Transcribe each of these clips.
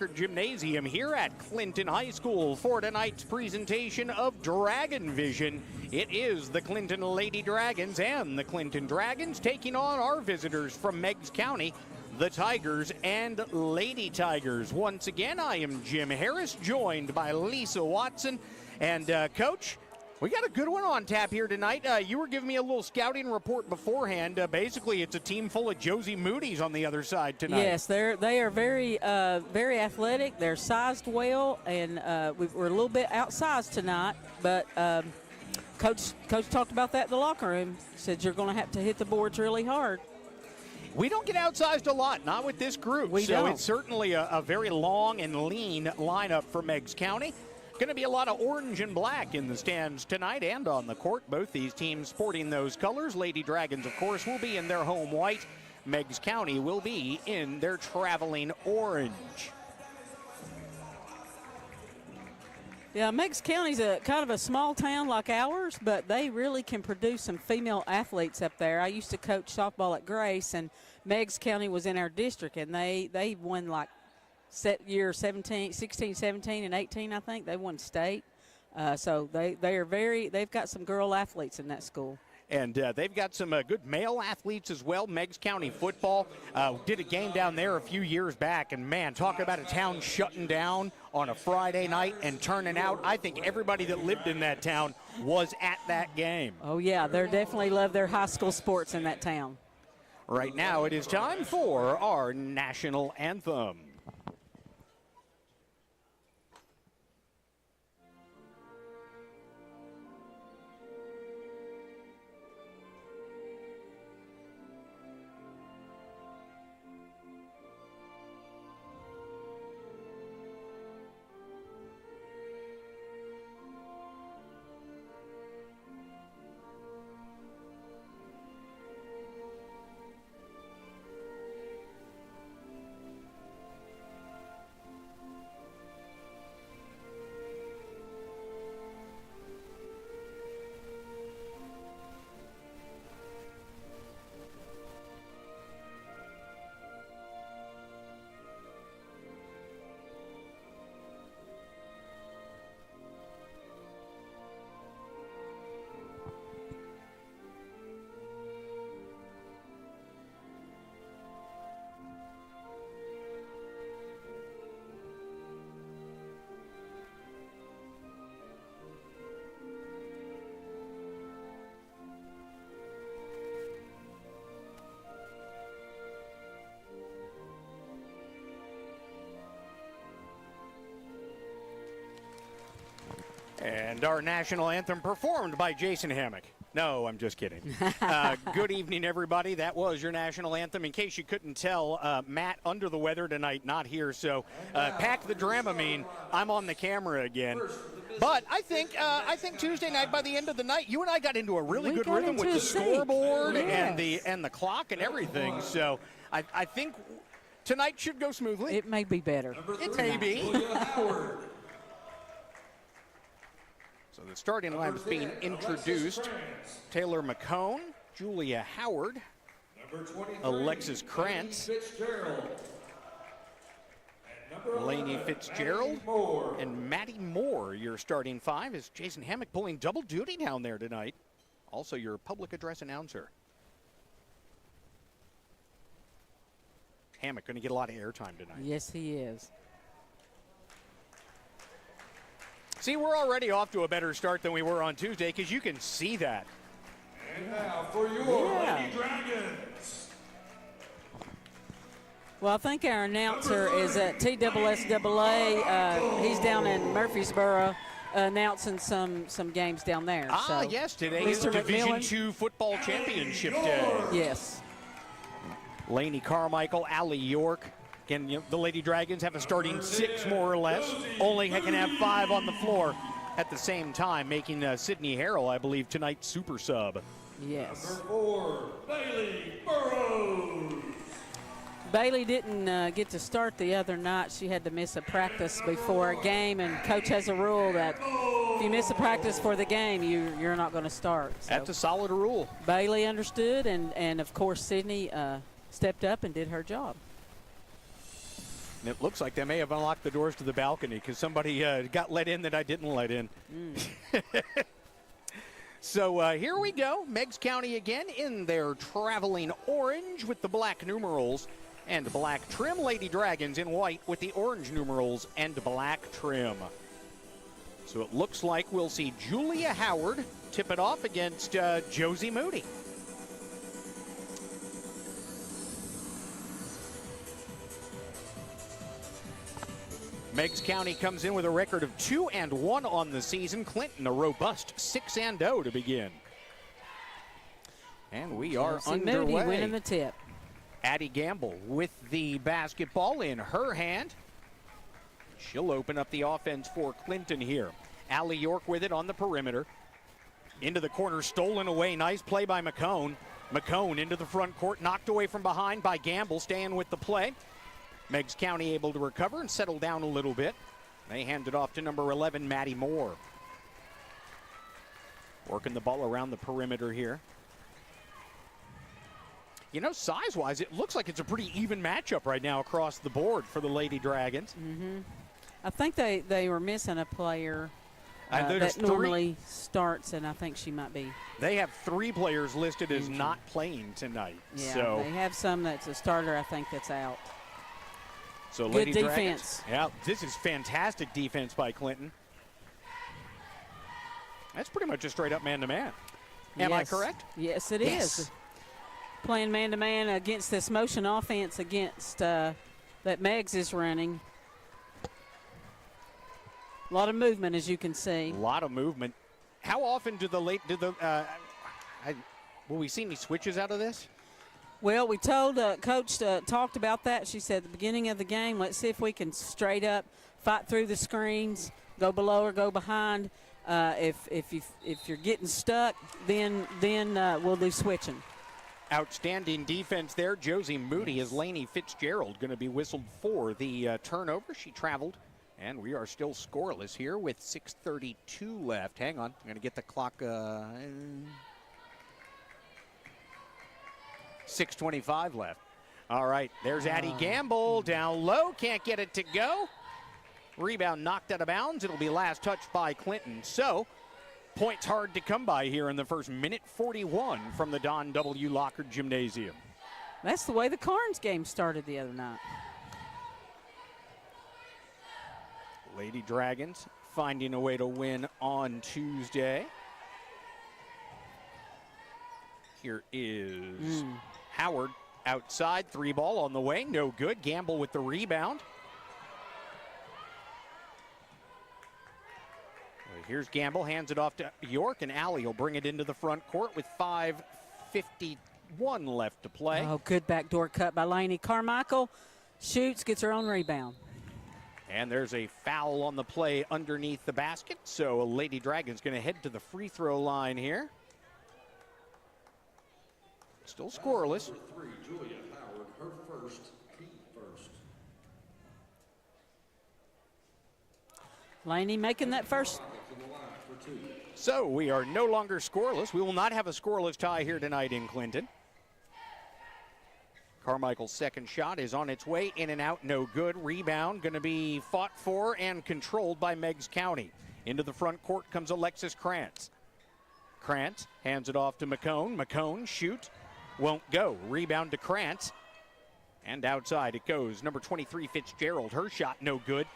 Lockard Gymnasium here at Clinton High School for tonight's presentation of DragonVision. It is the Clinton Lady Dragons and the Clinton Dragons taking on our visitors from Meigs County, the Tigers and Lady Tigers. Once again, I am Jim Harris, joined by Lecia Watson. And Coach, we got a good one on tap here tonight. You were giving me a little scouting report beforehand. Basically, it's a team full of Josie Moody's on the other side tonight. Yes, they are very athletic. They're sized well, and we're a little bit outsized tonight. But Coach talked about that in the locker room. Said you're going to have to hit the boards really hard. We don't get outsized a lot, not with this group. We so don't. It's certainly a very long and lean lineup for Meigs County. Going to be a lot of orange and black in the stands tonight and on the court. Both these teams sporting those colors. Lady Dragons, of course, will be in their home white. Meigs County will be in their traveling orange. Yeah, Meigs County's a kind of a small town like ours, but they really can produce some female athletes up there. I used to coach softball at Grace, and Meigs County was in our district, and they won like set year 16, 17, and 18, I think. They won state. So they've got some girl athletes in that school. And they've got some good male athletes as well. Meigs County football did a game down there a few years back. And, man, talk about a town shutting down on a Friday night and turning out. I think everybody that lived in that town was at that game. Oh, yeah, they definitely love their high school sports in that town. Right now it is time for our national anthem. And our national anthem performed by Jason Hammock. No, I'm just kidding. Good evening, everybody. That was your national anthem. In case you couldn't tell, Matt under the weather tonight, not here. So pack the Dramamine. I'm on the camera again. But I think Tuesday night, by the end of the night, you and I got into a really good rhythm with the scoreboard and the clock and everything. So I think tonight should go smoothly. It may be better. It may be. So the starting line is being introduced. Taylor McCone, Julia Howard, Alexis Krantz, Lainey Fitzgerald, and Maddie Moore, your starting five, is Jason Hammock pulling double duty down there tonight. Also your public address announcer. Hammock going to get a lot of airtime tonight. Yes, he is. See, we're already off to a better start than we were on Tuesday because you can see that. And now for your Lady Dragons. Well, I think our announcer is at TSSAA. He's down in Murfreesboro announcing some games down there. So. Yes, today Mr. is Division McMillan. II Football Championship Day. Yes. Laney Carmichael, Allie York. Again, the Lady Dragons have a starting six, more or less. Only can have five on the floor at the same time, making Sydney Harrell, I believe, tonight's super sub. Yes. Number 4, Bailey Burrows. Bailey didn't get to start the other night. She had to miss a practice before a game, and Coach has a rule that if you miss a practice for the game, you're not going to start. So That's a solid rule. Bailey understood, and of course, Sydney stepped up and did her job. And it looks like they may have unlocked the doors to the balcony because somebody got let in that I didn't let in. So here we go. Meigs County again in their traveling orange with the black numerals and black trim. Lady Dragons in white with the orange numerals and black trim. So it looks like we'll see Julia Howard tip it off against Josie Moody. Meigs County comes in with a record of 2-1 on the season. Clinton a robust 6-0 to begin. And we are underway. Moody winning the tip. Addie Gamble with the basketball in her hand. She'll open up the offense for Clinton here. Allie York with it on the perimeter. Into the corner, stolen away. Nice play by McCone. McCone into the front court, knocked away from behind by Gamble, staying with the play. Meigs County able to recover and settle down a little bit. They hand it off to number 11, Maddie Moore. Working the ball around the perimeter here. You know, size-wise, it looks like it's a pretty even matchup right now across the board for the Lady Dragons. I think they were missing a player that normally starts, and I think she might be. They have 3 players listed as not playing tonight. Yeah, so they have some that's a starter, I think, that's out. So good Lady defense. Dragons, yeah, this is fantastic defense by Clinton. That's pretty much a straight-up man-to-man. Am I correct? Yes, it Yes. is. Playing man-to-man against this motion offense against that Meigs is running. A lot of movement, as you can see. A lot of movement. How often will we see any switches out of this? Well, we told Coach talked about that. She said at the beginning of the game, let's see if we can straight up fight through the screens, go below or go behind. If you're getting stuck, then we'll do switching. Outstanding defense there. Josie Moody as Lainey Fitzgerald going to be whistled for the turnover. She traveled, and we are still scoreless here with 6:32 left. Hang on, I'm going to get the clock. 6:25 left. All right, there's Addie Gamble down low. Can't get it to go. Rebound knocked out of bounds. It'll be last touched by Clinton. So, points hard to come by here in the first minute 41 from the Don W. Lockard Gymnasium. That's the way the Carnes game started the other night. Lady Dragons finding a way to win on Tuesday. Here is Howard outside. 3-ball on the way. No good. Gamble with the rebound. Here's Gamble. Hands it off to York, and Allie will bring it into the front court with 5:51 left to play. Oh, good backdoor cut by Lainey. Carmichael shoots, gets her own rebound. And there's a foul on the play underneath the basket. So Lady Dragons going to head to the free throw line here. Still scoreless. Number 3, Julia Howard, her first, team first. Lainey making that first. So we are no longer scoreless. We will not have a scoreless tie here tonight in Clinton. Carmichael's second shot is on its way, in and out, no good. Rebound going to be fought for and controlled by Meigs County. Into the front court comes Alexis Krantz. Krantz hands it off to McCone. McCone shoot, won't go. Rebound to Krantz. And outside it goes. Number 23, Fitzgerald. Her shot no good.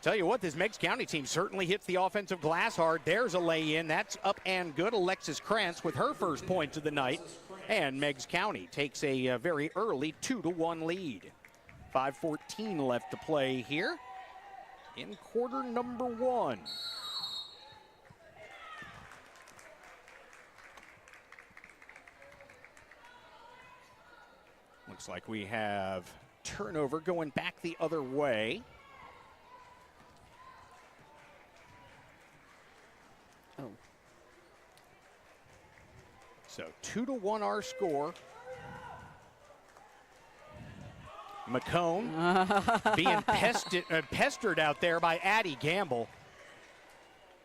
Tell you what, this Meigs County team certainly hits the offensive glass hard. There's a lay-in. That's up and good. Alexis Krantz with her first points of the night. And Meigs County takes a very early 2-1 lead. 5:14 left to play here in quarter number 1. Looks like we have turnover going back the other way. Oh. So 2-1 our score. McCone being pestered out there by Addie Gamble.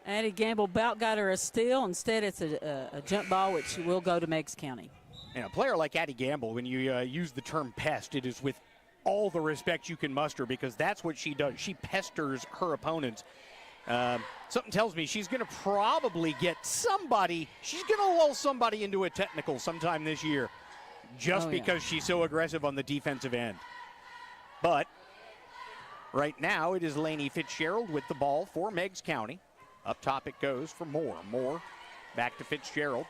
Addie Gamble about got her a steal. Instead, it's a jump ball, which will go to Meigs County. And a player like Addie Gamble, when you use the term pest, it is with all the respect you can muster, because that's what she does. She pesters her opponents. Something tells me she's going to probably get somebody. She's going to lull somebody into a technical sometime this year, just because she's so aggressive on the defensive end. But right now it is Lainey Fitzgerald with the ball for Meigs County. Up top it goes for Moore. Moore back to Fitzgerald.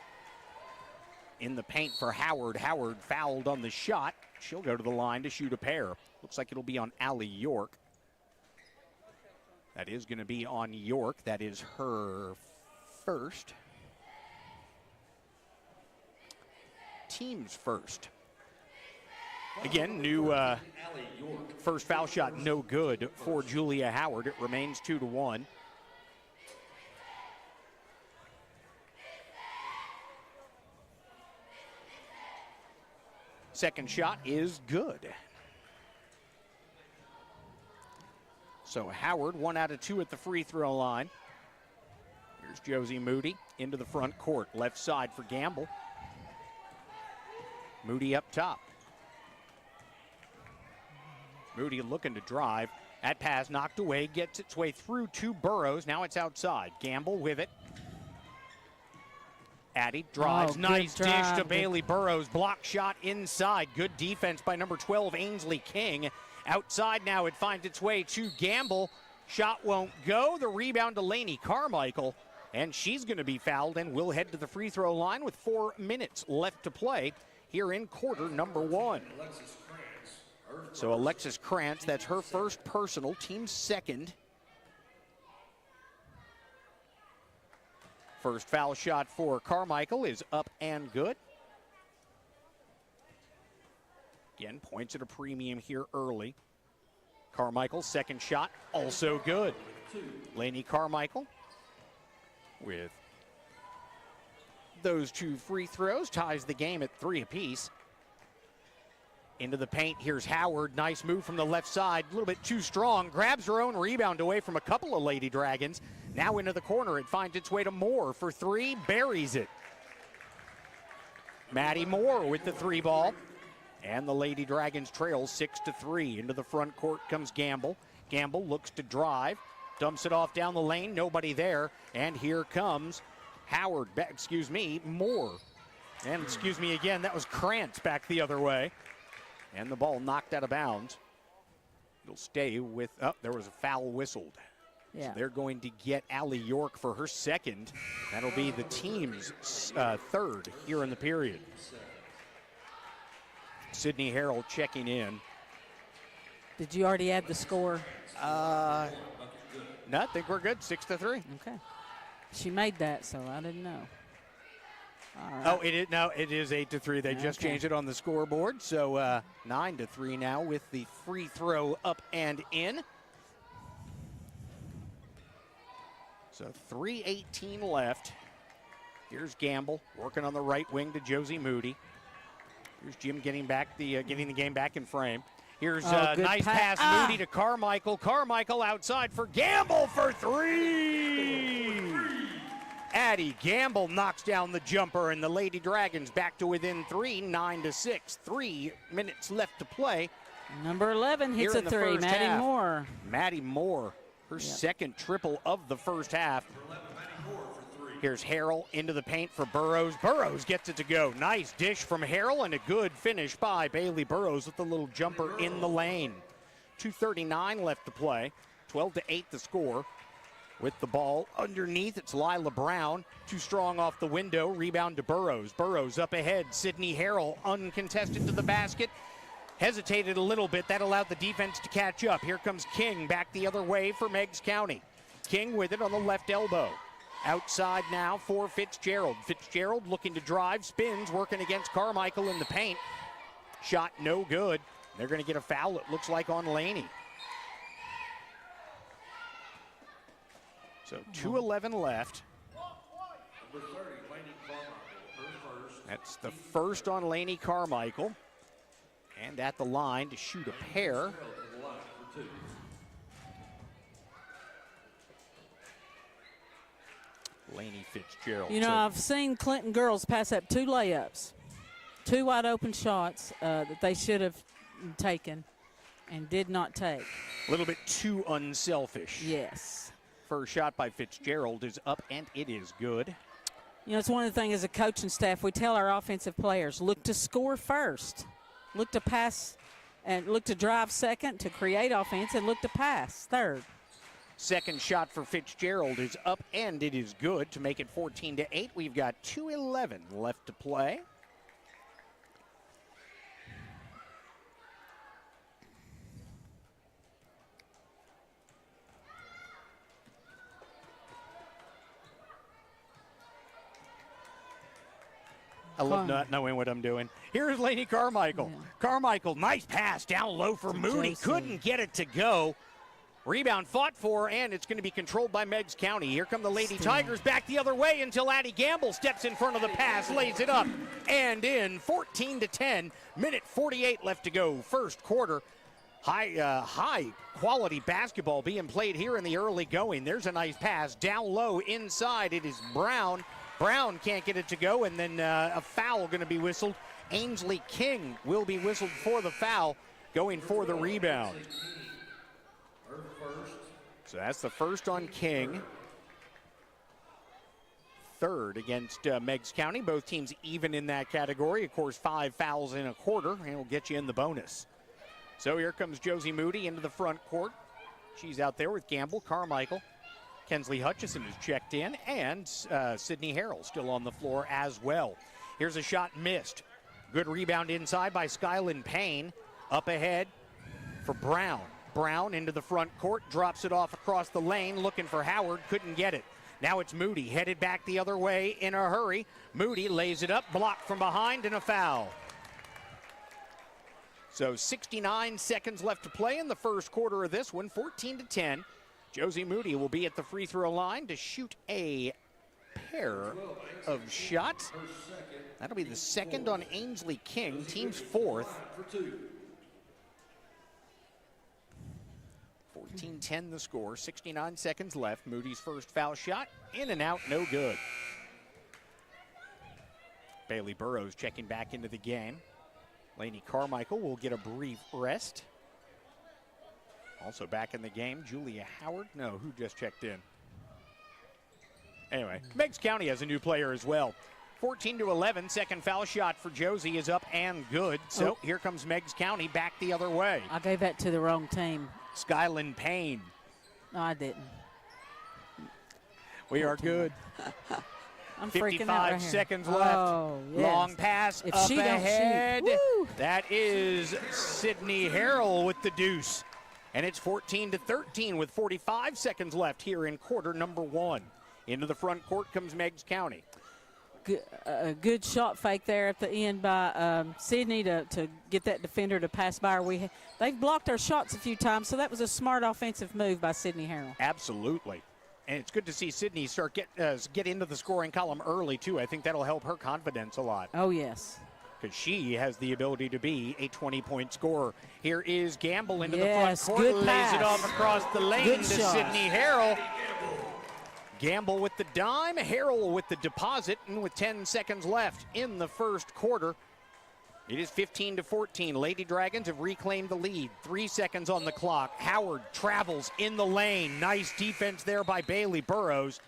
In the paint for Howard. Howard fouled on the shot. She'll go to the line to shoot a pair. Looks like it'll be on Allie York. That is going to be on York. That is her first. Team's first. Again, new first foul shot, no good for Julia Howard. It remains 2-1. Second shot is good. So Howard, 1 out of 2 at the free throw line. Here's Josie Moody into the front court. Left side for Gamble. Moody up top. Moody looking to drive. That pass knocked away, gets its way through to Burrows. Now it's outside. Gamble with it. Addie drives. Nice dish to Bailey Burrows. Block shot inside. Good defense by number 12, Ainsley King. Outside now, it finds its way to Gamble. Shot won't go. The rebound to Lainey Carmichael. And she's going to be fouled and will head to the free throw line with 4 minutes left to play here in quarter number 1. So Alexis Krantz, that's her first personal, team second. First foul shot for Carmichael is up and good. Again, points at a premium here early. Carmichael's second shot, also good. Lainey Carmichael with those 2 free throws, ties the game at 3 apiece. Into the paint, here's Howard. Nice move from the left side, a little bit too strong. Grabs her own rebound away from a couple of Lady Dragons. Now into the corner, it finds its way to Moore for 3, buries it. Maddie Moore with the 3 ball. And the Lady Dragons trail 6-3. Into the front court comes Gamble. Gamble looks to drive, dumps it off down the lane, nobody there. And here comes Howard, Moore. And excuse me again, that was Krantz back the other way. And the ball knocked out of bounds. It'll stay with, there was a foul whistled. Yeah. So they're going to get Allie York for her second. That'll be the team's third here in the period. Sydney Harrell checking in. Did you already add the score? No, I think we're good, 6-3. Okay. She made that, so I didn't know. All right. Oh, it is 8-3. They just changed it on the scoreboard. So 9-3 now with the free throw up and in. So 3:18 left. Here's Gamble working on the right wing to Josie Moody. Here's Jim getting the game back in frame. Here's a nice pass, Moody to Carmichael. Carmichael outside for Gamble for 3. Addie Gamble knocks down the jumper, and the Lady Dragons back to within 3, 9-6. 3 minutes left to play. Number 11 hits a 3, Maddie Moore. Maddie Moore, her second triple of the first half. Here's Harrell into the paint for Burrows. Burrows gets it to go. Nice dish from Harrell and a good finish by Bailey Burrows with the little jumper in the lane. 2:39 left to play. 12-8 the score. With the ball underneath, it's Lila Brown. Too strong off the window. Rebound to Burrows. Burrows up ahead. Sydney Harrell uncontested to the basket. Hesitated a little bit. That allowed the defense to catch up. Here comes King back the other way for Meigs County. King with it on the left elbow. Outside now for Fitzgerald. Fitzgerald looking to drive, spins, working against Carmichael in the paint. Shot no good. They're going to get a foul, it looks like, on Laney. So 2:11 left. That's the first on Laney Carmichael. And at the line to shoot a pair. Laney Fitzgerald. You know, I've seen Clinton girls pass up 2 layups, 2 wide open shots that they should have taken. and did not take. A little bit too unselfish. Yes. First shot by Fitzgerald is up, and it is good. You know, it's one of the things as a coaching staff, we tell our offensive players, look to score first. Look to pass and look to drive second, to create offense, and look to pass third. Second shot for Fitzgerald is up, and it is good to make it 14-8. We've got 2:11 left to play. I love not knowing what I'm doing. Here's Lainey Carmichael. Yeah. Carmichael, nice pass down low for Moody. Josie. Couldn't get it to go. Rebound fought for, and it's going to be controlled by Meigs County. Here come the Lady Tigers back the other way until Addie Gamble steps in front of the pass, lays it up, and in. 14-10, minute 48 left to go. First quarter. High quality basketball being played here in the early going. There's a nice pass down low inside. It is Brown. Brown can't get it to go, and then a foul going to be whistled. Ainsley King will be whistled for the foul, going for the rebound. So that's the first on King. Third against Meigs County. Both teams even in that category. Of course, 5 fouls in a quarter, and will get you in the bonus. So here comes Josie Moody into the front court. She's out there with Gamble, Carmichael. Kensley Hutchison is checked in, and Sydney Harrell still on the floor as well. Here's a shot missed. Good rebound inside by Skylin Payne. Up ahead for Brown. Brown into the front court, drops it off across the lane, looking for Howard, couldn't get it. Now it's Moody, headed back the other way in a hurry. Moody lays it up, blocked from behind, and a foul. So 69 seconds left to play in the first quarter of this one, 14-10. Josie Moody will be at the free throw line to shoot a pair of shots. That'll be the second on Ainsley King, team's fourth. 14-10 the score, 69 seconds left. Moody's first foul shot, in and out, no good. Bailey Burrows checking back into the game. Lainey Carmichael will get a brief rest. Also back in the game, Julia Howard. No, who just checked in? Anyway, Meigs County has a new player as well. 14-11, second foul shot for Josie is up and good. So here comes Meigs County back the other way. I gave that to the wrong team. Skylin Payne. No, I didn't. We are good. I'm freaking out right 55 here. seconds left. Oh, yes. Long pass If up she don't ahead. shoot, woo. That is Sydney Harrell with the deuce. And it's 14-13 with 45 seconds left here in quarter number one. Into the front court comes Meigs County. A good shot fake there at the end by Sydney to get that defender to pass by her. They've blocked our shots a few times, so that was a smart offensive move by Sydney Harrell. Absolutely. And it's good to see Sydney start get into the scoring column early, too. I think that'll help her confidence a lot. Oh, yes. Because she has the ability to be a 20-point scorer. Here is Gamble into the Yes, front court, good lays it pass. off across the lane Good to shot. Sydney Harrell. Gamble with the dime, Harrell with the deposit, and with 10 seconds left in the first quarter, it is 15-14. Lady Dragons have reclaimed the lead. 3 seconds on the clock. Howard travels in the lane. Nice defense there by Bailey Burrows.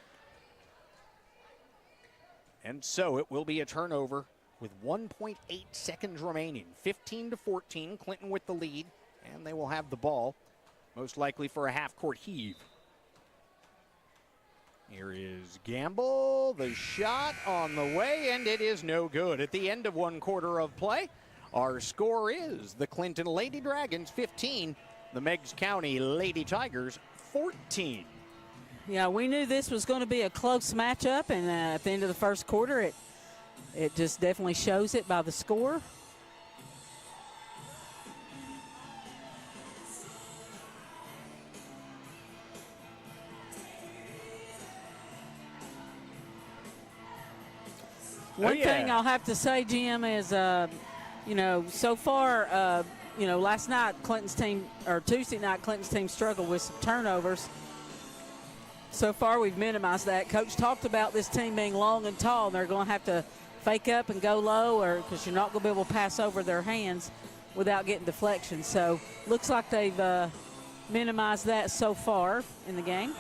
And so it will be a turnover with 1.8 seconds remaining. 15-14, Clinton with the lead, and they will have the ball, most likely for a half-court heave. Here is Gamble, the shot on the way, and it is no good. At the end of one quarter of play, our score is the Clinton Lady Dragons 15, the Meigs County Lady Tigers 14. Yeah, we knew this was going to be a close matchup, and at the end of the first quarter, it just definitely shows it by the score. One thing I'll have to say, Jim, is, so far, last night Clinton's team, or Tuesday night Clinton's team struggled with some turnovers. So far we've minimized that. Coach talked about this team being long and tall, and they're going to have to fake up and go low, or because you're not going to be able to pass over their hands. without getting deflection. So looks like they've minimized that so far in the game.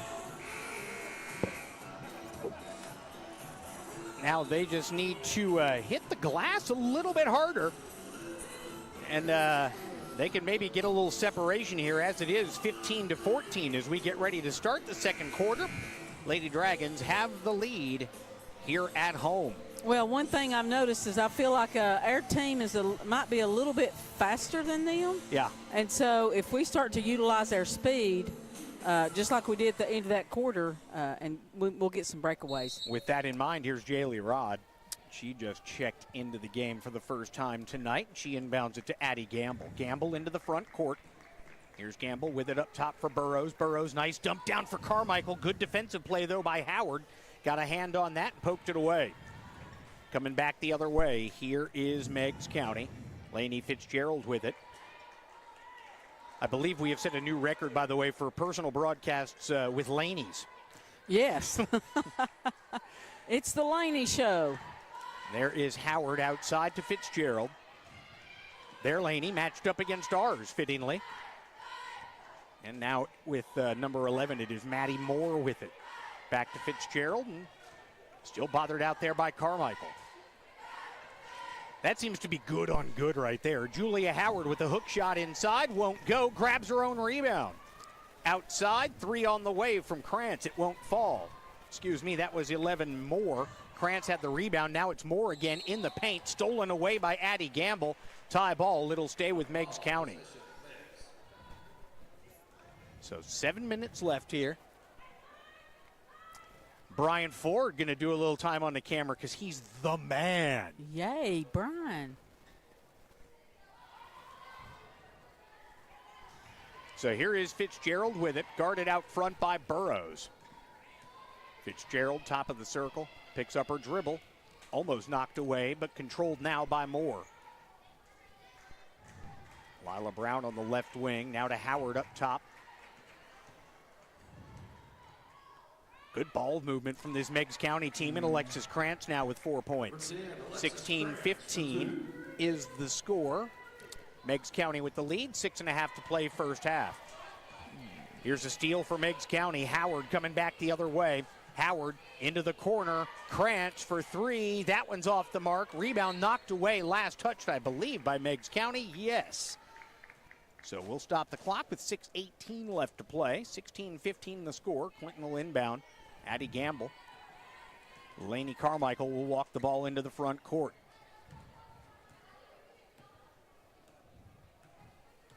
Now they just need to hit the glass a little bit harder, and they can maybe get a little separation here, as it is 15-14 as we get ready to start the second quarter. Lady Dragons have the lead here at home. Well, one thing I've noticed is I feel like our team might be a little bit faster than them. Yeah. And so if we start to utilize our speed, just like we did at the end of that quarter, and we'll get some breakaways. With that in mind, here's Jaylee Rod. She just checked into the game for the first time tonight. She inbounds it to Addie Gamble. Gamble into the front court. Here's Gamble with it up top for Burrows. Burrows, nice dump down for Carmichael. Good defensive play, though, by Howard. Got a hand on that and poked it away. Coming back the other way, here is Meigs County. Lainey Fitzgerald with it. I believe we have set a new record, by the way, for personal broadcasts with Laney's. Yes. It's the Laney show. There is Howard outside to Fitzgerald. There, Laney matched up against ours, fittingly. And now with number 11, it is Maddie Moore with it. Back to Fitzgerald, and still bothered out there by Carmichael. That seems to be good on good right there. Julia Howard with a hook shot inside, won't go, grabs her own rebound. Outside, 3 on the way from Krantz, it won't fall. Excuse me, that was 11 Moore. Krantz had the rebound, now it's Moore again in the paint, stolen away by Addie Gamble. Tie ball, it'll stay with Meigs County. So 7 minutes left here. Brian Ford going to do a little time on the camera because he's the man. Yay, Brian. So here is Fitzgerald with it, guarded out front by Burrows. Fitzgerald, top of the circle, picks up her dribble. Almost knocked away, but controlled now by Moore. Lila Brown on the left wing, now to Howard up top. Good ball movement from this Meigs County team, and Alexis Krantz now with 4 points. 16-15 is the score. Meigs County with the lead, 6.5 to play first half. Here's a steal for Meigs County. Howard coming back the other way. Howard into the corner. Krantz for 3. That one's off the mark. Rebound knocked away. Last touched, I believe, by Meigs County. Yes. So we'll stop the clock with 6:18 left to play. 16-15 the score. Clinton will inbound. Addie Gamble. Lainey Carmichael will walk the ball into the front court.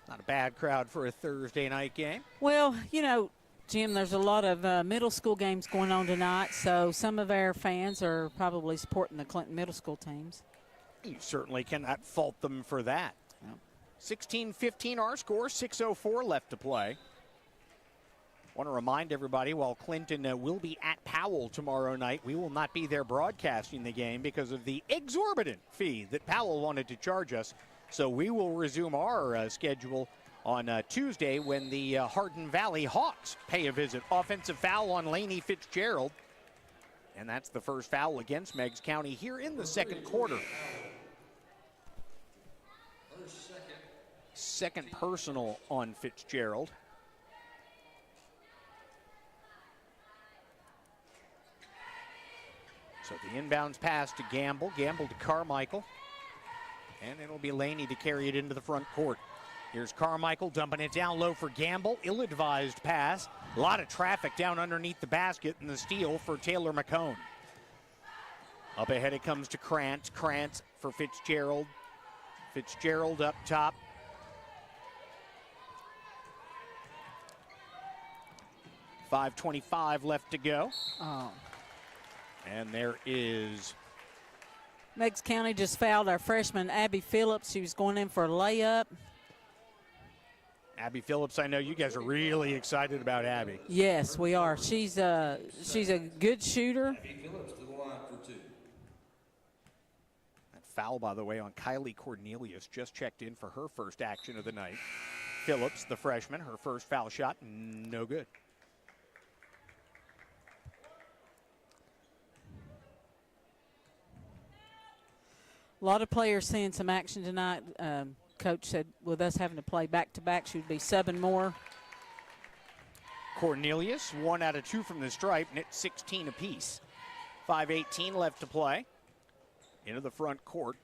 Not a bad crowd for a Thursday night game. Well, you know, Jim, there's a lot of middle school games going on tonight, so some of our fans are probably supporting the Clinton middle school teams. You certainly cannot fault them for that. 16-15 our score, 6:04 left to play. Want to remind everybody, while Clinton will be at Powell tomorrow night, we will not be there broadcasting the game because of the exorbitant fee that Powell wanted to charge us. So we will resume our schedule on Tuesday when the Hardin Valley Hawks pay a visit. Offensive foul on Lainey Fitzgerald. And that's the first foul against Meigs County here in the second quarter. Second personal on Fitzgerald. So the inbounds pass to Gamble. Gamble to Carmichael. And it'll be Laney to carry it into the front court. Here's Carmichael dumping it down low for Gamble. Ill-advised pass. A lot of traffic down underneath the basket, and the steal for Taylor McCone. Up ahead it comes to Krantz. Krantz for Fitzgerald. Fitzgerald up top. .5:25 left to go. Oh. And there is... Meigs County just fouled our freshman, Abby Phillips. She was going in for a layup. Abby Phillips, I know you guys are really excited about Abby. Yes, we are. She's a good shooter. Abby Phillips to the line for 2. That foul, by the way, on Kylie Cornelius, just checked in for her first action of the night. Phillips, the freshman, her first foul shot, no good. A lot of players seeing some action tonight. Coach said with us having to play back-to-back, she would be subbing more. Cornelius, 1 out of 2 from the stripe, and it's 16 apiece. 5:18 left to play. Into the front court.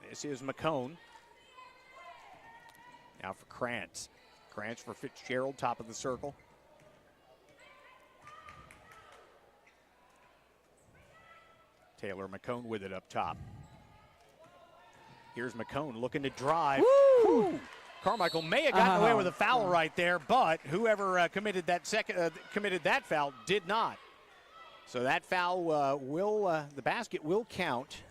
This is McCone. Now for Krantz. Krantz for Fitzgerald, top of the circle. Taylor McCone with it up top. Here's McCone looking to drive. Woo! Carmichael may have gotten away with a foul right there, but whoever committed that foul did not. So that foul the basket will count.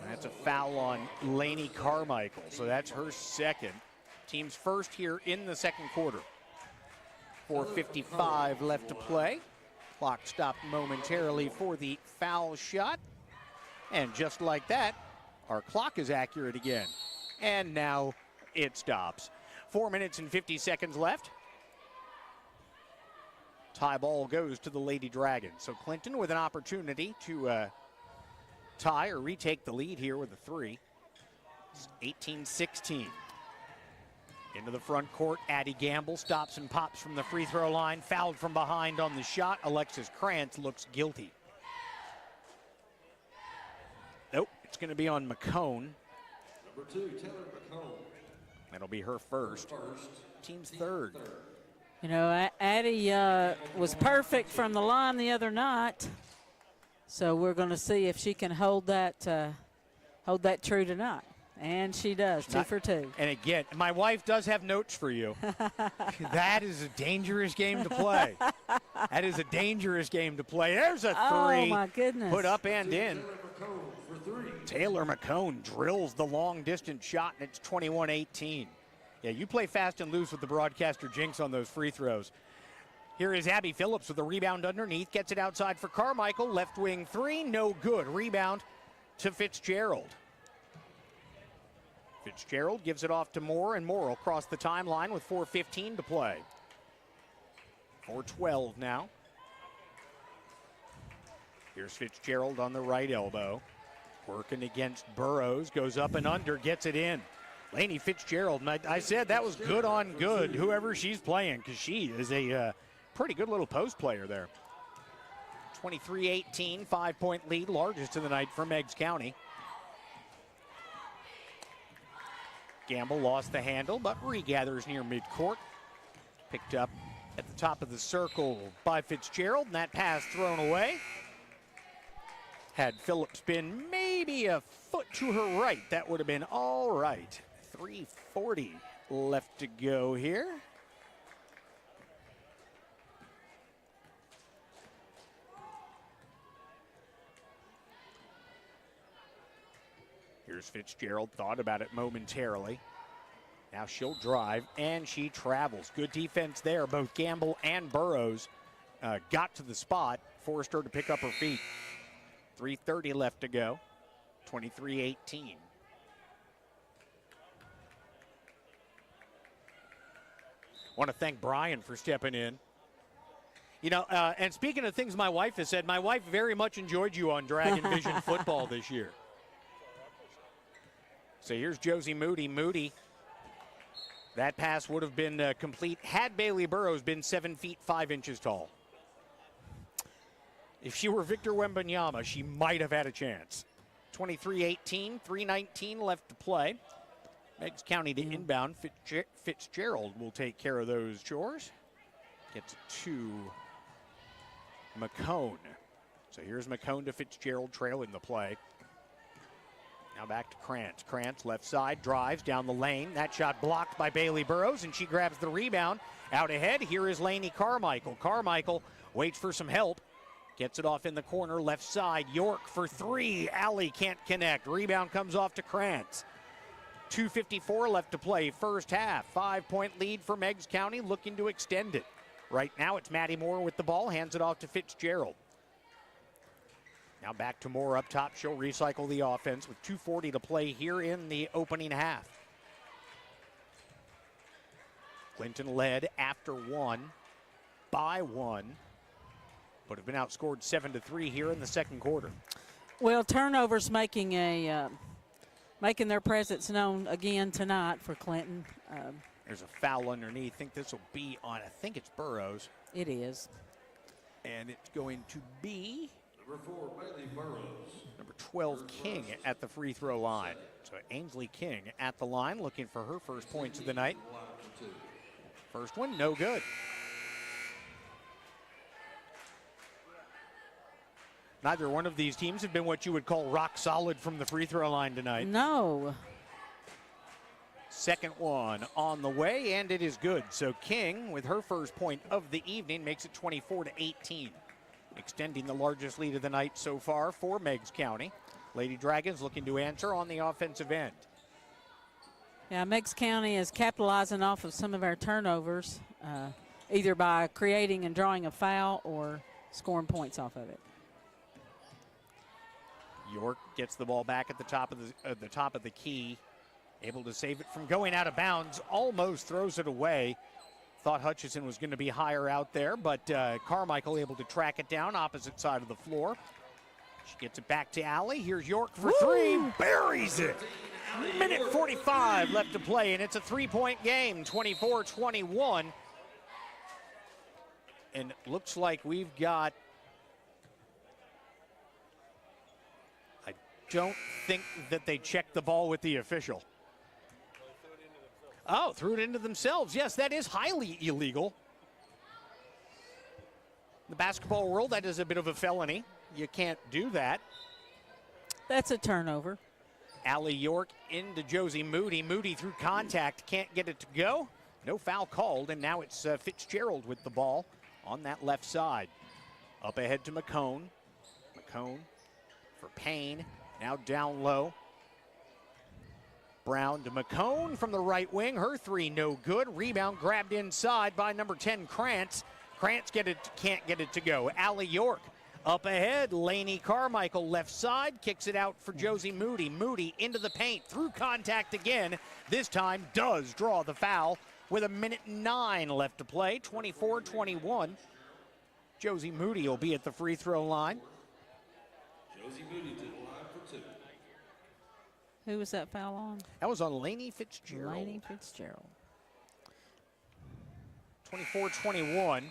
That's a foul on Lainey Carmichael, so that's her second. Team's first here in the second quarter. 4:55 left to play. Clock stopped momentarily for the foul shot. And just like that, our clock is accurate again. And now it stops. 4 minutes and 50 seconds left. Tie ball goes to the Lady Dragons. So Clinton with an opportunity to tie or retake the lead here with a 3. It's 18-16. Into the front court, Addie Gamble stops and pops from the free throw line. Fouled from behind on the shot. Alexis Krantz looks guilty. Nope, it's going to be on McCone. Number 2, Taylor McCone. That'll be her first. Team's third. You know, Addie was perfect from the line the other night. So we're going to see if she can hold that true tonight. And she does, 2 for 2. And again, my wife does have notes for you. That is a dangerous game to play. That is a dangerous game to play. There's a 3. Oh, my goodness. Put up and in. Taylor McCone drills the long-distance shot, and it's 21-18. Yeah, you play fast and loose with the broadcaster jinx on those free throws. Here is Abby Phillips with a rebound underneath. Gets it outside for Carmichael. Left wing 3, no good. Rebound to Fitzgerald. Fitzgerald gives it off to Moore, and Moore will cross the timeline with 4:15 to play. 4:12 now. Here's Fitzgerald on the right elbow. Working against Burrows, goes up and under, gets it in. Lainey Fitzgerald, I said that was good on good, whoever she's playing, because she is a pretty good little post player there. 23-18, 5-point lead, largest of the night for Meigs County. Gamble lost the handle, but regathers near midcourt. Picked up at the top of the circle by Fitzgerald, and that pass thrown away. Had Phillips been maybe a foot to her right, that would have been all right. 3:40 left to go here. Here's Fitzgerald, thought about it momentarily. Now she'll drive, and she travels. Good defense there. Both Gamble and Burrows got to the spot, forced her to pick up her feet. 3:30 left to go, 23-18. Want to thank Brian for stepping in. You know, and speaking of things my wife has said, my wife very much enjoyed you on DragonVision football this year. So here's Josie Moody. Moody, that pass would have been complete had Bailey Burrows been 7 feet 5 inches tall. If she were Victor Wembanyama, she might have had a chance. 23-18, 3:19 left to play. Meigs County to inbound. Fitzgerald will take care of those chores. Gets it to McCone. So here's McCone to Fitzgerald trailing the play. Now back to Krantz. Krantz left side, drives down the lane. That shot blocked by Bailey Burrows, and she grabs the rebound. Out ahead, here is Lainey Carmichael. Carmichael waits for some help. Gets it off in the corner, left side. York for 3. Alley can't connect. Rebound comes off to Krantz. 2:54 left to play, first half. 5-point lead for Meigs County, looking to extend it. Right now it's Maddie Moore with the ball, hands it off to Fitzgerald. Now back to Moore up top. She'll recycle the offense with 2:40 to play here in the opening half. Clinton led after 1 by 1. But have been outscored 7-3 here in the second quarter. Well, turnovers making their presence known again tonight for Clinton. There's a foul underneath. I think this will be on, I think it's Burrows. It is. And it's going to be Number 4, Bailey Burrows. number 12, King, at the free throw line. So Ainsley King at the line looking for her first points of the night. First one, no good. Neither one of these teams have been what you would call rock solid from the free throw line tonight. No. Second one on the way, and it is good. So King, with her first point of the evening, makes it 24-18, extending the largest lead of the night so far for Meigs County. Lady Dragons looking to answer on the offensive end. Yeah, Meigs County is capitalizing off of some of our turnovers, either by creating and drawing a foul or scoring points off of it. York gets the ball back at the top of the key, able to save it from going out of bounds, almost throws it away. Thought Hutchison was going to be higher out there, but Carmichael able to track it down opposite side of the floor. She gets it back to Allie. Here's York for three, buries it. Minute 45 left to play, and it's a three-point game, 24-21. And it looks like we've got, I don't think that they checked the ball with the official. Oh, threw it into themselves. Yes, that is highly illegal. In the basketball world, that is a bit of a felony. You can't do that. That's a turnover. Allie York into Josie Moody. Moody through contact, can't get it to go. No foul called, and now it's Fitzgerald with the ball on that left side. Up ahead to McCone. McCone for Payne, now down low. Brown to McCone from the right wing. Her three no good. Rebound grabbed inside by number 10, Krantz. Krantz can't get it to go. Allie York up ahead. Laney Carmichael left side. Kicks it out for Josie Moody. Moody into the paint. Through contact again. This time does draw the foul with 1:09 left to play. 24-21. Josie Moody will be at the free throw line. Josie Moody to the line for 2. Who was that foul on? That was on Laney Fitzgerald. Laney Fitzgerald. 24-21.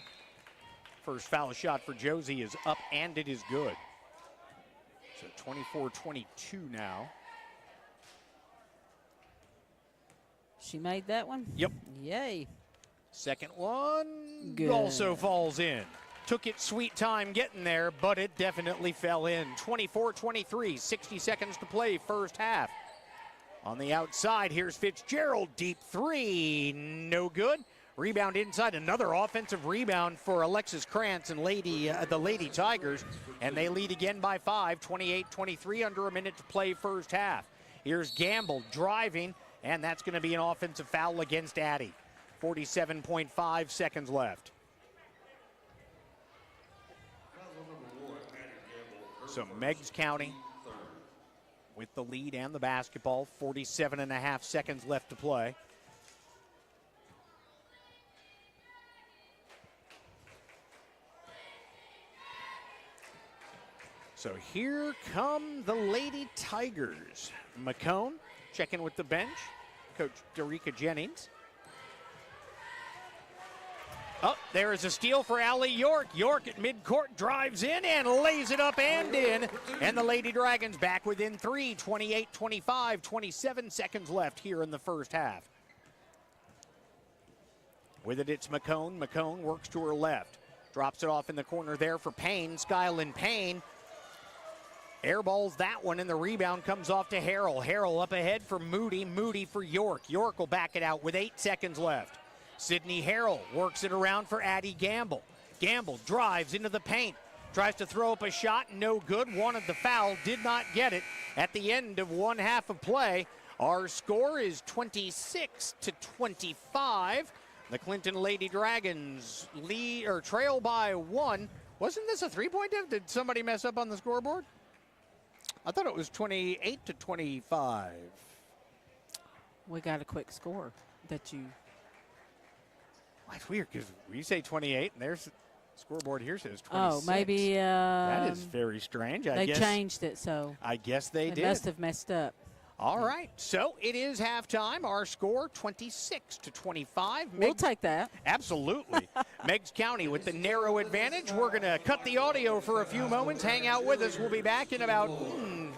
First foul shot for Josie is up, and it is good. So 24-22 now. She made that one? Yep. Yay. Second one Good. also falls in. Took it sweet time getting there, but it definitely fell in. 24-23, 60 seconds to play, first half. On the outside, here's Fitzgerald, deep three, no good. Rebound inside, another offensive rebound for Alexis Krantz and the Lady Tigers, and they lead again by 5, 28-23, under a minute to play first half. Here's Gamble driving, and that's going to be an offensive foul against Addie. 47.5 seconds left. So Meigs County with the lead and the basketball, 47.5 seconds left to play. So here come the Lady Tigers. McCone checking with the bench, Coach Derica Jennings. Oh, there is a steal for Allie York. York at midcourt drives in and lays it up and in. And the Lady Dragons back within 3, 28-25, 27 seconds left here in the first half. With it, it's McCone. McCone works to her left. Drops it off in the corner there for Payne. Skyland Payne airballs that one, and the rebound comes off to Harrell. Harrell up ahead for Moody. Moody for York. York will back it out with 8 seconds left. Sydney Harrell works it around for Addie Gamble. Gamble drives into the paint. Tries to throw up a shot, no good. Wanted the foul, did not get it. At the end of one half of play, our score is 26-25. The Clinton Lady Dragons trail by 1. Wasn't this a three-point diff? Did somebody mess up on the scoreboard? I thought it was 28-25. We got a quick score that you... That's weird because we say 28 and there's Scoreboard here says 26. Oh, maybe that is very strange. they changed it, so I guess they did. must have messed up. All right, so it is halftime. Our score 26-25. We'll take that. Absolutely. Meigs County with the narrow advantage. We're going to cut the audio for a few moments. Hang out with us. We'll be back in about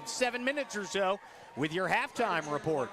7 minutes or so with your halftime report.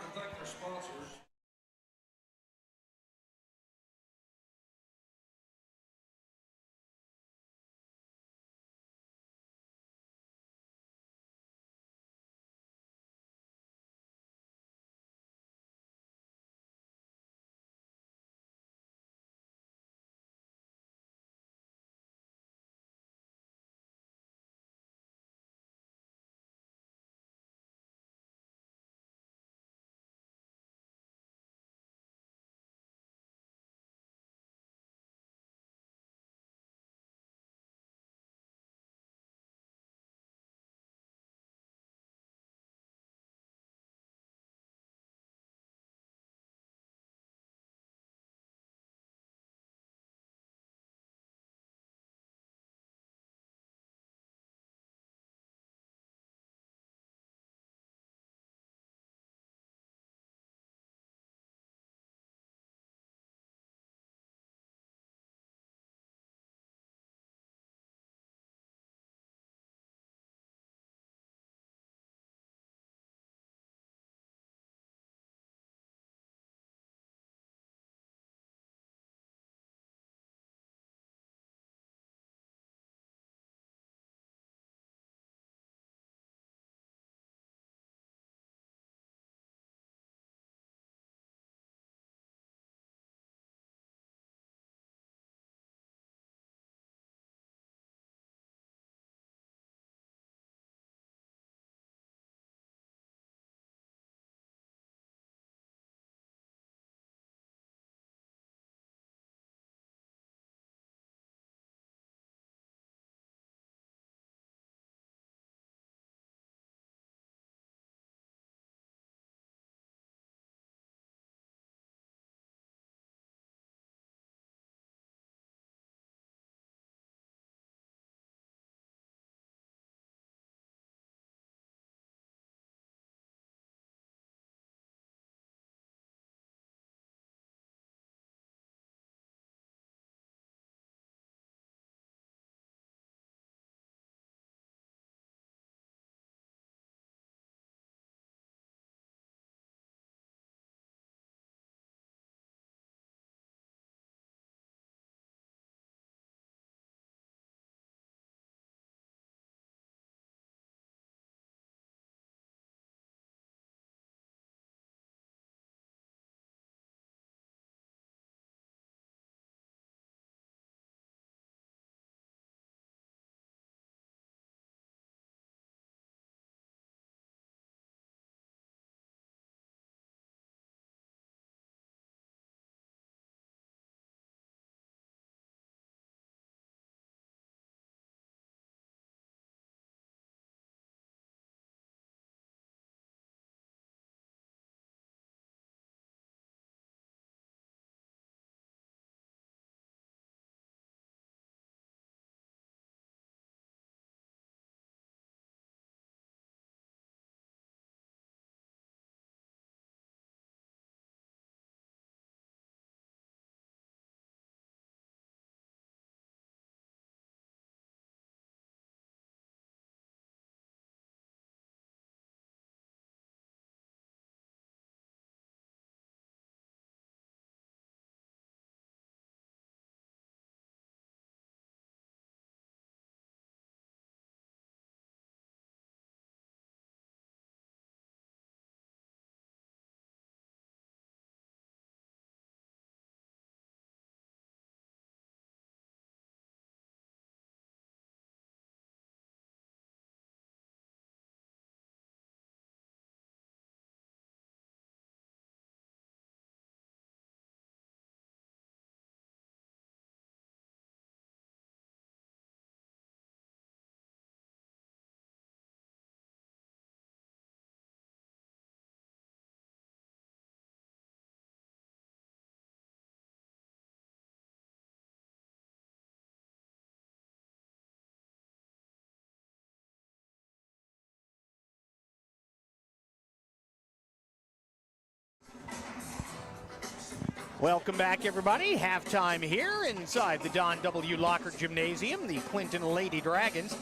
Welcome back, everybody. Halftime here inside the Don W. Lockard Gymnasium. The Clinton Lady Dragons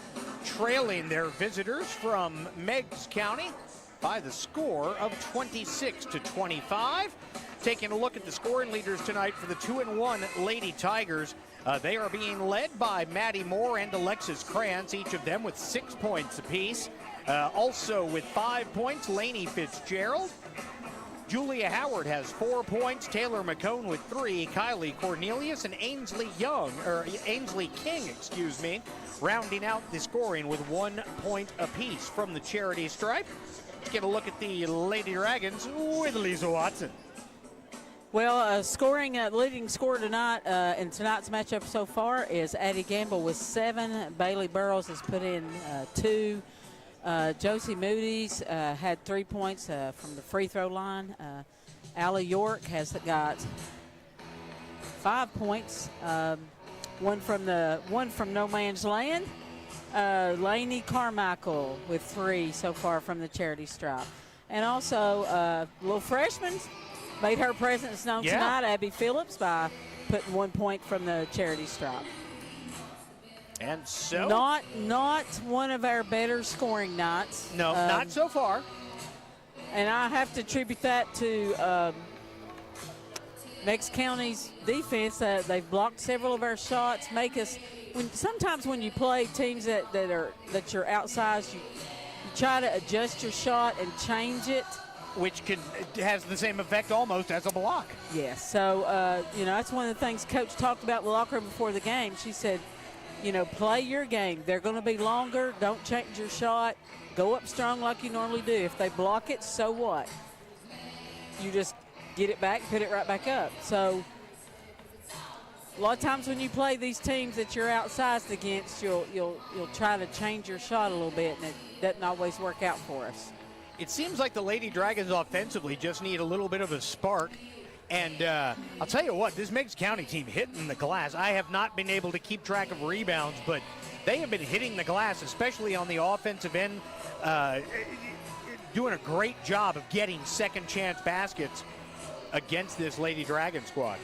trailing their visitors from Meigs County by the score of 26-25. Taking a look at the scoring leaders tonight for the 2-1 Lady Tigers. They are being led by Maddie Moore and Alexis Krantz, each of them with 6 points apiece. Also with 5 points, Lainey Fitzgerald. Julia Howard has 4 points, Taylor McCone with 3, Kylie Cornelius and Ainsley King, rounding out the scoring with 1 point apiece from the charity stripe. Let's get a look at the Lady Dragons with Lecia Watson. Well, leading scorer tonight in tonight's matchup so far is Addie Gamble with 7. Bailey Burrows has put in 2. Josie Moody's had 3 points from the free throw line. Allie York has got 5 points, one from No Man's Land. Lainey Carmichael with 3 so far from the charity stripe. And also a little freshman made her presence known tonight, Abby Phillips, by putting 1 point from the charity stripe. And so not one of our better scoring nights. No, not so far. And I have to attribute that to Meigs County's defense. They've blocked several of our shots. Sometimes when you play teams that you're outsized, you try to adjust your shot and change it, which has the same effect almost as a block. Yes. So that's one of the things Coach talked about in the locker room before the game. She said, play your game. They're going to be longer. Don't change your shot. Go up strong like you normally do. If they block it, so what? You just get it back, put it right back up. So a lot of times when you play these teams that you're outsized against, you'll try to change your shot a little bit, and it doesn't always work out for us. It seems like the Lady Dragons offensively just need a little bit of a spark. And I'll tell you what, this Meigs County team hitting the glass. I have not been able to keep track of rebounds, but they have been hitting the glass, especially on the offensive end, doing a great job of getting second chance baskets against this Lady Dragon squad.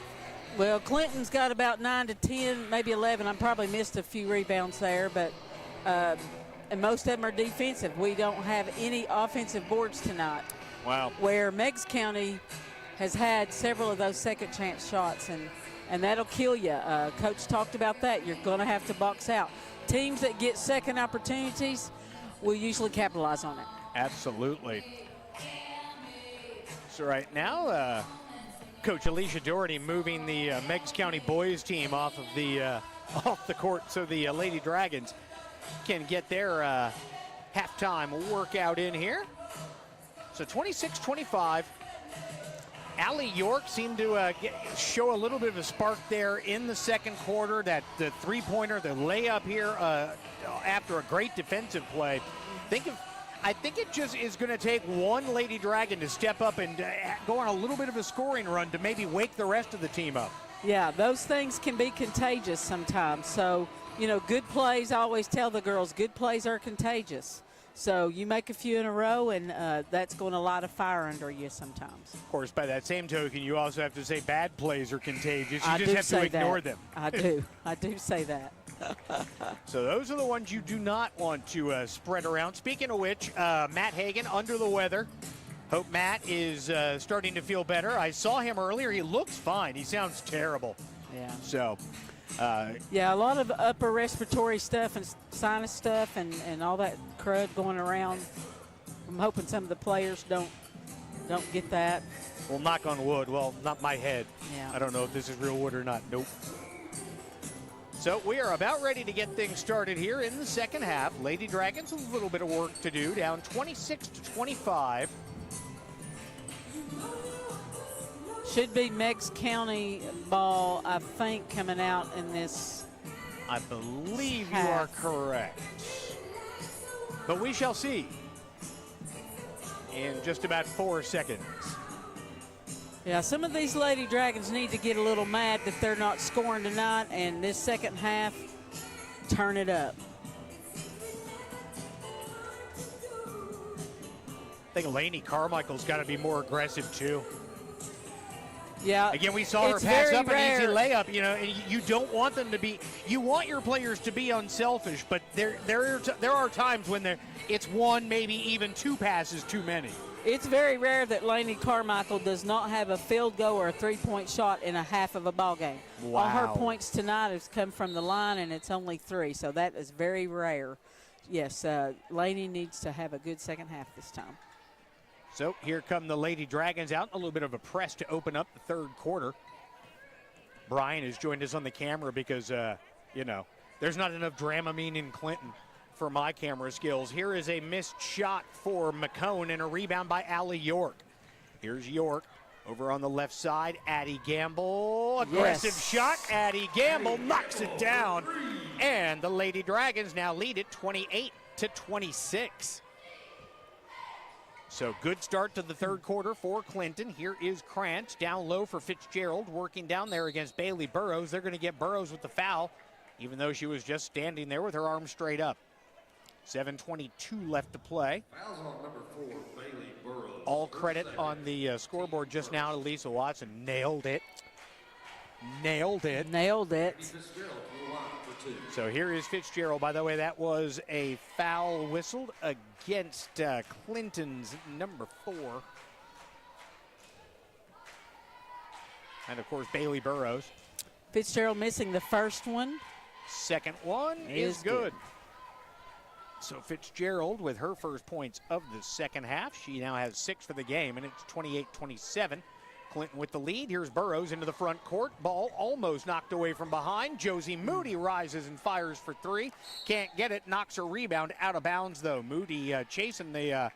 Well, Clinton's got about 9 to 10, maybe 11. I probably missed a few rebounds there, but and most of them are defensive. We don't have any offensive boards tonight. Wow. Where Meigs County has had several of those second chance shots, and that'll kill you. Coach talked about that. You're going to have to box out. Teams that get second opportunities will usually capitalize on it. Absolutely. So right now, Coach Alicia Doherty moving the Meigs County boys team off the court, so the Lady Dragons can get their halftime workout in here. So 26-25. Allie York seemed to show a little bit of a spark there in the second quarter. That the three-pointer, the layup here after a great defensive play. I think it just is going to take one Lady Dragon to step up and go on a little bit of a scoring run to maybe wake the rest of the team up. Yeah, those things can be contagious sometimes. So, good plays, I always tell the girls, good plays are contagious. So you make a few in a row, and that's going to light a fire under you sometimes. Of course, by that same token, you also have to say bad plays are contagious. You just have to ignore them. I do. I do say that. So those are the ones you do not want to spread around. Speaking of which, Matt Hagan under the weather. Hope Matt is starting to feel better. I saw him earlier. He looks fine. He sounds terrible. Yeah. So. Yeah, a lot of upper respiratory stuff and sinus stuff and all that crud going around. I'm hoping some of the players don't get that. Well, knock on wood. Well, not my head. Yeah. I don't know if this is real wood or not. Nope. So we are about ready to get things started here in the second half. Lady Dragons with a little bit of work to do, down 26-25. Should be Meigs County ball, I think, coming out in this. I believe you are correct. But we shall see in just about 4 seconds. Yeah, some of these Lady Dragons need to get a little mad that they're not scoring tonight, and this second half, turn it up. I think Lainey Carmichael's got to be more aggressive, too. Yeah. Again, we saw her it's pass very up rare. an easy layup, and you don't want them to be, you want your players to be unselfish, but there are times when it's one, maybe even two passes too many. It's very rare that Lainey Carmichael does not have a field goal or a three-point shot in a half of a ball game. Wow. All her points tonight has come from the line, and it's only 3, so that is very rare. Yes, Lainey needs to have a good second half this time. So here come the Lady Dragons out, a little bit of a press to open up the third quarter. Brian has joined us on the camera because, there's not enough Dramamine in Clinton for my camera skills. Here is a missed shot for McCone and a rebound by Allie York. Here's York over on the left side. Addie Gamble, aggressive shot. Addie Gamble knocks it down. And the Lady Dragons now lead it 28-26. So good start to the third quarter for Clinton. Here is Krantz down low for Fitzgerald, working down there against Bailey Burrows. They're going to get Burrows with the foul, even though she was just standing there with her arms straight up. 7:22 left to play. Fouls on number 4, Bailey Burrows. All credit on the scoreboard just now to Lecia Watson. Nailed it. Nailed it. Nailed it. So here is Fitzgerald. By the way, that was a foul whistled against Clinton's number 4. And, of course, Bailey Burrows. Fitzgerald missing the first one. Second one is good. So Fitzgerald with her first points of the second half. She now has 6 for the game, and it's 28-27. Clinton with the lead. Here's Burrows into the front court. Ball almost knocked away from behind. Josie Moody rises and fires for 3. Can't get it. Knocks her rebound out of bounds, though. Moody chasing the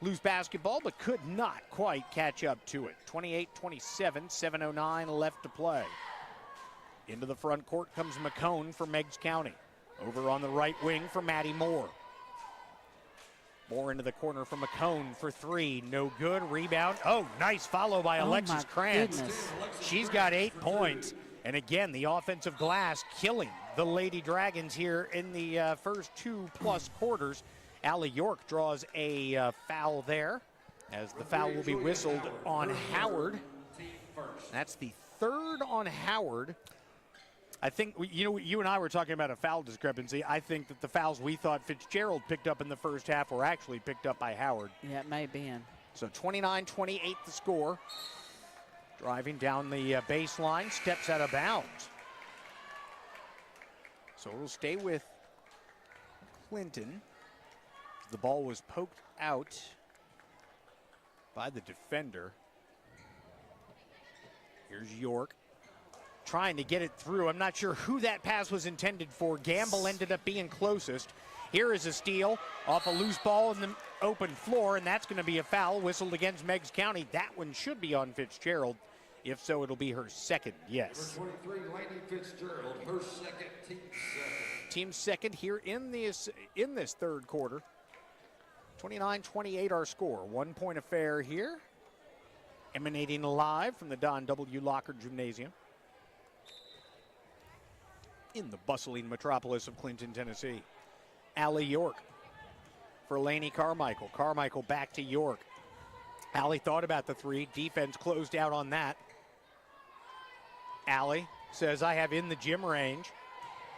loose basketball, but could not quite catch up to it. 28-27, 7:09 left to play. Into the front court comes McCone for Meigs County. Over on the right wing for Maddie Moore. Moore into the corner for McCone for 3. No good. Rebound. Oh, nice follow by Alexis Krantz. She's got 8 points. And again, the offensive glass killing the Lady Dragons here in the first 2+ quarters. Allie York draws a foul there, as the foul will be whistled on Howard. That's the third on Howard. I think, you and I were talking about a foul discrepancy. I think that the fouls we thought Fitzgerald picked up in the first half were actually picked up by Howard. Yeah, it may have been. So 29-28 the score. Driving down the baseline, steps out of bounds. So it'll stay with Clinton. The ball was poked out by the defender. Here's York. Trying to get it through. I'm not sure who that pass was intended for. Gamble ended up being closest. Here is a steal off a loose ball in the open floor, and that's going to be a foul whistled against Meigs County. That one should be on Fitzgerald. If so, it'll be her second, yes. Number 23, Lainey Fitzgerald, her second, team second. Team second here in this third quarter. 29-28 our score. 1 point affair here. Emanating live from the Don W. Lockard Gymnasium in the bustling metropolis of Clinton, Tennessee. Allie York for Lainey Carmichael. Carmichael back to York. Allie thought about the 3. Defense closed out on that. Allie says, I have in the gym range.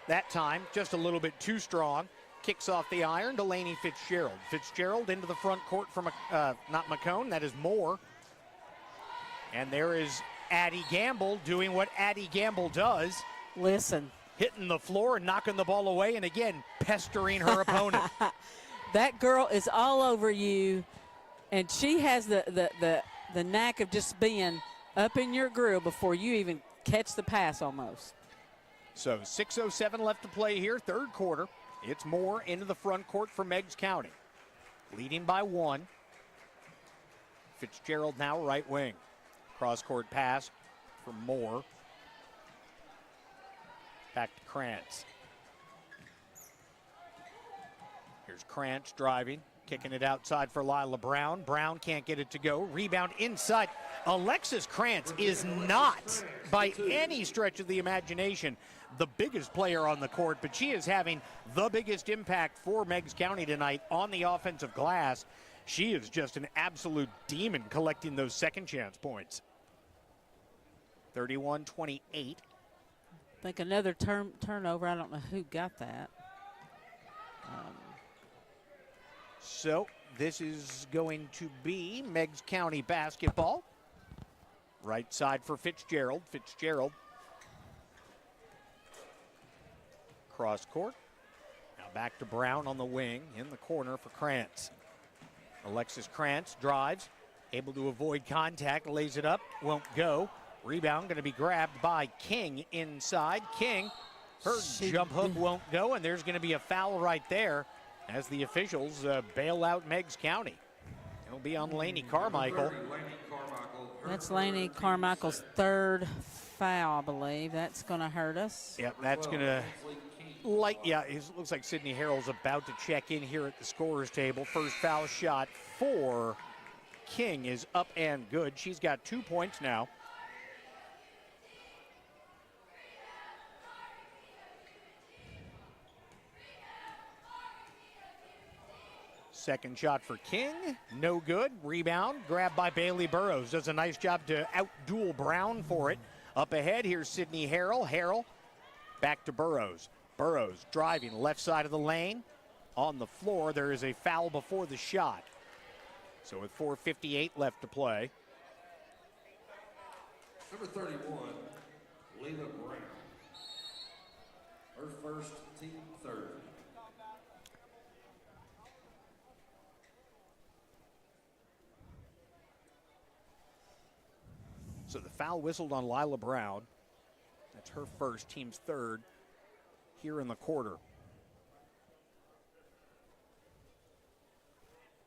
That time, just a little bit too strong. Kicks off the iron to Lainey Fitzgerald. Fitzgerald into the front court from, not McCone, that is Moore. And there is Addie Gamble doing what Addie Gamble does. Listen. Hitting the floor and knocking the ball away, and again, pestering her opponent. That girl is all over you, and she has the knack of just being up in your grill before you even catch the pass almost. So 6:07 left to play here, third quarter. It's Moore into the front court for Meigs County. Leading by 1. Fitzgerald now right wing. Cross-court pass for Moore. Back to Krantz. Here's Krantz driving, kicking it outside for Lila Brown. Brown can't get it to go. Rebound inside. Alexis Krantz is not, by any stretch of the imagination, the biggest player on the court, but she is having the biggest impact for Meigs County tonight on the offensive glass. She is just an absolute demon collecting those second chance points. 31-28. I think another turnover. I don't know who got that. So this is going to be Meigs County basketball. Right side for Fitzgerald. Fitzgerald. Cross court. Now back to Brown on the wing. In the corner for Krantz. Alexis Krantz drives. Able to avoid contact. Lays it up. Won't go. Rebound going to be grabbed by King inside. King. Her jump hook won't go. And there's going to be a foul right there as the officials bail out Meigs County. It'll be on Lainey Carmichael. That's Lainey Carmichael's third foul, I believe. That's going to hurt us. Yep, that's going to, it looks like Sydney Harrell's about to check in here at the scorer's table. First foul shot for King is up and good. She's got 2 points now. Second shot for King, no good. Rebound, grabbed by Bailey Burrows. Does a nice job to out-duel Brown for it. Up ahead, here's Sydney Harrell. Harrell back to Burrows. Burrows driving left side of the lane. On the floor, there is a foul before the shot. So with 4:58 left to play. Number 31, Leila Brown. Her first, team third. So the foul whistled on Lila Brown. That's her first, team's third here in the quarter.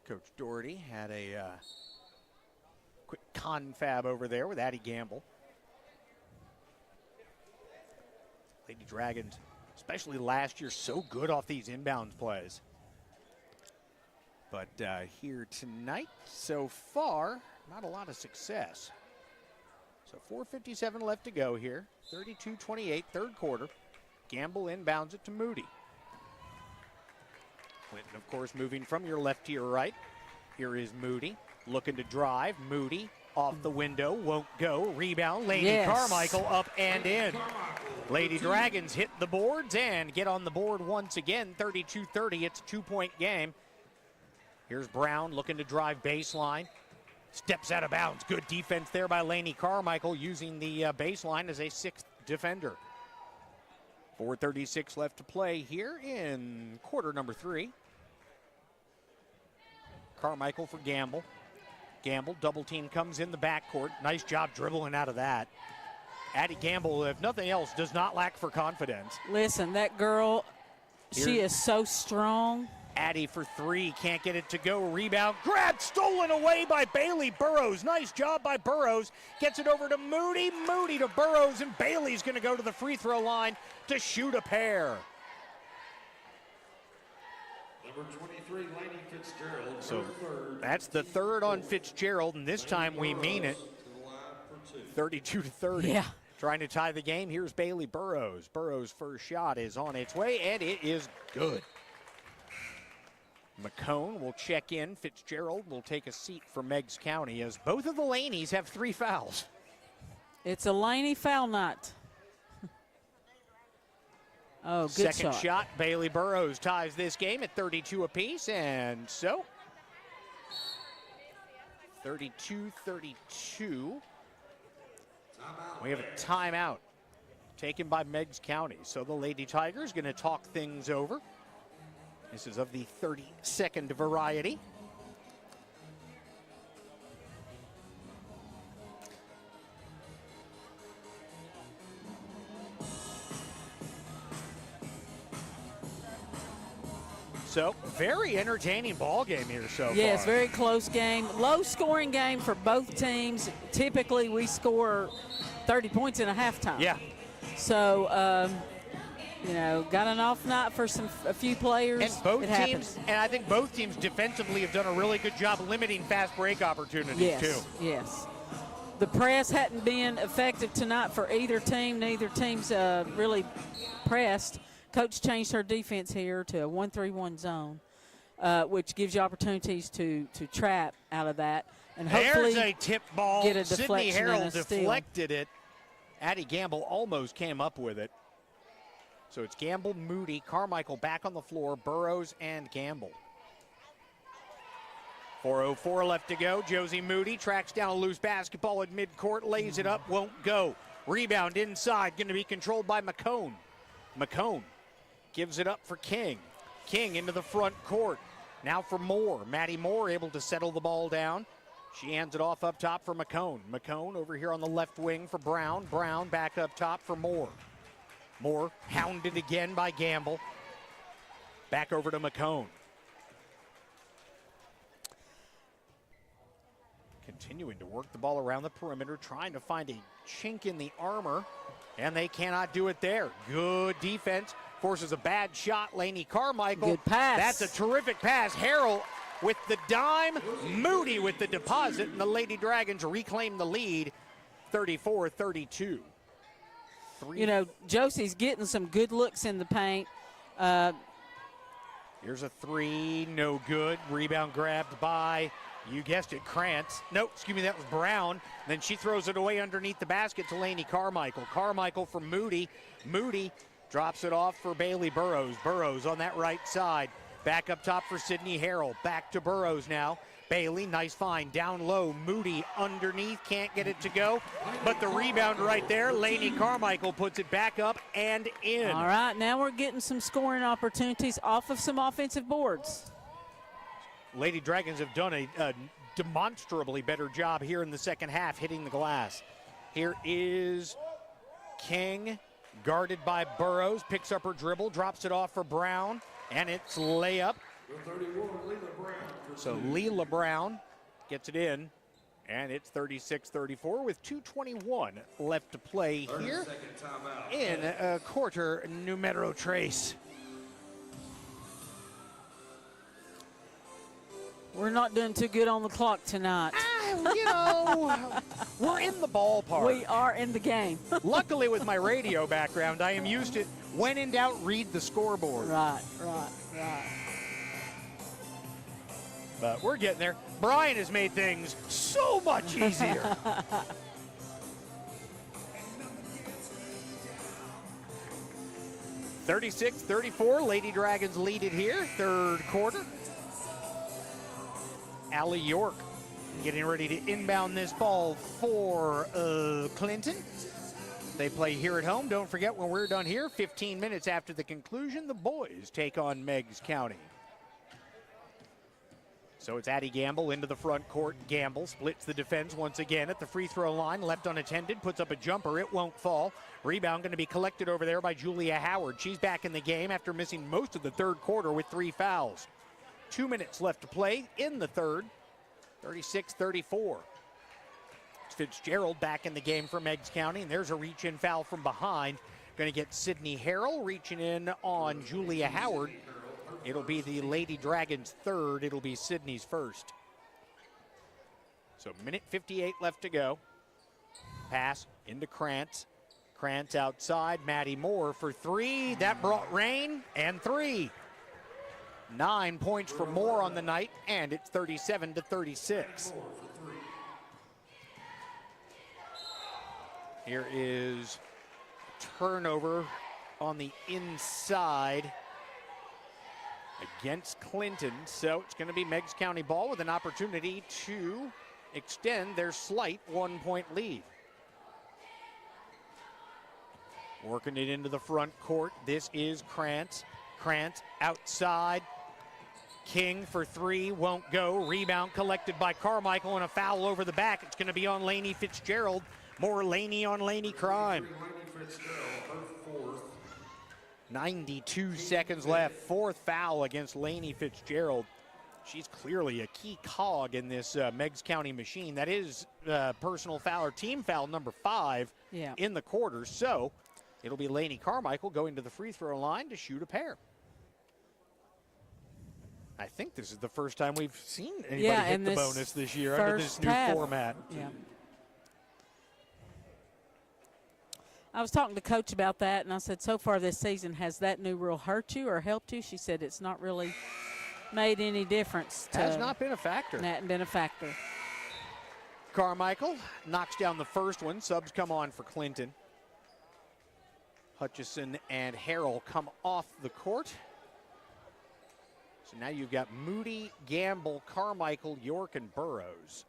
Coach Doherty had a quick confab over there with Addie Gamble. Lady Dragons, especially last year, so good off these inbounds plays. But here tonight, so far, not a lot of success. So 4:57 left to go here. 32-28, third quarter. Gamble inbounds it to Moody. Clinton, of course, moving from your left to your right. Here is Moody, looking to drive. Moody off the window, won't go. Rebound, Lady Carmichael up and in. Lady Dragons hit the boards and get on the board once again. 32-30, it's a 2-point game. Here's Brown looking to drive baseline. Steps out of bounds. Good defense there by Lainey Carmichael, using the baseline as a sixth defender. 4:36 left to play here in quarter number 3. Carmichael for Gamble. Gamble, double team comes in the backcourt. Nice job dribbling out of that. Addie Gamble, if nothing else, does not lack for confidence. Listen, that girl, she is so strong. Addie for three, can't get it to go. Rebound, grabbed, stolen away by Bailey Burrows. Nice job by Burrows. Gets it over to Moody. Moody to Burrows, and Bailey's going to go to the free throw line to shoot a pair. Number 23, Lainey Fitzgerald. So that's the third on Fitzgerald, and this time we mean it. 32-30. Yeah. Trying to tie the game. Here's Bailey Burrows. Burrows' first shot is on its way, and it is good. McCone will check in. Fitzgerald will take a seat for Meigs County, as both of the Laneys have 3 fouls. It's a Laney foul night. Oh, good Second shot. Bailey Burrows ties this game at 32 apiece, and so 32-32. We have a timeout taken by Meigs County. So the Lady Tigers going to talk things over. This is of the 30-second variety. So, very entertaining ball game here so far. Yes, very close game. Low scoring game for both teams. Typically, we score 30 points in a halftime. Yeah. So, you know, got an off night for a few players. And both teams, and I think both teams defensively have done a really good job limiting fast break opportunities too. Yes. The press hadn't been effective tonight for either team. Neither team's really pressed. Coach changed her defense here to a 1-3-1 zone, which gives you opportunities to trap out of that. And hopefully there's a tip ball. get a Sydney deflection Harrell and a steal. deflected it. Addie Gamble almost came up with it. So it's Gamble, Moody, Carmichael back on the floor, Burrows and Gamble. 4:04 left to go. Josie Moody tracks down a loose basketball at midcourt, lays it up, won't go. Rebound inside, going to be controlled by McCone. McCone gives it up for King. King into the front court. Now for Moore. Maddie Moore able to settle the ball down. She hands it off up top for McCone. McCone over here on the left wing for Brown. Brown back up top for Moore. Moore hounded again by Gamble. Back over to McCone. Continuing to work the ball around the perimeter, trying to find a chink in the armor, and they cannot do it there. Good defense, forces a bad shot. Lainey Carmichael. Good pass. That's a terrific pass. Harrell with the dime, Moody with the deposit, and the Lady Dragons reclaim the lead, 34-32. You know, Josie's getting some good looks in the paint. Here's a three, no good. Rebound grabbed by, you guessed it, Krantz. Nope, excuse me, that was Brown. Then she throws it away underneath the basket to Lainey Carmichael. Carmichael for Moody. Moody drops it off for Bailey Burrows. Burrows on that right side. Back up top for Sydney Harrell. Back to Burrows now. Bailey, nice find, down low. Moody underneath, can't get it to go. But the rebound right there, Lainey Carmichael puts it back up and in. All right, now we're getting some scoring opportunities off of some offensive boards. Lady Dragons have done a demonstrably better job here in the second half, hitting the glass. Here is King, guarded by Burrows, picks up her dribble, drops it off for Brown, and it's layup. So Leela Brown gets it in, and it's 36-34 with 2:21 left to play here in quarter numero tres. We're not doing too good on the clock tonight. You know, we're in the ballpark. We are in the game. Luckily, with my radio background, I am used to, when in doubt, read the scoreboard. Right. But we're getting there. Brian has made things so much easier. (36-34), Lady Dragons lead it here, third quarter. Allie York getting ready to inbound this ball for Clinton. They play here at home. Don't forget, when we're done here, 15 minutes after the conclusion, the boys take on Meigs County. So it's Addie Gamble into the front court. Gamble splits the defense once again at the free throw line. Left unattended, puts up a jumper. It won't fall. Rebound going to be collected over there by Julia Howard. She's back in the game after missing most of the third quarter with 3 fouls. 2 minutes left to play in the third. 36-34. Fitzgerald back in the game for Meigs County, and there's a reach-in foul from behind. Going to get Sydney Harrell reaching in on Julia Howard. It'll be the Lady Dragons' third. It'll be Sydney's first. So minute 58 left to go. Pass into Krantz. Krantz outside. Maddie Moore for three. That brought rain and three. 9 points for Moore on the night, and it's 37-36. Here is a turnover on the inside against Clinton. So it's going to be Meigs County ball with an opportunity to extend their slight 1-point lead. Working it into the front court. This is Krantz. Krantz outside. King for three, won't go. Rebound collected by Carmichael, and a foul over the back. It's going to be on Lainey Fitzgerald. More Lainey on Lainey crime. 92 seconds left. Fourth foul against Lainey Fitzgerald. She's clearly a key cog in this Meigs County machine. That is personal foul or team foul number 5 in the quarter. So it'll be Lainey Carmichael going to the free throw line to shoot a pair. I think this is the first time we've seen anybody hit the bonus this year under this new format. Yeah. I was talking to Coach about that, and I said, so far this season, has that new rule hurt you or helped you? She said it's not really made any difference. Has not been a factor. Not been a factor. Carmichael knocks down the first one. Subs come on for Clinton. Hutchison and Harrell come off the court. So now you've got Moody, Gamble, Carmichael, York, and Burrows.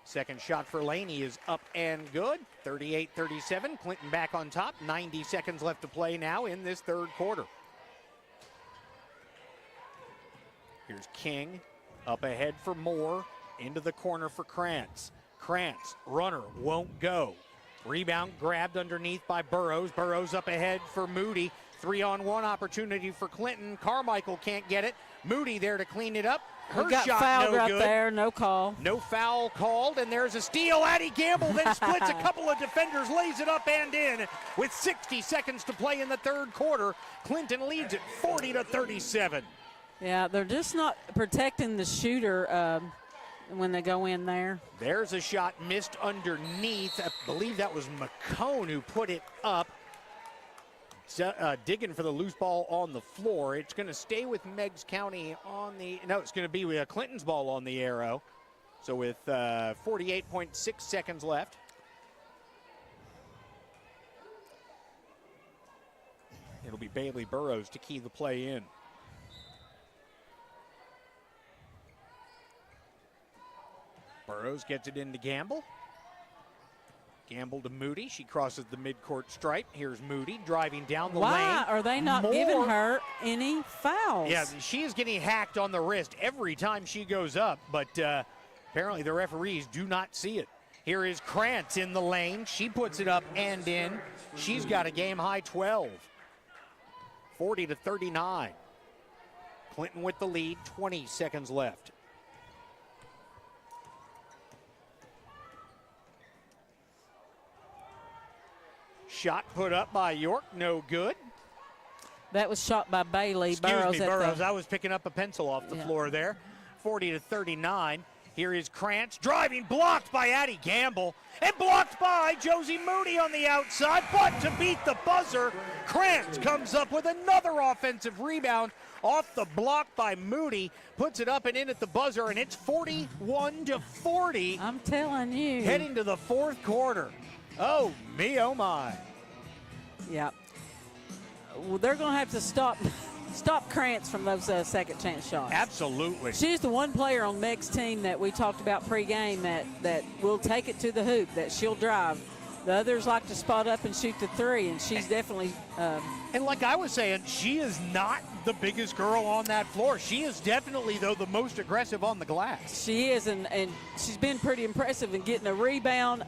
Second shot for Laney is up and good. 38-37. Clinton back on top. 90 seconds left to play now in this third quarter. Here's King. Up ahead for Moore. Into the corner for Krantz. Krantz, runner, won't go. Rebound grabbed underneath by Burrows. Burrows up ahead for Moody. 3-on-1 opportunity for Clinton. Carmichael can't get it. Moody there to clean it up. Her got shot fouled no right good. there, no call. No foul called, and there's a steal. Addie Gamble then splits a couple of defenders, lays it up and in. With 60 seconds to play in the third quarter, Clinton leads it 40-37. Yeah, they're just not protecting the shooter when they go in there. There's a shot missed underneath. I believe that was McCone who put it up. Digging for the loose ball on the floor. It's going to stay with Meigs County on the, no, it's going to be with Clinton's ball on the arrow. So with 48.6 seconds left. It'll be Bailey Burrows to key the play in. Burrows gets it into Gamble. Gamble to Moody. She crosses the midcourt stripe. Here's Moody driving down the lane. Why are they not giving her any fouls? Yeah, she is getting hacked on the wrist every time she goes up, but apparently the referees do not see it. Here is Krantz in the lane. She puts it up and in. She's got a game-high 12. 40-39. Clinton with the lead, 20 seconds left. Shot put up by York, no good. That was shot by Bailey. Excuse me, Burrows. I was picking up a pencil off the floor there. 40-39. Here is Krantz driving, blocked by Addie Gamble, and blocked by Josie Moody on the outside. But to beat the buzzer, Krantz comes up with another offensive rebound off the block by Moody, puts it up and in at the buzzer, and it's 41-40. I'm telling you. Heading to the fourth quarter. Oh, me, oh, my. Yeah. Well, they're going to have to stop Krantz from those second chance shots. Absolutely. She's the one player on Meg's team that we talked about pregame that will take it to the hoop, that she'll drive. The others like to spot up and shoot the three, and she's definitely and like I was saying, she is not the biggest girl on that floor. She is definitely, though, the most aggressive on the glass. She is, and she's been pretty impressive in getting a rebound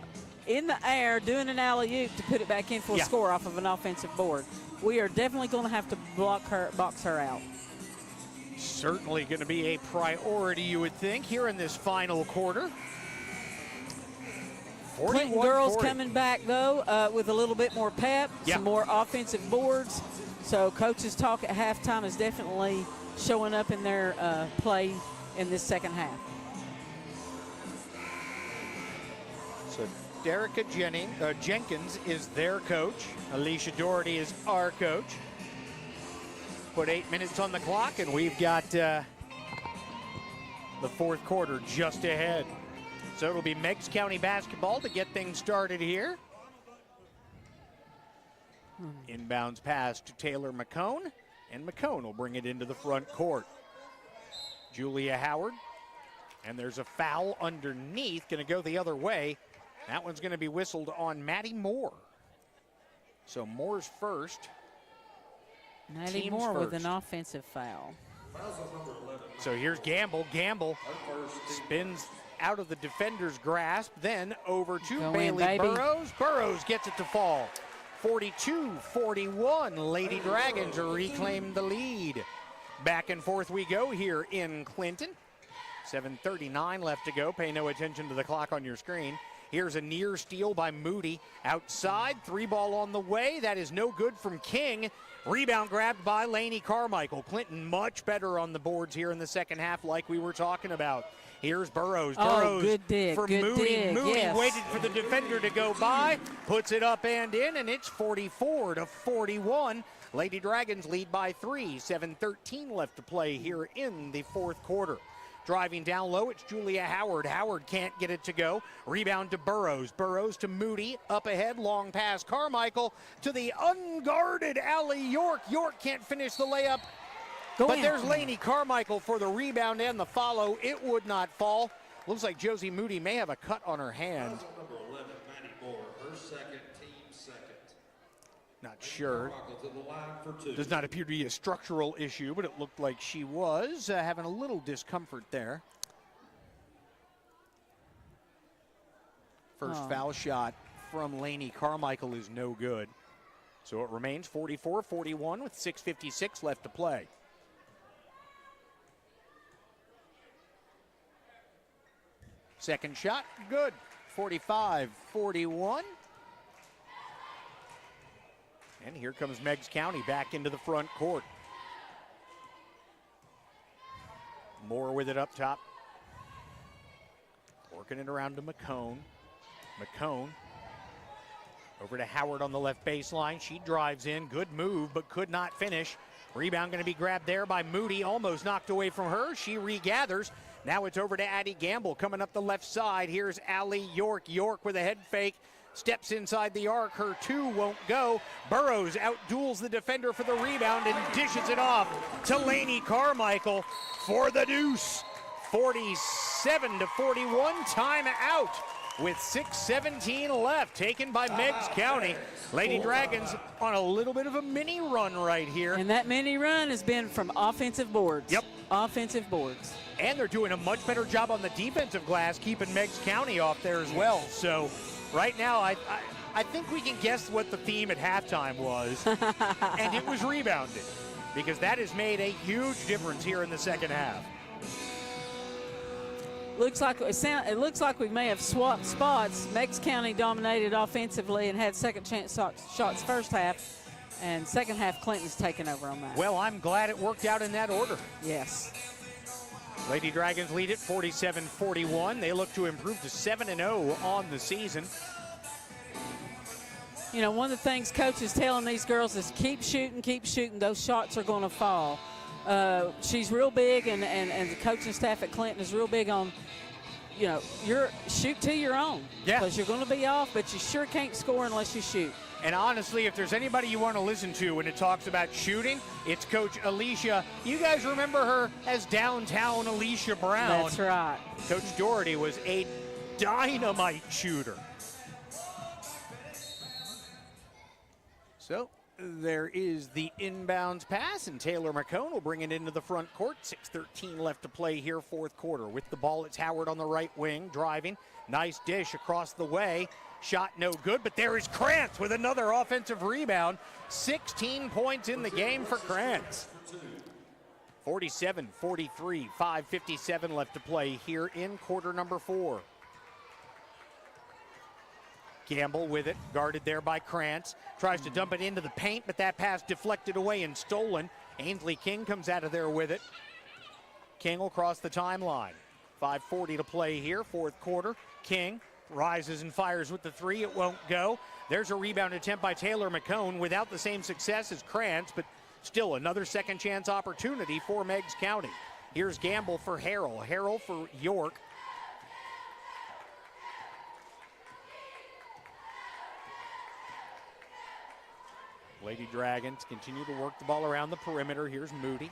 in the air, doing an alley-oop to put it back in for a score off of an offensive board. We are definitely going to have to box her out. Certainly going to be a priority, you would think, here in this final quarter. Clinton girls coming back, though, with a little bit more pep, some more offensive boards. So coaches' talk at halftime is definitely showing up in their play in this second half. So Derica Jenkins is their coach. Alicia Doherty is our coach. Put 8 minutes on the clock, and we've got the fourth quarter just ahead. So it'll be Meigs County basketball to get things started here. Inbounds pass to Taylor McCone, and McCone will bring it into the front court. Julia Howard, and there's a foul underneath, going to go the other way. That one's going to be whistled on Maddie Moore. So Moore's first. Maddie Moore with an offensive foul. So here's Gamble. Gamble spins out of the defender's grasp, then over to Bailey Burrows. Burrows gets it to fall. 42-41. Lady Dragons reclaim the lead. Back and forth we go here in Clinton. 7:39 left to go. Pay no attention to the clock on your screen. Here's a near steal by Moody. Outside, three ball on the way. That is no good from King. Rebound grabbed by Laney Carmichael. Clinton much better on the boards here in the second half like we were talking about. Here's Burrows. Burrows good dig, for good Moody. dig, Moody yes. waited for the defender to go by, puts it up and in, and it's 44-41. Lady Dragons lead by 3. 7:13 left to play here in the fourth quarter. Driving down low, it's Julia Howard. Howard can't get it to go. Rebound to Burrows. Burrows to Moody. Up ahead, long pass. Carmichael to the unguarded Allie York. York can't finish the layup. But there's Lainey Carmichael for the rebound and the follow. It would not fall. Looks like Josie Moody may have a cut on her hand. Number 11, Maddie Moore, her second, team second. Not sure. To the line for two. Does not appear to be a structural issue, but it looked like she was having a little discomfort there. First foul shot from Lainey Carmichael is no good. So it remains 44-41 with 6:56 left to play. Second shot, good. 45-41. And here comes Meigs County back into the front court. Moore with it up top. Working it around to McCone. McCone over to Howard on the left baseline. She drives in. Good move, but could not finish. Rebound going to be grabbed there by Moody. Almost knocked away from her. She regathers. Now it's over to Addie Gamble coming up the left side. Here's Allie York. York with a head fake. Steps inside the arc. Her two won't go. Burrows outduels the defender for the rebound and dishes it off to Lainey Carmichael for the deuce. 47-41. Timeout with 6:17 left. Taken by Meigs County. Lady Dragons on a little bit of a mini run right here. And that mini run has been from offensive boards. Yep. Offensive boards. And they're doing a much better job on the defensive glass, keeping Meigs County off there as well. So right now, I think we can guess what the theme at halftime was, and it was rebounding, because that has made a huge difference here in the second half. It looks like we may have swapped spots. Meigs County dominated offensively and had second chance shots first half, and second half Clinton's taken over on that. Well, I'm glad it worked out in that order. Yes. Lady Dragons lead it 47-41. They look to improve to 7-0 on the season. You know, one of the things Coach is telling these girls is keep shooting. Those shots are going to fall. She's real big, and the coaching staff at Clinton is real big on, you know, shoot to your own. Yeah. Because you're going to be off, but you sure can't score unless you shoot. And honestly, if there's anybody you want to listen to when it talks about shooting, it's Coach Alicia. You guys remember her as downtown Alicia Brown. That's right. Coach Doherty was a dynamite shooter. So there is the inbounds pass, and Taylor McCone will bring it into the front court. 6:13 left to play here, fourth quarter. With the ball, it's Howard on the right wing, driving. Nice dish across the way. Shot no good, but there is Krantz with another offensive rebound. 16 points in the game for Krantz. 47-43, 5:57 left to play here in quarter number 4. Gamble with it, guarded there by Krantz. Tries to dump it into the paint, but that pass deflected away and stolen. Ainsley King comes out of there with it. King will cross the timeline. 5:40 to play here, fourth quarter. King rises and fires with the three. It won't go. There's a rebound attempt by Taylor McCone without the same success as Krantz, but still another second chance opportunity for Meigs County. Here's Gamble for Harrell. Harrell for York. Lady Dragons continue to work the ball around the perimeter. Here's Moody.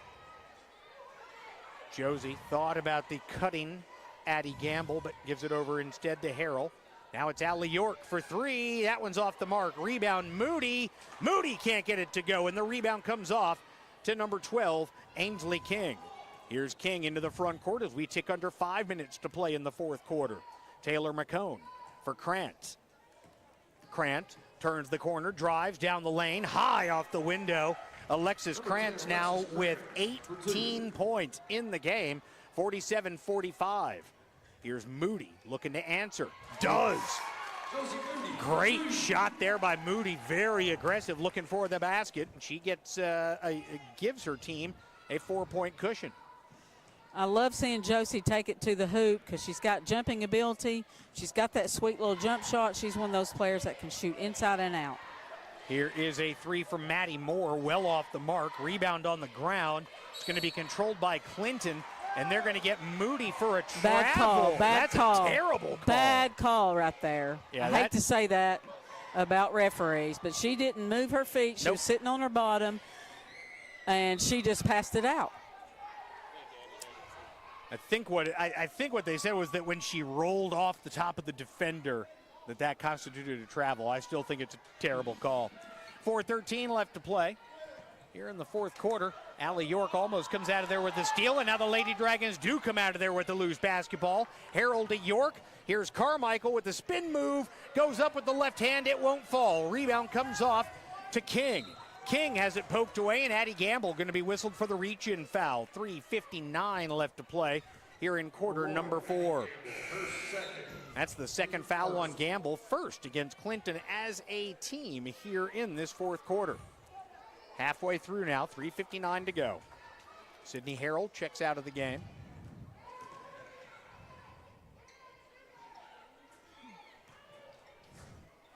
Josie thought about the cutting Addie Gamble, but gives it over instead to Harrell. Now it's Allie York for three. That one's off the mark. Rebound, Moody. Moody can't get it to go, and the rebound comes off to number 12, Ainsley King. Here's King into the front court as we tick under 5 minutes to play in the fourth quarter. Taylor McCone for Krantz. Krantz turns the corner, drives down the lane, high off the window. Alexis Krantz now with 18 points in the game, 47-45. Here's Moody looking to answer. Does. Great shot there by Moody, very aggressive, looking for the basket. She gets gives her team a 4-point cushion. I love seeing Josie take it to the hoop because she's got jumping ability. She's got that sweet little jump shot. She's one of those players that can shoot inside and out. Here is a three from Maddie Moore, well off the mark. Rebound on the ground. It's going to be controlled by Clinton. And they're going to get Moody for a travel. Bad call. That's a terrible call. Bad call right there. Yeah, I hate to say that about referees, but she didn't move her feet. She was sitting on her bottom, and she just passed it out. I think what they said was that when she rolled off the top of the defender, that constituted a travel. I still think it's a terrible call. 4:13 left to play. Here in the fourth quarter, Allie York almost comes out of there with the steal, and now the Lady Dragons do come out of there with the loose basketball. Harold to York. Here's Carmichael with the spin move. Goes up with the left hand. It won't fall. Rebound comes off to King. King has it poked away, and Addie Gamble going to be whistled for the reach-in foul. 3:59 left to play here in quarter number 4. That's the second foul on Gamble, first against Clinton as a team here in this fourth quarter. Halfway through now, 3:59 to go. Sydney Harold checks out of the game.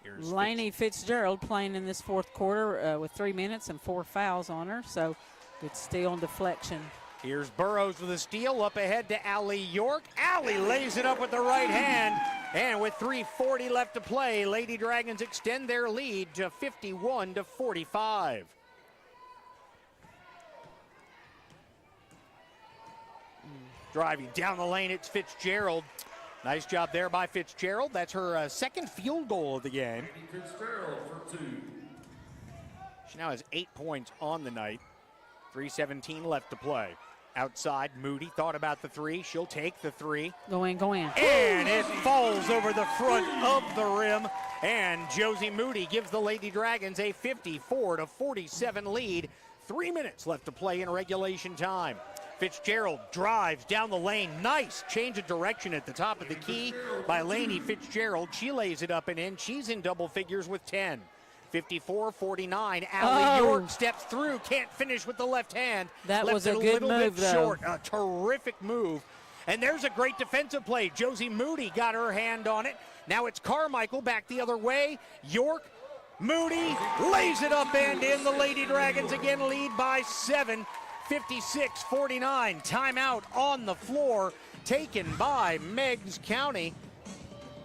Here's Lainey Fitzgerald playing in this fourth quarter with 3 minutes and 4 fouls on her, so good steal and deflection. Here's Burrows with a steal up ahead to Allie York. Allie lays it up with the right hand, and with 3:40 left to play, Lady Dragons extend their lead to 51-45. Driving down the lane, it's Fitzgerald. Nice job there by Fitzgerald. That's her second field goal of the game. Fitzgerald for 2. She now has 8 points on the night. 3:17 left to play. Outside, Moody thought about the three. She'll take the three. Go in, go in. And it falls over the front of the rim. And Josie Moody gives the Lady Dragons a 54-47 lead. 3 minutes left to play in regulation time. Fitzgerald drives down the lane. Nice change of direction at the top of the key by Lainey Fitzgerald. She lays it up and in. She's in double figures with 10. 54-49. Allie York steps through. Can't finish with the left hand. That Left was a it good little move, bit though. short. A terrific move. And there's a great defensive play. Josie Moody got her hand on it. Now it's Carmichael back the other way. York, Moody lays it up and in. The Lady Dragons again lead by 7. 56-49. Timeout on the floor taken by Meigs County.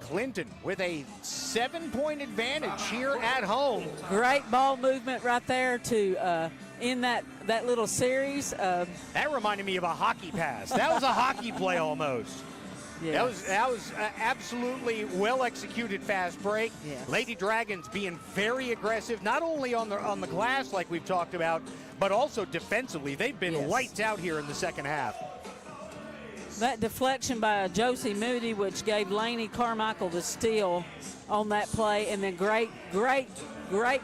Clinton with a 7-point advantage here at home. Great ball movement right there to in that little series. That reminded me of a hockey pass. That was a hockey play almost. Yeah. That was absolutely well executed fast break. Yes. Lady Dragons being very aggressive, not only on the glass like we've talked about, but also defensively. They've been lights out here in the second half. That deflection by Josie Moody, which gave Lainey Carmichael the steal on that play, and then great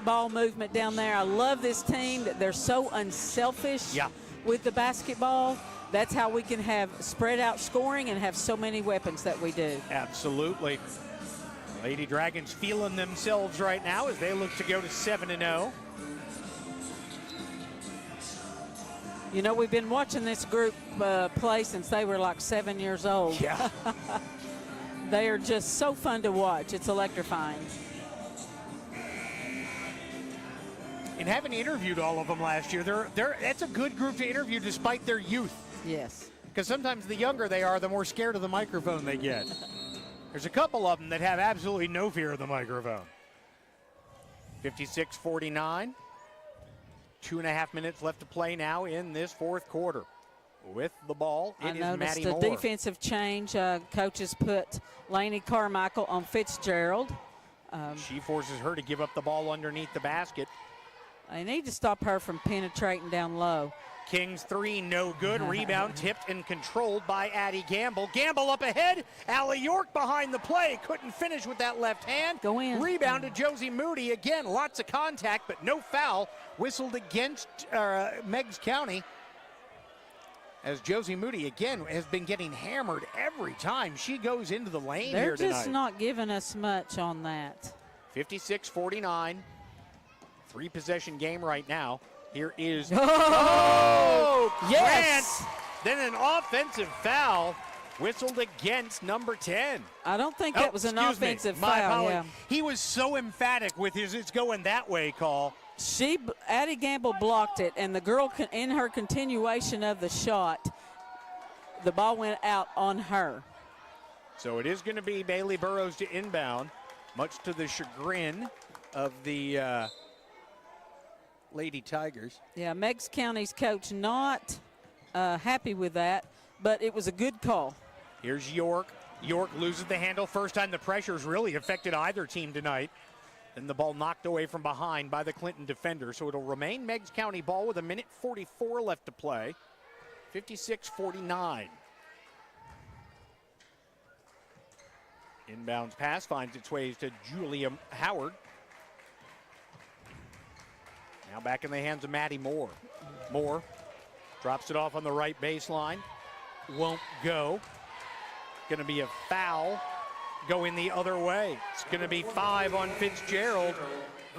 ball movement down there. I love this team, that they're so unselfish with the basketball. That's how we can have spread out scoring and have so many weapons that we do. Absolutely. Lady Dragons feeling themselves right now as they look to go to 7-0. You know, we've been watching this group play since they were like 7 years old. Yeah. They are just so fun to watch. It's electrifying. And having interviewed all of them last year, that's a good group to interview despite their youth. Yes. Because sometimes the younger they are, the more scared of the microphone they get. There's a couple of them that have absolutely no fear of the microphone. 56-49. 2.5 minutes left to play now in this fourth quarter. With the ball, it is Maddie Moore. I noticed the defensive change. Coaches put Lainey Carmichael on Fitzgerald. She forces her to give up the ball underneath the basket. They need to stop her from penetrating down low. King's three, no good. Rebound tipped and controlled by Addie Gamble. Gamble up ahead. Allie York behind the play. Couldn't finish with that left hand. Go in. Rebound to Josie Moody. Again, lots of contact, but no foul. Whistled against Meigs County. As Josie Moody, again, has been getting hammered every time she goes into the lane here tonight. They're just not giving us much on that. 56-49. 3-possession game right now. Here is Grant. Yes. Then an offensive foul whistled against number 10. I don't think that was an offensive My foul. apology. Yeah. He was so emphatic with his "it's going that way" call. Addie Gamble blocked it, and the girl in her continuation of the shot the ball went out on her. So it is going to be Bailey Burrows to inbound, much to the chagrin of the Lady Tigers. Yeah, Meigs County's coach not happy with that, but it was a good call. Here's York. York loses the handle. First time the pressure's really affected either team tonight. And the ball knocked away from behind by the Clinton defender. So it'll remain Meigs County ball with 1:44 left to play. 56-49. Inbounds pass finds its way to Julia Howard. Now back in the hands of Maddie Moore. Moore drops it off on the right baseline. Won't go. Going to be a foul going the other way. It's going to be 5 on Fitzgerald.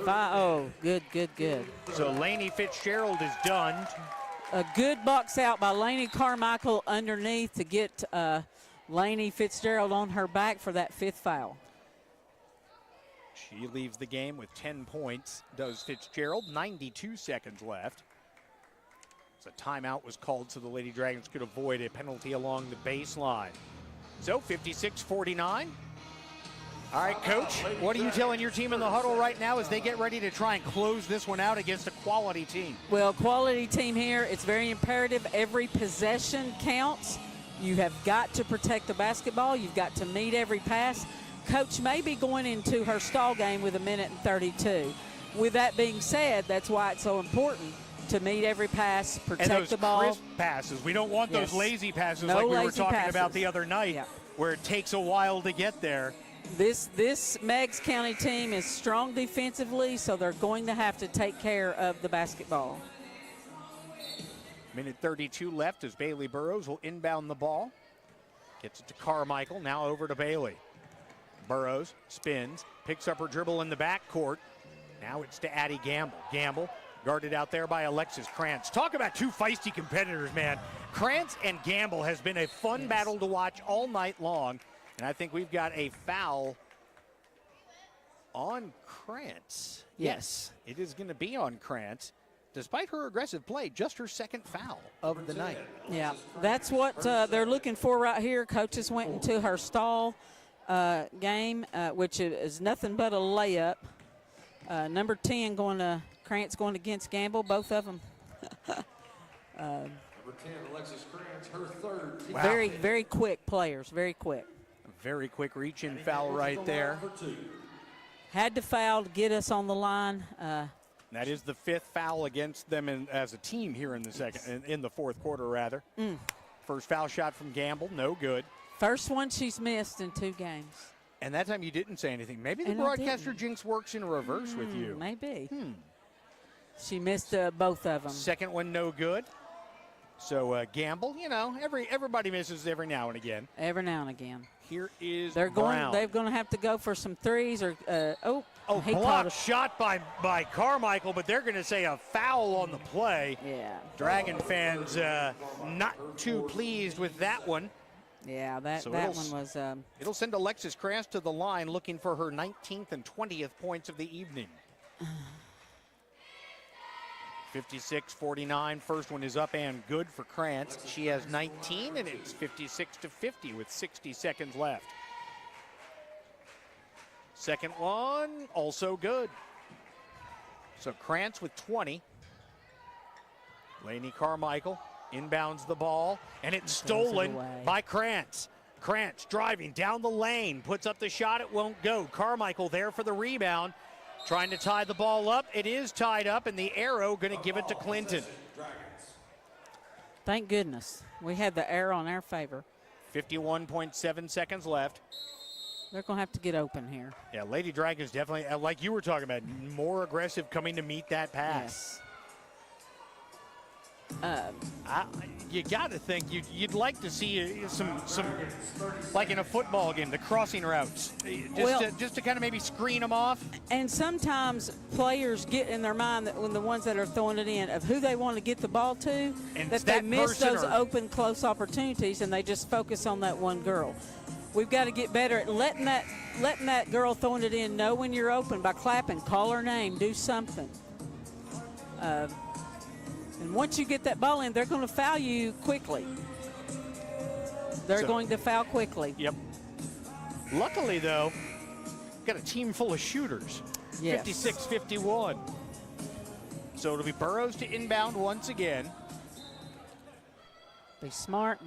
Oh, good. So Lainey Fitzgerald is done. A good box out by Lainey Carmichael underneath to get Lainey Fitzgerald on her back for that 5th foul. She leaves the game with 10 points, does Fitzgerald. 92 seconds left. So a timeout was called so the Lady Dragons could avoid a penalty along the baseline. So 56-49. All right, Coach, what are you telling your team in the huddle right now as they get ready to try and close this one out against a quality team? Well, quality team here. It's very imperative. Every possession counts. You have got to protect the basketball. You've got to meet every pass. Coach may be going into her stall game with 1:32. With that being said, that's why it's so important to meet every pass, protect the ball. Crisp passes. We don't want those lazy passes like we were talking about the other night, where it takes a while to get there. This Meigs County team is strong defensively, so they're going to have to take care of the basketball. 1:32 left as Bailey Burrows will inbound the ball. Gets it to Carmichael, now over to Bailey. Burrows spins, picks up her dribble in the backcourt. Now it's to Addie Gamble. Gamble guarded out there by Alexis Krantz. Talk about two feisty competitors, man. Krantz and Gamble has been a fun battle to watch all night long. And I think we've got a foul on Krantz. Yes, it is going to be on Krantz. Despite her aggressive play, just her 2nd foul of the night. Yeah, that's what they're looking for right here. Coaches went into her stall game, which is nothing but a layup. Number 10 going to Krantz going against Gamble, both of them. Number 10, Alexis Krantz, her 3rd. Wow. Very, very quick players, very quick. Very quick reach-in foul right there. Had to foul to get us on the line. That is the 5th foul against them as a team here in the in the 4th quarter, rather. First foul shot from Gamble, no good. First one she's missed in 2 games. And that time you didn't say anything. Maybe the broadcaster jinx works in reverse with you. Maybe. She missed both of them. Second one, no good. So Gamble, you know, everybody misses every now and again. Every now and again. Here is They're Brown. going to have to go for some threes or he blocked shot by Carmichael, but they're going to say a foul on the play. Yeah. Dragon fans not too pleased with that one. Yeah, that one was. It'll send Alexis Krantz to the line looking for her 19th and 20th points of the evening. 56-49. First one is up and good for Krantz. She has 19, and it's 56-50 with 60 seconds left. Second one, also good. So Krantz with 20. Lainey Carmichael inbounds the ball, and it's stolen by Krantz. Krantz driving down the lane, puts up the shot, it won't go. Carmichael there for the rebound, trying to tie the ball up. It is tied up, and the arrow going to give it to Clinton. Thank goodness. We had the arrow in our favor. 51.7 seconds left. They're going to have to get open here. Yeah, Lady Dragons definitely, like you were talking about, more aggressive coming to meet that pass. Yes. You got to think you'd like to see some like in a football game, the crossing routes, just to kind of maybe screen them off. And sometimes players get in their mind that when the ones that are throwing it in of who they want to get the ball to, and that they miss those open, close opportunities, and they just focus on that one girl. We've got to get better at letting that girl throwing it in know when you're open by clapping, call her name, do something. And once you get that ball in, they're going to foul you quickly. They're going to foul quickly. Yep. Luckily, though, got a team full of shooters. Yes. 56-51. So it'll be Burrows to inbound once again. Be smart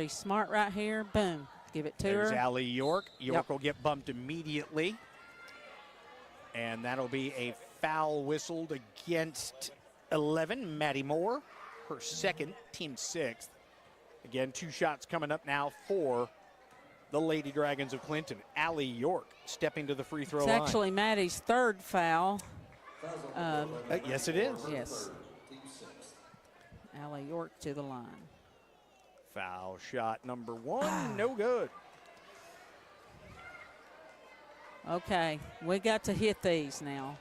right here. Boom. Give it to There's her. Allie York. York Yep. will get bumped immediately. And that'll be a foul whistled against 11, Maddie Moore. Her second, team sixth. Again, 2 shots coming up now for the Lady Dragons of Clinton. Allie York stepping to the free throw line. It's actually Maddie's third foul. Yes, it is. Yes. Allie York to the line. Foul shot number 1, no good. Okay, we got to hit these now.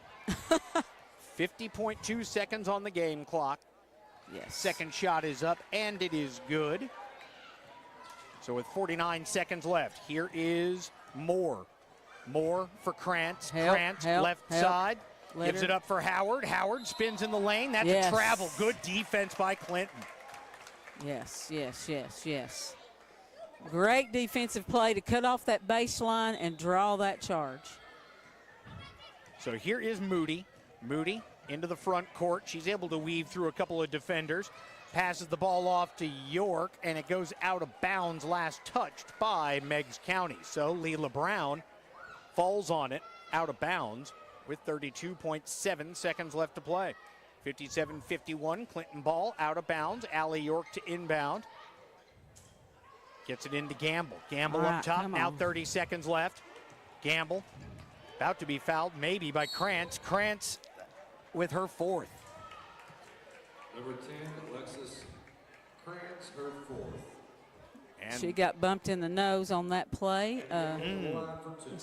50.2 seconds on the game clock. Yes. Second shot is up, and it is good. So with 49 seconds left, here is Moore. Moore for Krantz. Krantz, left side. Gives it up for Howard. Howard spins in the lane. That's a travel. Good defense by Clinton. Yes. Great defensive play to cut off that baseline and draw that charge. So here is Moody. Moody into the front court. She's able to weave through a couple of defenders. Passes the ball off to York, and it goes out of bounds, last touched by Meigs County. So Leela Brown falls on it, out of bounds, with 32.7 seconds left to play. 57-51, Clinton ball, out of bounds. Allie York to inbound. Gets it into Gamble. Gamble up top, now 30 seconds left. Gamble about to be fouled, maybe by Krantz. Krantz with her fourth. Number 10, Alexis Krantz, her 4th. And she got bumped in the nose on that play.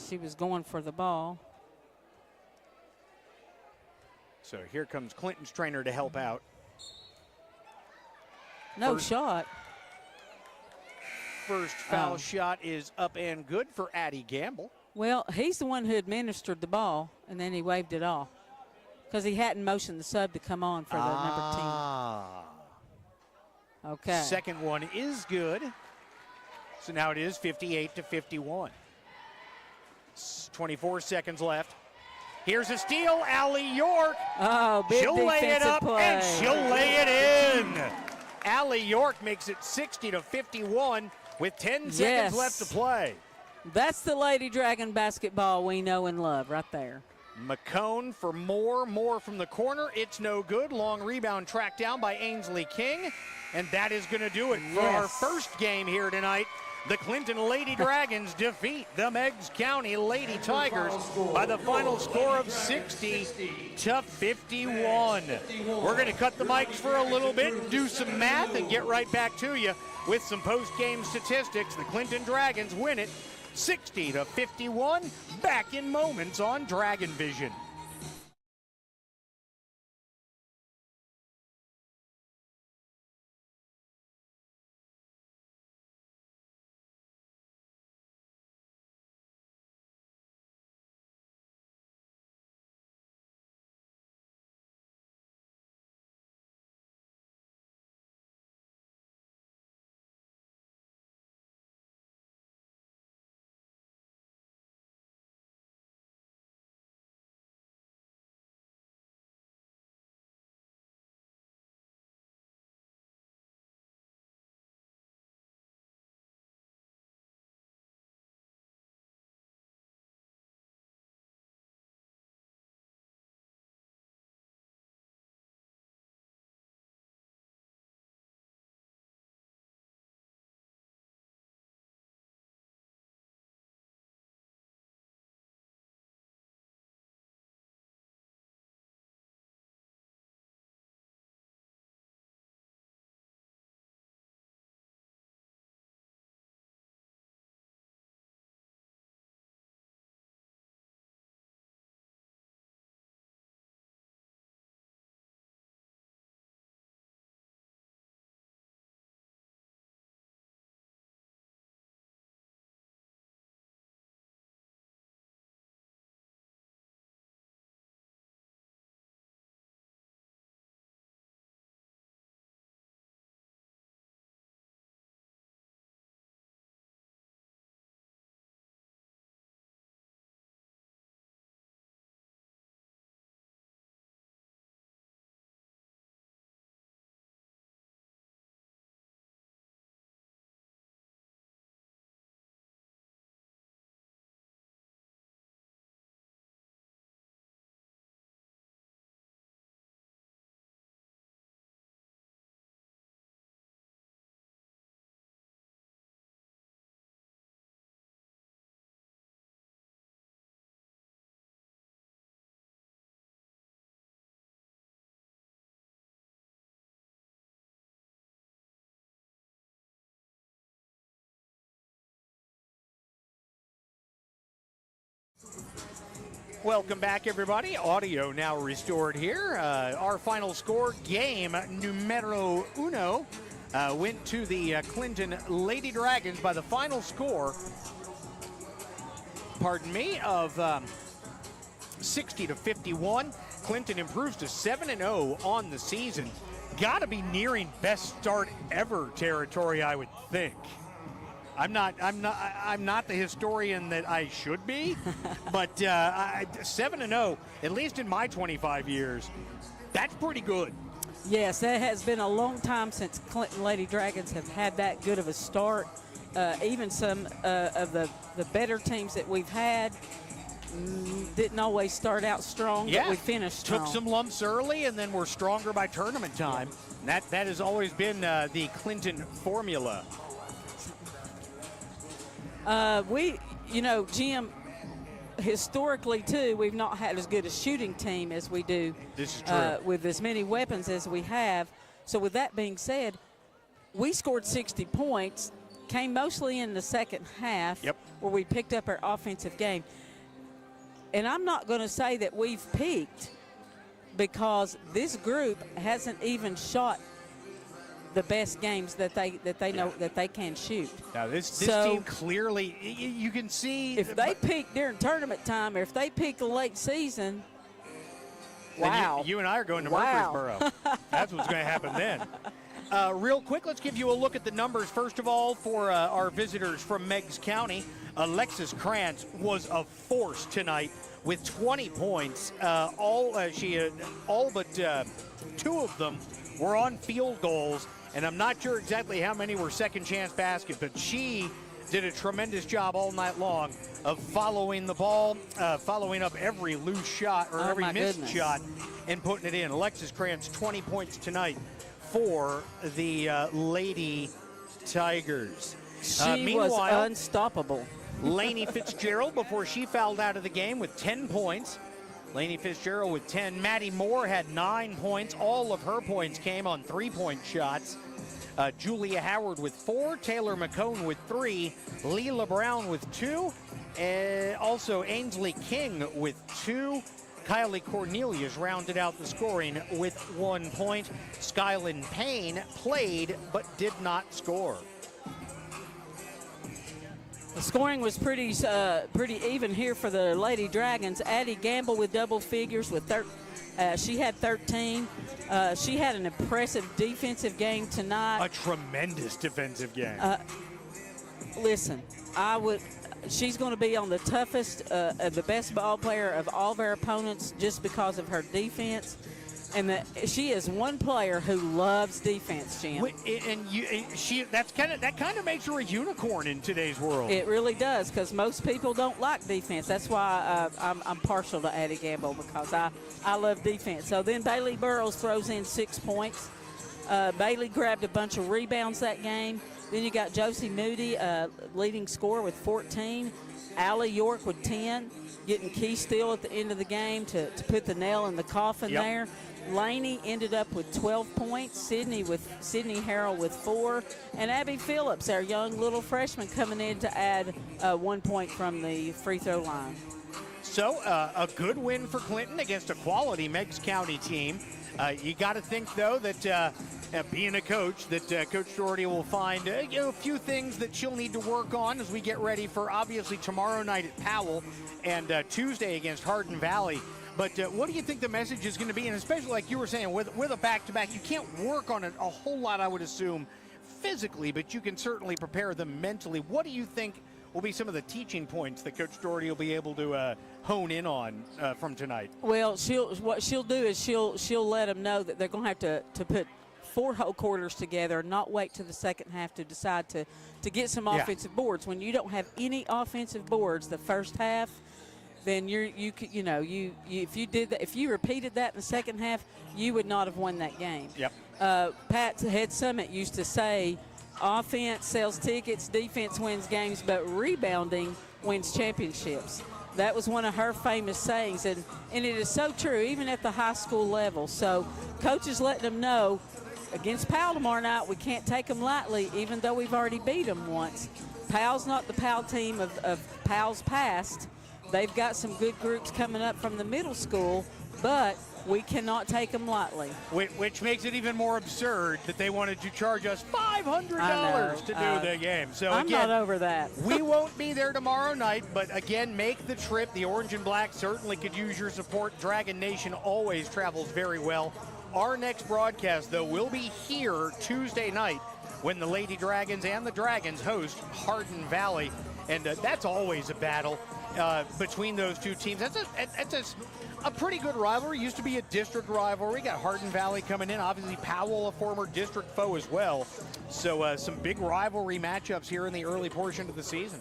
She was going for the ball. so here comes Clinton's trainer to help out. No shot. First foul shot is up and good for Addie Gamble. Well, he's the one who administered the ball, and then he waved it off because he hadn't motioned the sub to come on for the number 10. Okay. Second one is good. So now it is 58-51. 24 seconds left. Here's a steal, Allie York. Oh, big she'll lay it up play. and she'll lay it in. Allie York makes it 60-51 with 10 seconds left to play. That's the Lady Dragon basketball we know and love right there. McCone for Moore. Moore from the corner. It's no good. Long rebound tracked down by Ainsley King. And that is going to do it for our first game here tonight. The Clinton Lady Dragons defeat the Meigs County Lady Tigers by the final score of 60-51. We're going to cut the mics for a little bit, do some math, and get right back to you with some post-game statistics. The Clinton Dragons win it 60-51. Back in moments on DragonVision. Welcome back, everybody. Audio now restored here. Our final score, game numero uno, went to the Clinton Lady Dragons by the final score, of 60-51. Clinton improves to 7-0 on the season. Got to be nearing best start ever territory, I would think. I'm not the historian that I should be, but 7-0, at least in my 25 years, that's pretty good. Yes, that has been a long time since Clinton Lady Dragons have had that good of a start. Even some of the better teams that we've had didn't always start out strong, but we finished strong. Took some lumps early, and then we're stronger by tournament time. Yeah. That has always been the Clinton formula. Jim, historically, too, we've not had as good a shooting team as we do. This is true. With as many weapons as we have. So with that being said, we scored 60 points, came mostly in the second half, where we picked up our offensive game. And I'm not going to say that we've peaked, because this group hasn't even shot the best games that they know that they can shoot. Now this team clearly, you can see if they peak during tournament time, or if they peak the late season. Wow! You and I are going to Murfreesboro. That's what's going to happen then. Real quick, let's give you a look at the numbers. First of all, for our visitors from Meigs County, Alexis Krantz was a force tonight with 20 points. All but 2 of them were on field goals. And I'm not sure exactly how many were second chance baskets, but she did a tremendous job all night long of following the ball, following up every loose shot or every missed shot and putting it in. Alexis Krantz, 20 points tonight for the Lady Tigers. She was unstoppable. Lainey Fitzgerald, before she fouled out of the game, with 10 points. Lainey Fitzgerald with 10. Maddie Moore had 9 points. All of her points came on 3-point shots. Julia Howard with 4. Taylor McCone with 3. Leela Brown with 2. And also Ainsley King with 2. Kylie Cornelius rounded out the scoring with 1 point. Skylin Payne played but did not score. The scoring was pretty even here for the Lady Dragons. Addie Gamble with double figures with she had 13. She had an impressive defensive game tonight. A tremendous defensive game. Listen, she's going to be on the toughest, the best ball player of all of our opponents just because of her defense. And she is one player who loves defense, Jim. And that kind of makes her a unicorn in today's world. It really does, because most people don't like defense. That's why I'm partial to Addie Gamble, because I love defense. So then Bailey Burrows throws in 6 points. Bailey grabbed a bunch of rebounds that game. Then you got Josie Moody, leading scorer with 14. Allie York with 10, getting key steal at the end of the game to put the nail in the coffin there. Laney ended up with 12 points. Sydney Harrell with 4, and Abby Phillips, our young little freshman, coming in to add 1 point from the free throw line. So a good win for Clinton against a quality Meigs County team. You got to think, though, that being a coach, that Coach Doherty will find a few things that she'll need to work on as we get ready for, obviously, tomorrow night at Powell and Tuesday against Hardin Valley. But what do you think the message is going to be? And especially, like you were saying, with a back-to-back, you can't work on it a whole lot, I would assume, physically, but you can certainly prepare them mentally. What do you think will be some of the teaching points that Coach Doherty will be able to hone in on from tonight? Well, what she'll do is she'll let them know that they're going to have to put 4 whole quarters together, not wait to the second half to decide to get some offensive boards. When you don't have any offensive boards the first half, then if you did that, if you repeated that in the second half, you would not have won that game. Yep. Pat Head Summit used to say, offense sells tickets, defense wins games, but rebounding wins championships. That was one of her famous sayings, and it is so true, even at the high school level. So coaches letting them know, against Powell tomorrow night, we can't take them lightly, even though we've already beat them once. Powell's not the Powell team of Powell's past. they've got some good groups coming up from the middle school, but we cannot take them lightly. Which makes it even more absurd that they wanted to charge us $500 to do the game. So I'm again, not over that. We won't be there tomorrow night, but again, make the trip. The Orange and Black certainly could use your support. Dragon Nation always travels very well. Our next broadcast, though, will be here Tuesday night when the Lady Dragons and the Dragons host Hardin Valley. And that's always a battle between those two teams. That's a pretty good rivalry. Used to be a district rivalry. Got Hardin Valley coming in. Obviously, Powell, a former district foe as well. So some big rivalry matchups here in the early portion of the season.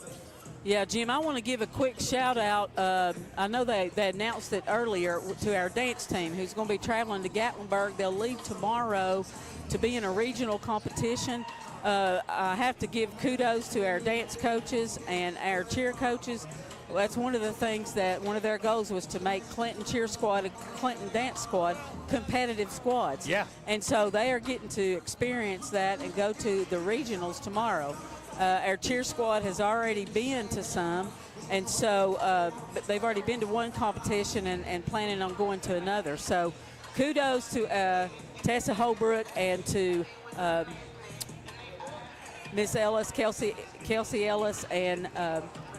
Yeah, Jim, I want to give a quick shout out. I know they announced it earlier to our dance team who's going to be traveling to Gatlinburg. They'll leave tomorrow to be in a regional competition. I have to give kudos to our dance coaches and our cheer coaches. That's one of the things that one of their goals was to make Clinton Cheer Squad and Clinton Dance Squad competitive squads. Yeah. And so they are getting to experience that and go to the regionals tomorrow. Our cheer squad has already been to some, and so they've already been to one competition and planning on going to another. So kudos to Tessa Holbrook and to Miss Ellis, Kelsey Ellis, and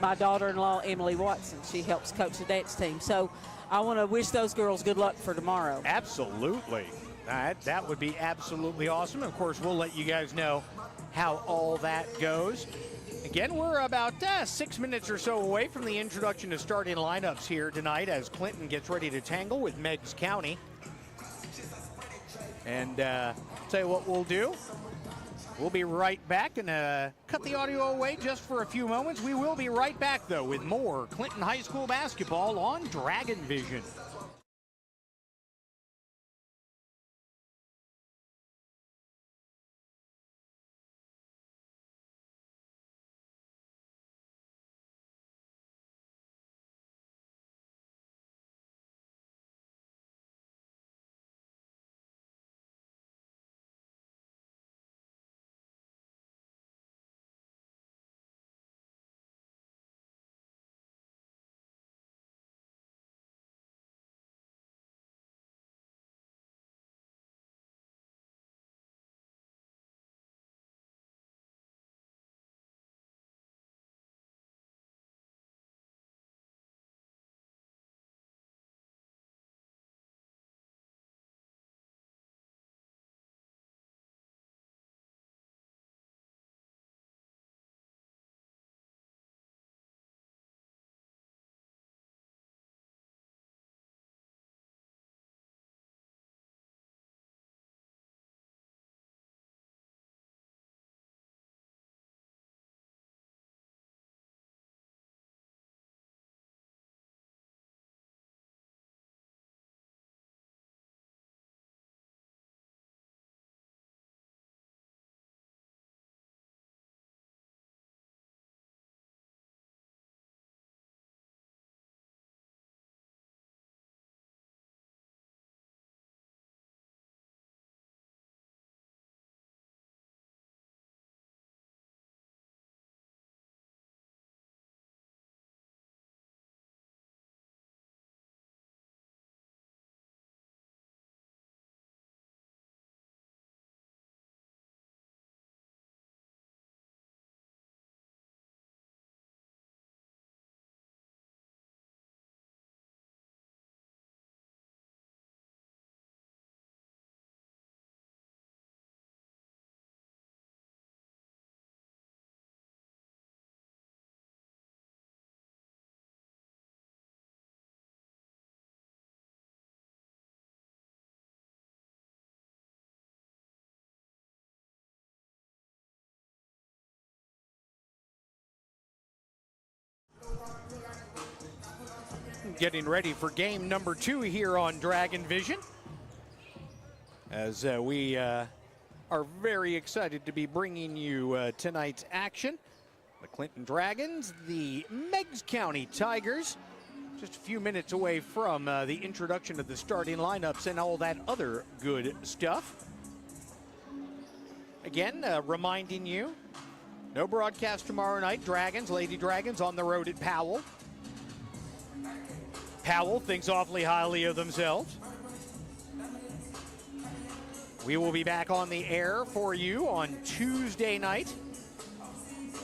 my daughter-in-law, Emily Watson. She helps coach the dance team. So I want to wish those girls good luck for tomorrow. Absolutely. That would be absolutely awesome. Of course, we'll let you guys know how all that goes. Again, we're about 6 minutes or so away from the introduction to starting lineups here tonight as Clinton gets ready to tangle with Meigs County. And tell you what we'll do. We'll be right back and cut the audio away just for a few moments. We will be right back, though, with more Clinton High School basketball on DragonVision. Getting ready for game number 2 here on DragonVision, as we are very excited to be bringing you tonight's action. The Clinton Dragons, the Meigs County Tigers, just a few minutes away from the introduction of the starting lineups and all that other good stuff. Again, reminding you, no broadcast tomorrow night. Dragons, Lady Dragons on the road at Powell. Powell thinks awfully highly of themselves. We will be back on the air for you on Tuesday night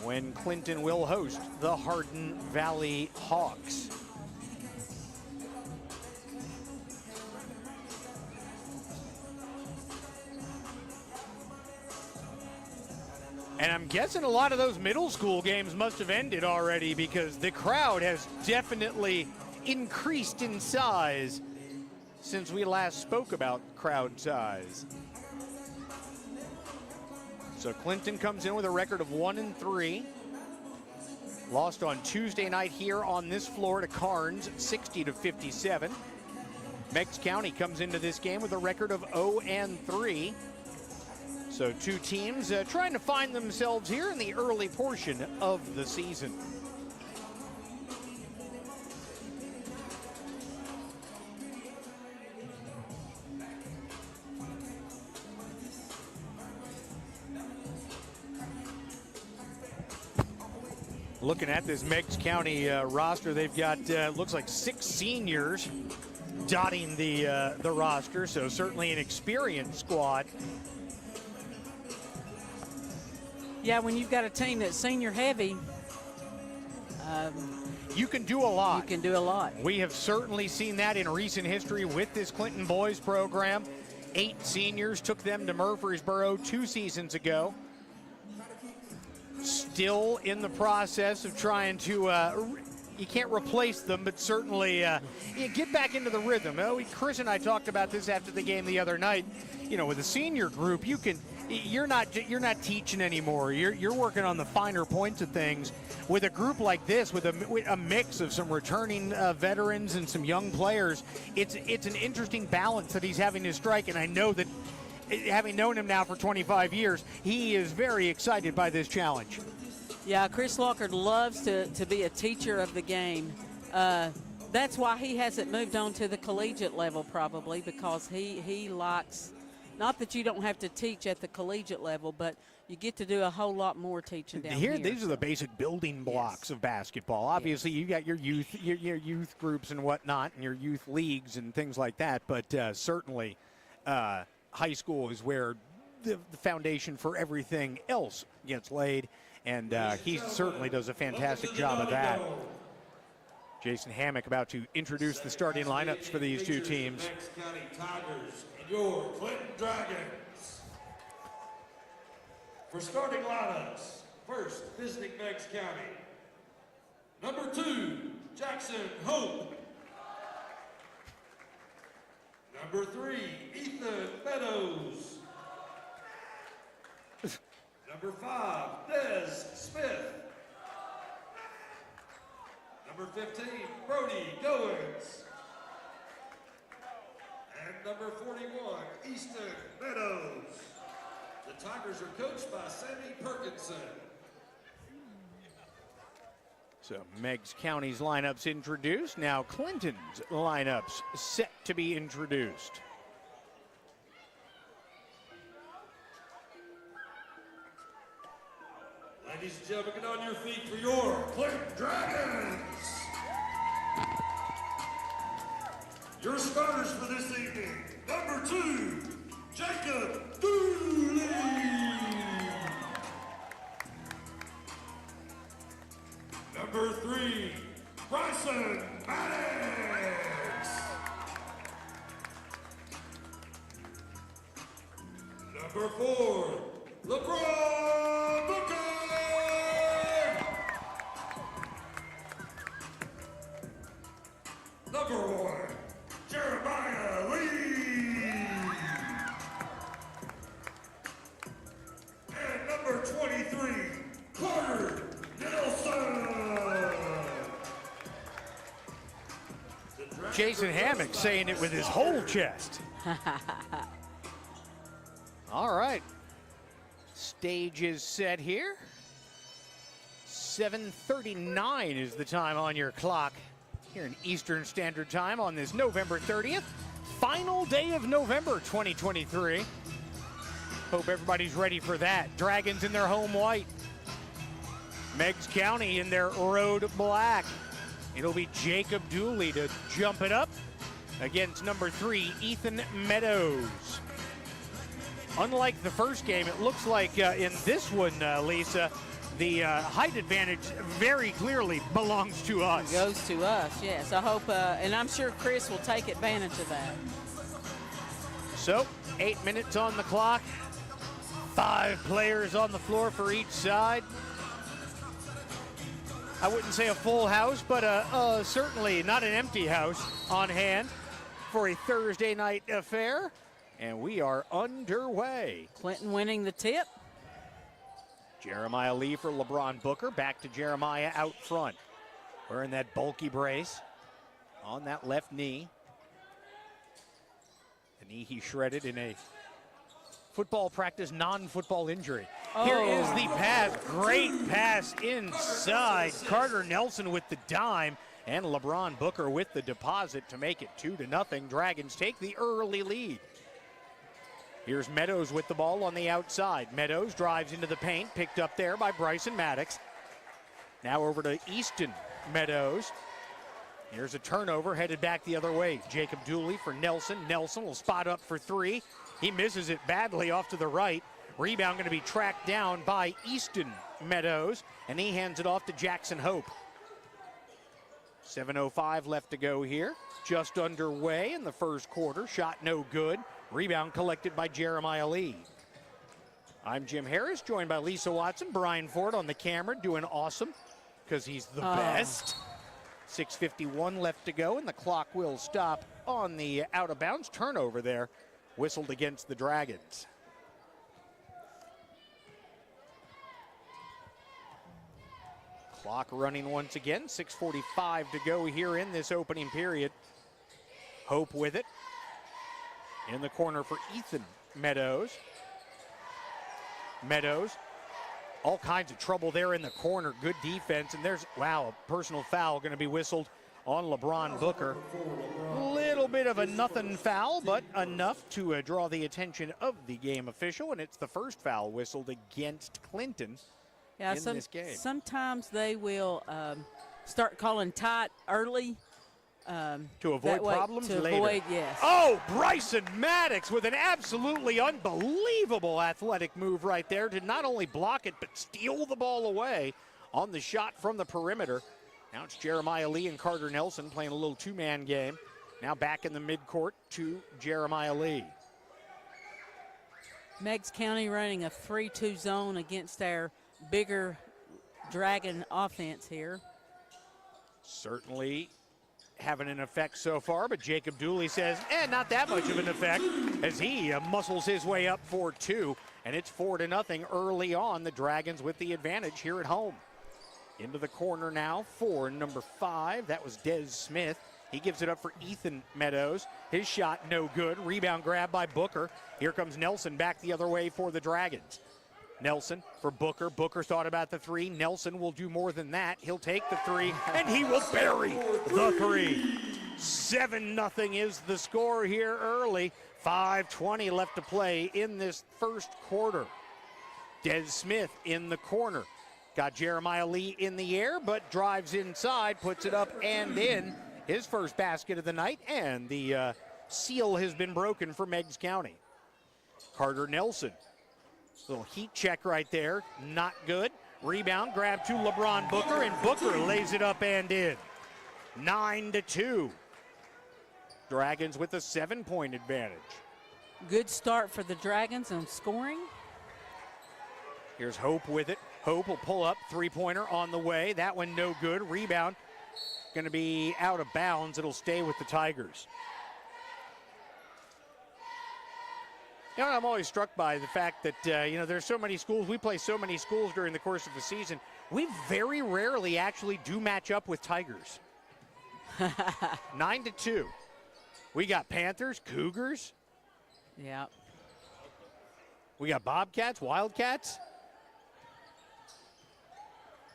when Clinton will host the Hardin Valley Hawks. And I'm guessing a lot of those middle school games must have ended already because the crowd has definitely increased in size since we last spoke about crowd size. So Clinton comes in with a record of 1-3. Lost on Tuesday night here on this floor to Carnes, 60-57. Meigs County comes into this game with a record of 0-3. So two teams trying to find themselves here in the early portion of the season. Looking at this Meigs County roster, they've got looks like 6 seniors dotting the roster, so certainly an experienced squad. Yeah, when you've got a team that's senior heavy, you can do a lot. you can do a lot. We have certainly seen that in recent history with this Clinton boys program. 8 seniors took them to Murfreesboro 2 seasons ago. Still in the process of trying to, you can't replace them, but certainly get back into the rhythm. Chris and I talked about this after the game the other night. You know, with a senior group, you're not teaching anymore. You're working on the finer points of things. With a group like this, with a mix of some returning veterans and some young players, it's an interesting balance that he's having to strike. And I know that, having known him now for 25 years, he is very excited by this challenge. Yeah, Chris Lockard loves to be a teacher of the game. That's why he hasn't moved on to the collegiate level, probably, because he likes, not that you don't have to teach at the collegiate level, but you get to do a whole lot more teaching down here. These are the basic building blocks of basketball. Obviously, you got your youth groups and whatnot, and your youth leagues and things like that, but certainly high school is where the foundation for everything else gets laid, and he certainly does a fantastic job of that. Jason Hammock about to introduce the starting lineups for these two teams. Meigs County Tigers and your Clinton Dragons. For starting lineups, first visiting Meigs County. Number 2, Jackson Hope. Number 3, Ethan Meadows. Number 5, Des Smith. Number 15, Brody Goins. And number 41, Easton Meadows. The Tigers are coached by Sammy Perkinson. So Meigs County's lineups introduced. Now Clinton's lineups set to be introduced. Ladies and gentlemen, get on your feet for your Clinton Dragons. Your starters for this evening. Number 2, Jacob Dooley. Number 3, Bryson Maddox. Number 4, LeBron Booker. Number 1, Jeremiah Lee. And number 23, Carter Nelson. Jason Hammock saying it with his whole chest. All right. Stage is set here. 7:39 is the time on your clock here in Eastern Standard Time on this November 30th, final day of November 2023. Hope everybody's ready for that. Dragons in their home white. Meigs County in their road black. It'll be Jacob Dooley to jump it up against number 3, Ethan Meadows. Unlike the first game, it looks like in this one, Lisa, the height advantage very clearly belongs to us. It goes to us, yes. I hope, and I'm sure Chris will take advantage of that. So, 8 minutes on the clock. 5 players on the floor for each side. I wouldn't say a full house, but certainly not an empty house on hand for a Thursday night affair. And we are underway. Clinton winning the tip. Jeremiah Lee for LeBron Booker. Back to Jeremiah out front. Wearing that bulky brace on that left knee. The knee he shredded in a football practice non-football injury. Oh. Here is the pass. Great pass inside. Carter Nelson with the dime. And LeBron Booker with the deposit to make it 2-0. Dragons take the early lead. Here's Meadows with the ball on the outside. Meadows drives into the paint, picked up there by Bryson Maddox. Now over to Easton Meadows. Here's a turnover headed back the other way. Jacob Dooley for Nelson. Nelson will spot up for 3. He misses it badly off to the right. Rebound going to be tracked down by Easton Meadows, and he hands it off to Jackson Hope. 7:05 left to go here. Just underway in the first quarter. Shot no good. Rebound collected by Jeremiah Lee. I'm Jim Harris, joined by Lecia Watson. Brian Ford on the camera, doing awesome because he's the best. 6:51 left to go, and the clock will stop on the out-of-bounds turnover there. Whistled against the Dragons. Clock running once again. 6:45 to go here in this opening period. Hope with it. In the corner for Ethan Meadows. Meadows, all kinds of trouble there in the corner. Good defense, and there's, wow, a personal foul going to be whistled on LeBron Booker. Little bit of a nothing foul, but enough to draw the attention of the game official, and it's the first foul whistled against Clinton in this game. Sometimes they will start calling tight early. To avoid problems later. Avoid, yes. Oh, Bryson Maddox with an absolutely unbelievable athletic move right there to not only block it, but steal the ball away on the shot from the perimeter. Now it's Jeremiah Lee and Carter Nelson playing a little two-man game. Now back in the midcourt to Jeremiah Lee. Meigs County running a 3-2 zone against our bigger Dragon offense here. Certainly having an effect so far, but Jacob Dooley says, not that much of an effect as he muscles his way up for 2, and it's 4-0 early on. The Dragons with the advantage here at home. Into the corner now for number 5. That was Des Smith. He gives it up for Ethan Meadows. His shot no good. Rebound grab by Booker. Here comes Nelson back the other way for the Dragons. Nelson for Booker. Booker thought about the 3. Nelson will do more than that. He'll take the 3, and he will bury the 3. 7-0 is the score here early. 5:20 left to play in this first quarter. Des Smith in the corner. Got Jeremiah Lee in the air, but drives inside, puts it up and in. His first basket of the night, and the seal has been broken for Meigs County. Carter Nelson. Little heat check right there, not good. Rebound, grab to LeBron Booker, and Booker lays it up and in. 9-2. Dragons with a 7-point advantage. Good start for the Dragons on scoring. Here's Hope with it. Hope will pull up, 3-pointer on the way. That one no good. Rebound going to be out of bounds. It'll stay with the Tigers. You know, I'm always struck by the fact that, there's so many schools. We play so many schools during the course of the season. We very rarely actually do match up with Tigers. 9-2. We got Panthers, Cougars. Yeah. We got Bobcats, Wildcats.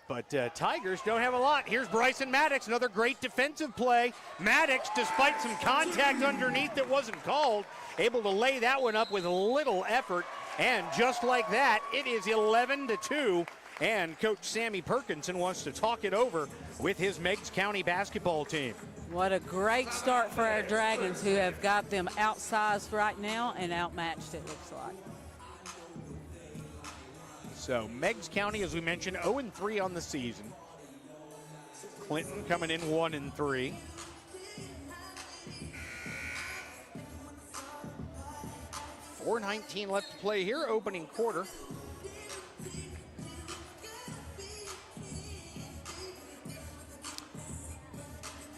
But Tigers don't have a lot. Here's Bryson Maddox, another great defensive play. Maddox, despite some contact underneath that wasn't called, able to lay that one up with little effort. And just like that, it is 11-2 And Coach Sammy Perkinson wants to talk it over with his Meigs County basketball team. What a great start for our Dragons, who have got them outsized right now and outmatched, it looks like. So Meigs County, as we mentioned, 0-3 on the season. Clinton coming in 1-3. .419 left to play here, opening quarter.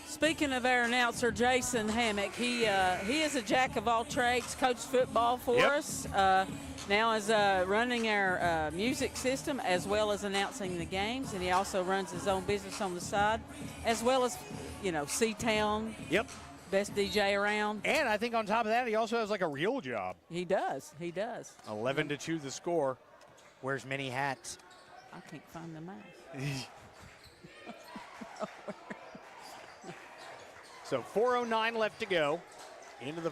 Speaking of our announcer, Jason Hammock, he is a jack of all trades, coached football for us. Now is running our music system as well as announcing the games, and he also runs his own business on the side, as well as, you know, C-Town. Yep. Best DJ around. And I think on top of that, he also has like a real job. He does. He does. 11-2 the score. Wears many hats. I can't find the mask. So 4:09 left to go. Into the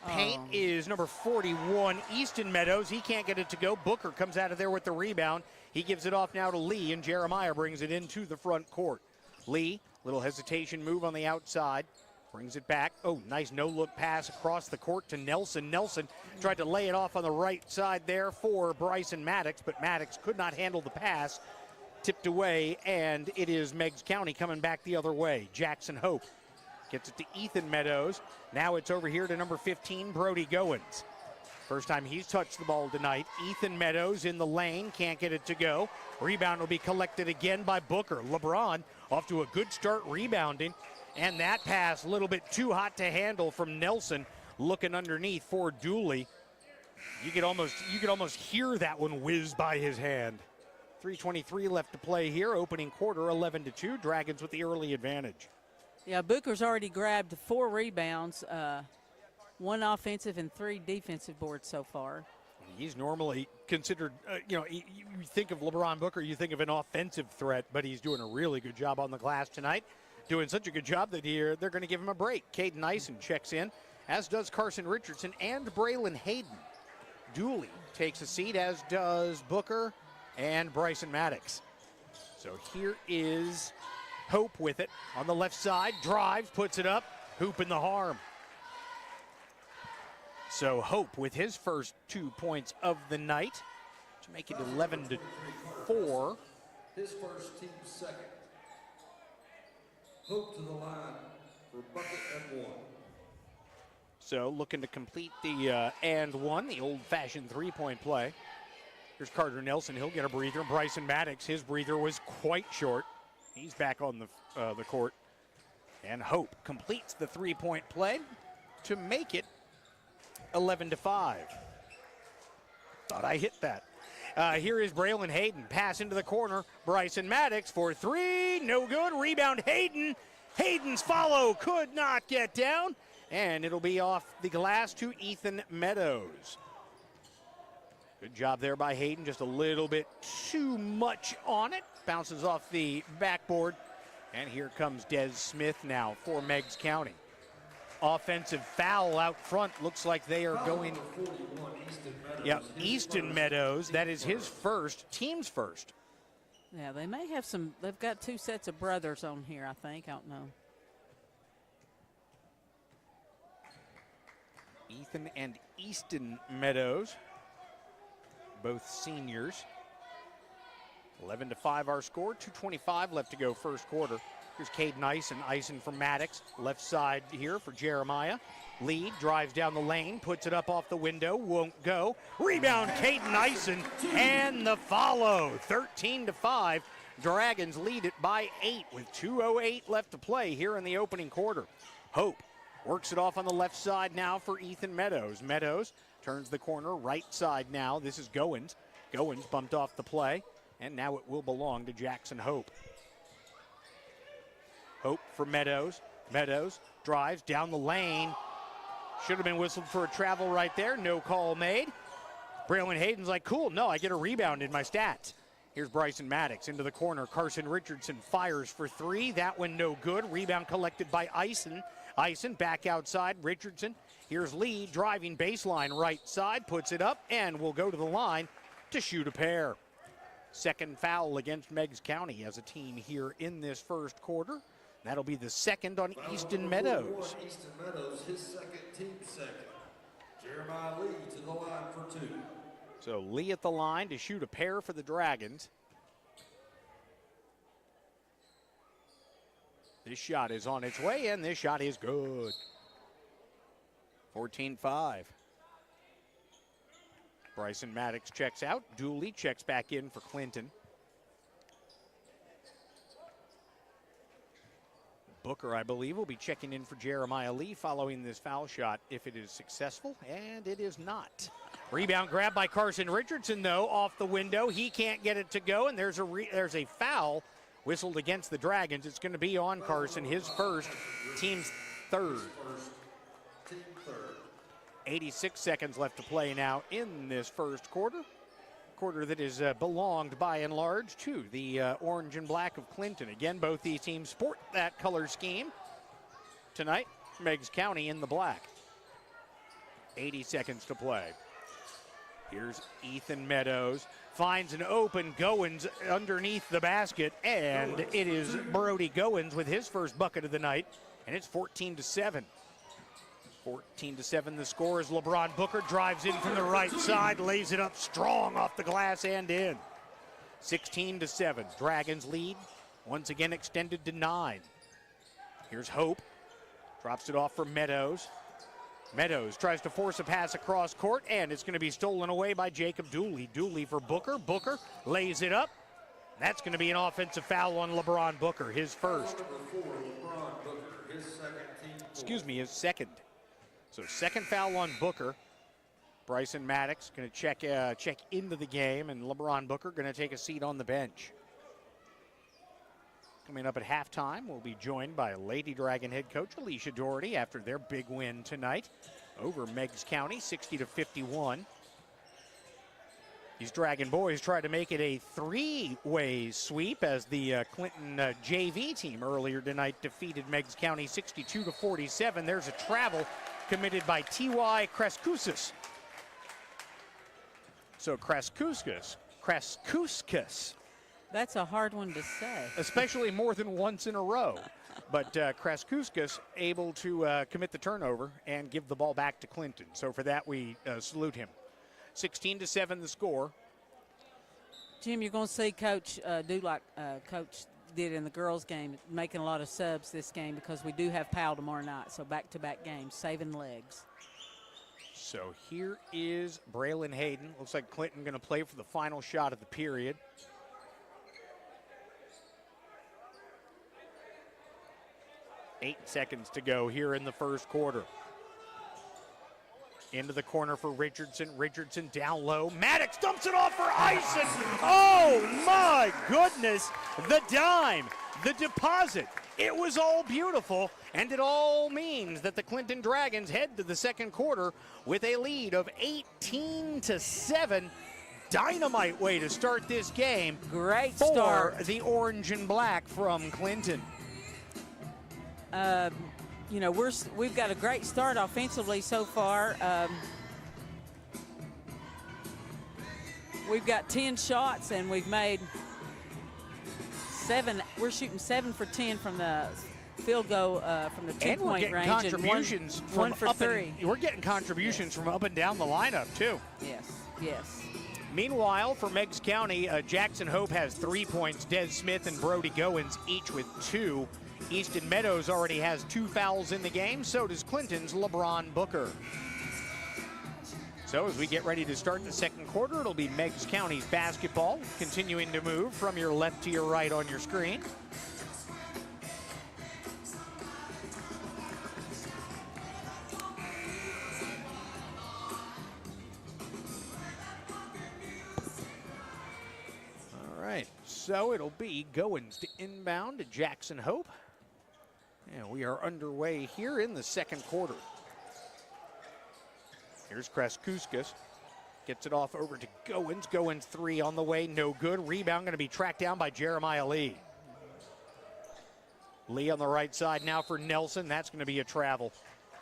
paint is number 41, Easton Meadows. He can't get it to go. Booker comes out of there with the rebound. He gives it off now to Lee, and Jeremiah brings it into the front court. Lee, little hesitation move on the outside. Brings it back. Oh, nice no-look pass across the court to Nelson. Nelson tried to lay it off on the right side there for Bryson Maddox, but Maddox could not handle the pass. Tipped away, and it is Meigs County coming back the other way. Jackson Hope gets it to Ethan Meadows. Now it's over here to number 15, Brody Goins. First time he's touched the ball tonight. Ethan Meadows in the lane, can't get it to go. Rebound will be collected again by Booker. LeBron off to a good start rebounding. And that pass, a little bit too hot to handle from Nelson, looking underneath for Dooley. You could almost hear that one whiz by his hand. 3:23 left to play here. Opening quarter, 11-2. Dragons with the early advantage. Yeah, Booker's already grabbed 4 rebounds, 1 offensive and 3 defensive boards so far. He's normally considered, you think of LeBron Booker, you think of an offensive threat, but he's doing a really good job on the glass tonight. Doing such a good job that they're going to give him a break. Caden Eisen checks in, as does Carson Richardson and Braylon Hayden. Dooley takes a seat, as does Booker and Bryson Maddox. So here is Hope with it on the left side. Drives, puts it up, hoop in the harm. So Hope with his first 2 points of the night to make it 11-4. His first, team second. Hope to the line for bucket and 1. So looking to complete the and 1, the old-fashioned three-point play. Here's Carter Nelson. He'll get a breather. Bryson Maddox, his breather was quite short. He's back on the court. And Hope completes the three-point play to make it 11-5. Thought I hit that. Here is Braylon Hayden. Pass into the corner. Bryson Maddox for 3. No good. Rebound Hayden. Hayden's follow could not get down. And it'll be off the glass to Ethan Meadows. Good job there by Hayden. Just a little bit too much on it. Bounces off the backboard. And here comes Des Smith now for Meigs County. Offensive foul out front. Looks like they are going. Easton Meadows. That is his first, team's first. Yeah, they may have some. They've got 2 sets of brothers on here, I think. I don't know. Ethan and Easton Meadows, both seniors. 11-5 our score. 2:25 left to go first quarter. Here's Caden Eisen from Maddox. Left side here for Jeremiah. Lee drives down the lane, puts it up off the window, won't go. Rebound, Caden Eisen, and the follow. 13-5. Dragons lead it by 8 with 2:08 left to play here in the opening quarter. Hope works it off on the left side now for Ethan Meadows. Meadows turns the corner, right side now. This is Goins. Goins bumped off the play, and now it will belong to Jackson Hope. Hope for Meadows. Meadows drives down the lane. Should have been whistled for a travel right there. No call made. Braylon Hayden's like, cool, no, I get a rebound in my stats. Here's Bryson Maddox into the corner. Carson Richardson fires for 3. That one no good. Rebound collected by Eisen. Eisen back outside. Richardson. Here's Lee driving baseline right side. Puts it up and will go to the line to shoot a pair. Second foul against Meigs County as a team here in this first quarter. That'll be the second on Easton Meadows. Easton Meadows, his second, team second. Jeremiah Lee to the line for 2. So Lee at the line to shoot a pair for the Dragons. This shot is on its way, and this shot is good. 14-5. Bryson Maddox checks out. Dooley checks back in for Clinton. Booker, I believe, will be checking in for Jeremiah Lee following this foul shot if it is successful, and it is not. Rebound grab by Carson Richardson, though, off the window. He can't get it to go, and there's a foul whistled against the Dragons. It's going to be on Carson, his first, team's third. 86 seconds left to play now in this first quarter. Quarter that is belonged by and large to the orange and black of Clinton. Again, both these teams sport that color scheme. Tonight, Meigs County in the black. 80 seconds to play. Here's Ethan Meadows. Finds an open Goins underneath the basket, and it is Brody Goins with his first bucket of the night, and it's 14-7. 14-7 the score as LeBron Booker drives in from the right side, lays it up strong off the glass and in. 16-7, Dragons lead, once again extended to 9. Here's Hope, drops it off for Meadows. Meadows tries to force a pass across court, and it's going to be stolen away by Jacob Dooley. Dooley for Booker. Booker lays it up. That's going to be an offensive foul on LeBron Booker, his first. His second. So second foul on Booker. Bryson Maddox going to check into the game, and LeBron Booker going to take a seat on the bench. Coming up at halftime, we'll be joined by Lady Dragon head coach Alicia Doherty after their big win tonight over Meigs County, 60-51. These Dragon boys try to make it a three-way sweep as the Clinton JV team earlier tonight defeated Meigs County 62-47. There's a travel committed by T.Y. Kraskouskas. So Kraskouskas. That's a hard one to say. Especially more than once in a row. But Kraskouskas able to commit the turnover and give the ball back to Clinton. So for that, we salute him. 16-7 the score. Jim, you're going to see Coach do like Coach did in the girls' game, making a lot of subs this game because we do have Powell tomorrow night. So back-to-back games, saving legs. So here is Braylon Hayden. Looks like Clinton going to play for the final shot of the period. Eight seconds to go here in the first quarter. Into the corner for Richardson. Richardson down low. Maddox dumps it off for Ison. Oh my goodness. The dime, the deposit. It was all beautiful, and it all means that the Clinton Dragons head to the second quarter with a lead of 18-7. Dynamite way to start this game. Great for start. The orange and black from Clinton. You know, we've got a great start offensively so far. We've got 10 shots, and we've made 7. We're shooting 7 for 10 from the field goal from the two-point range. Contributions and one for 3. We're getting contributions from up and down the lineup, too. Yes. Meanwhile, for Meigs County, Jackson Hope has 3 points. Des Smith and Brody Goins each with 2. Easton Meadows already has 2 fouls in the game. So does Clinton's LeBron Booker. So as we get ready to start the second quarter, it'll be Meigs County's basketball continuing to move from your left to your right on your screen. All right, so it'll be Goins to inbound to Jackson Hope. And we are underway here in the second quarter. Here's Kraskouskas. Gets it off over to Goins. Goins 3 on the way, no good. Rebound going to be tracked down by Jeremiah Lee. Lee on the right side now for Nelson. That's going to be a travel.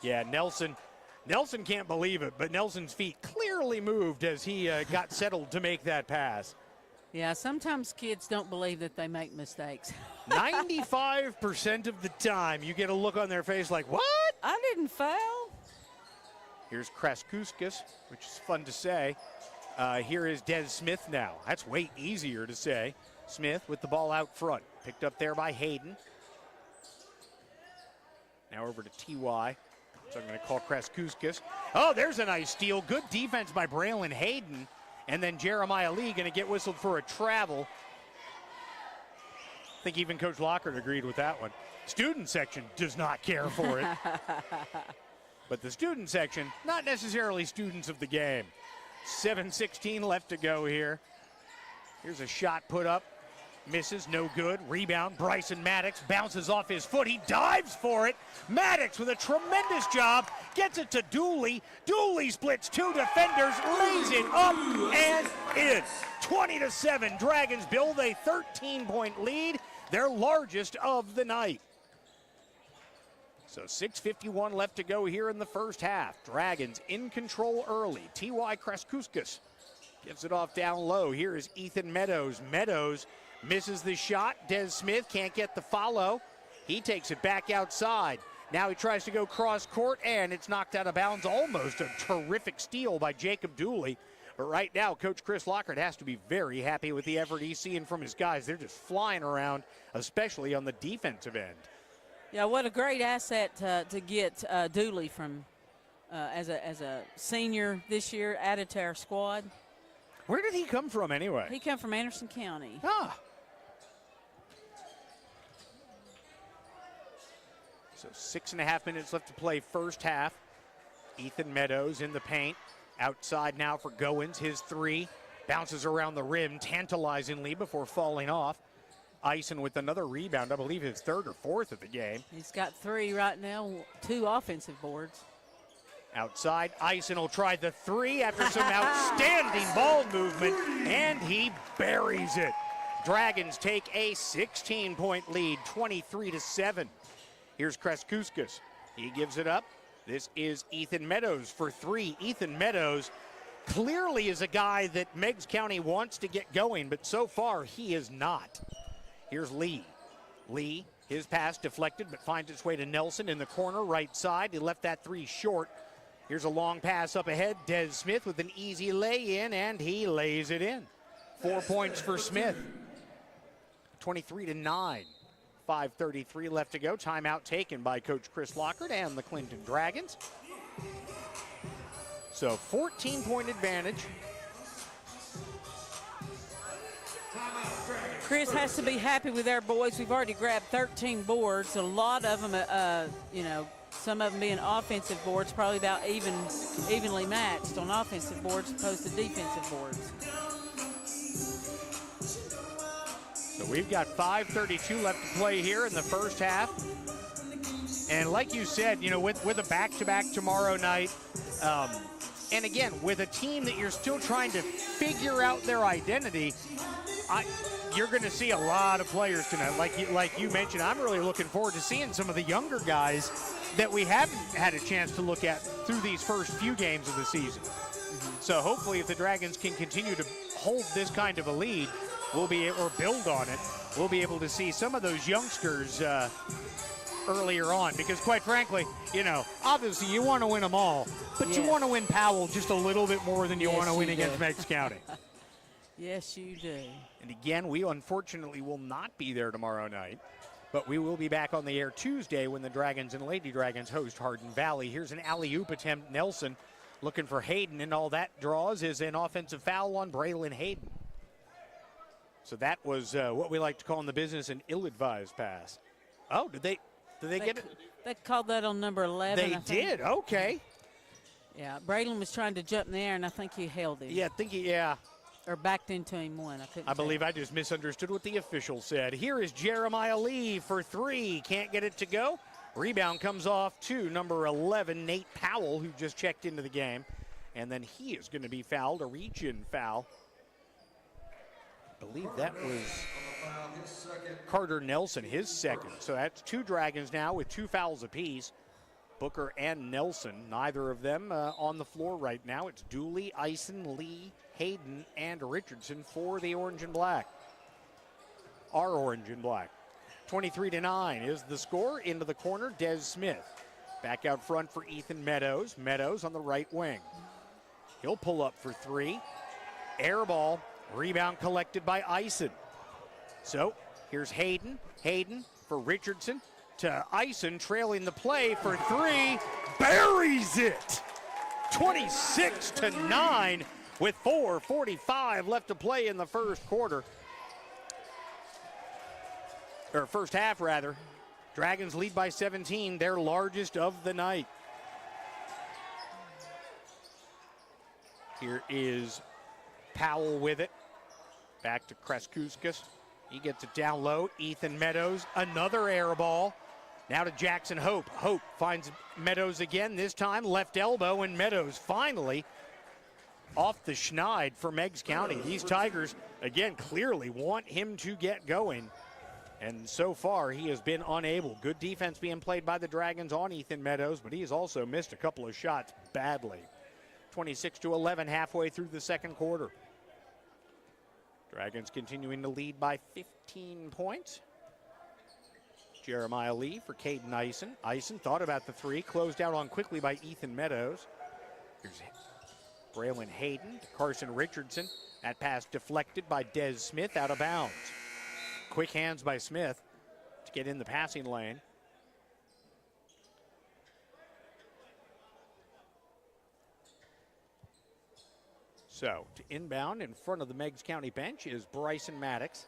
Yeah, Nelson can't believe it, but Nelson's feet clearly moved as he got settled to make that pass. Yeah, sometimes kids don't believe that they make mistakes. 95% of the time, you get a look on their face like, what? I didn't foul. Here's Kraskuskas, which is fun to say. Here is Des Smith now. That's way easier to say. Smith with the ball out front. Picked up there by Hayden. Now over to T.Y. So I'm going to call Kraskuskas. Oh, there's a nice steal. Good defense by Braylon Hayden. And then Jeremiah Lee going to get whistled for a travel. I think even Coach Lockard agreed with that one. Student section does not care for it. But the student section, not necessarily students of the game. 7:16 left to go here. Here's a shot put up. Misses, no good. Rebound, Bryson Maddox bounces off his foot. He dives for it. Maddox with a tremendous job. Gets it to Dooley. Dooley splits two defenders, lays it up and in. 20-7. Dragons build a 13-point lead, their largest of the night. So 6:51 left to go here in the first half. Dragons in control early. T.Y. Kraskuskas gives it off down low. Here is Ethan Meadows. Meadows misses the shot. Des Smith can't get the follow. He takes it back outside. Now he tries to go cross court, and it's knocked out of bounds. Almost a terrific steal by Jacob Dooley. But right now, Coach Chris Lockard has to be very happy with the effort he's seeing from his guys. They're just flying around, especially on the defensive end. Yeah, what a great asset to get Dooley from as a senior this year, added to our squad. Where did he come from anyway? He came from Anderson County. Ah. So 6.5 minutes left to play first half. Ethan Meadows in the paint. Outside now for Goins, his three. Bounces around the rim tantalizingly before falling off. Eisen with another rebound, I believe his third or fourth of the game. He's got three right now, 2 offensive boards. Outside, Eisen will try the three after some outstanding ball movement, and he buries it. Dragons take a 16-point lead, 23-7. Here's Kraskuskas. He gives it up. This is Ethan Meadows for three. Ethan Meadows clearly is a guy that Meigs County wants to get going, but so far he is not. Here's Lee. Lee, his pass deflected, but finds its way to Nelson in the corner, right side. He left that three short. Here's a long pass up ahead. Des Smith with an easy lay-in, and he lays it in. 4 points for Smith. 23-9. 5:33 left to go. Timeout taken by Coach Chris Lockard and the Clinton Dragons. So 14-point advantage. Chris has to be happy with our boys. We've already grabbed 13 boards. A lot of them, some of them being offensive boards, probably about evenly matched on offensive boards opposed to defensive boards. So we've got 5:32 left to play here in the first half. And like you said, with a back-to-back tomorrow night, and again, with a team that you're still trying to figure out their identity, you're going to see a lot of players tonight. Like you mentioned, I'm really looking forward to seeing some of the younger guys that we haven't had a chance to look at through these first few games of the season. So hopefully if the Dragons can continue to hold this kind of a lead, or build on it, we'll be able to see some of those youngsters earlier on. Because quite frankly, obviously you want to win them all, but yes, you want to win Powell just a little bit more than you want to win against Meigs County. Yes, you do. And again, we unfortunately will not be there tomorrow night, but we will be back on the air Tuesday when the Dragons and Lady Dragons host Hardin Valley. Here's an alley-oop attempt. Nelson looking for Hayden, and all that draws is an offensive foul on Braylon Hayden. So that was what we like to call in the business an ill-advised pass. Oh, did they get it? They called that on number 11. They did, okay. Yeah, Braylon was trying to jump in the air, and I think he held him. Yeah. Or backed into him one. I believe I just misunderstood what the official said. Here is Jeremiah Lee for three. Can't get it to go. Rebound comes off to number 11, Nate Powell, who just checked into the game. And then he is going to be fouled, a reach-in foul. I believe that was Carter Nelson, his second. So that's two Dragons now with 2 fouls apiece. Booker and Nelson, neither of them on the floor right now. It's Dooley, Eisen, Lee, Hayden, and Richardson for the orange and black. Our orange and black. 23-9 is the score. Into the corner, Des Smith. Back out front for Ethan Meadows. Meadows on the right wing. He'll pull up for three. Air ball. Rebound collected by Eisen. So here's Hayden. Hayden for Richardson to Eisen, trailing the play for three. Buries it. 26-9 with 4:45 left to play in the first quarter. Or first half, rather. Dragons lead by 17, their largest of the night. Here is Powell with it. Back to Kreskauskas. He gets it down low. Ethan Meadows, another air ball. Now to Jackson Hope. Hope finds Meadows again, this time left elbow, and Meadows finally off the schneid for Meigs County. These Tigers, again, clearly want him to get going. And so far, he has been unable. Good defense being played by the Dragons on Ethan Meadows, but he has also missed a couple of shots badly. 26-11 halfway through the second quarter. Dragons continuing to lead by 15 points. Jeremiah Lee for Caden Eisen. Eisen thought about the three, closed out on quickly by Ethan Meadows. Here's Braylon Hayden to Carson Richardson. That pass deflected by Des Smith, out of bounds. Quick hands by Smith to get in the passing lane. So to inbound in front of the Meigs County bench is Bryson Maddox.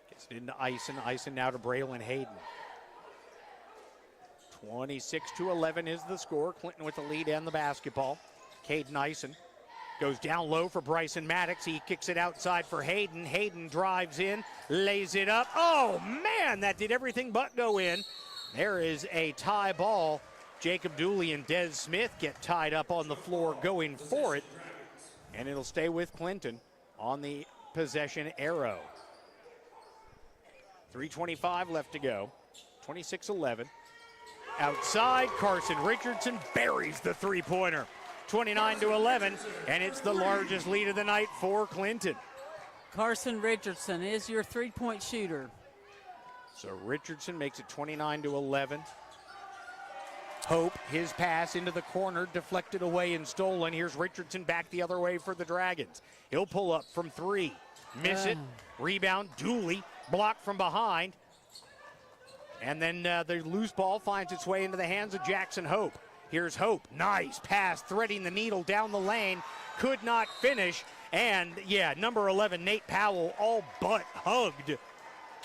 Gets it into Eisen. Eisen now to Braylon Hayden. 26-11 is the score. Clinton with the lead and the basketball. Caden Eisen goes down low for Bryson Maddox. He kicks it outside for Hayden. Hayden drives in, lays it up. Oh, man, that did everything but go in. There is a tie ball. Jacob Dooley and Des Smith get tied up on the floor going for it. And it'll stay with Clinton on the possession arrow. 3:25 left to go. 26-11. Outside, Carson Richardson buries the three-pointer. 29-11, and it's the largest lead of the night for Clinton. Carson Richardson is your three-point shooter. So Richardson makes it 29-11. Hope, his pass into the corner, deflected away and stolen. Here's Richardson back the other way for the Dragons. He'll pull up from three. Miss it. Rebound, Dooley, blocked from behind. And then the loose ball finds its way into the hands of Jackson Hope. Here's Hope, nice pass, threading the needle down the lane, could not finish, and yeah, number 11, Nate Powell, all but hugged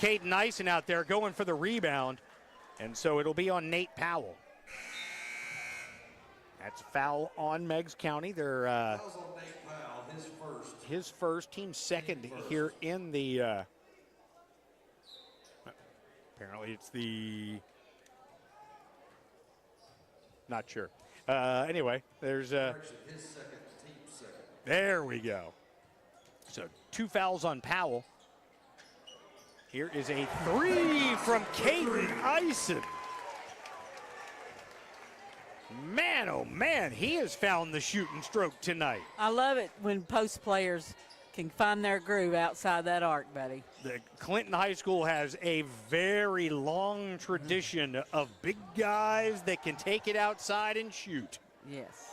Caden Eisen out there going for the rebound, and so it'll be on Nate Powell. That's a foul on Meigs County. They're Fouls on Nate Powell, his first, team second here in the, apparently it's the, not sure. Anyway, there's his second, team second. there we go. So 2 fouls on Powell. Here is a three from Caden Eisen. Man, oh man, he has found the shooting stroke tonight. I love it when post players can find their groove outside that arc, buddy. The Clinton High School has a very long tradition of big guys that can take it outside and shoot. Yes.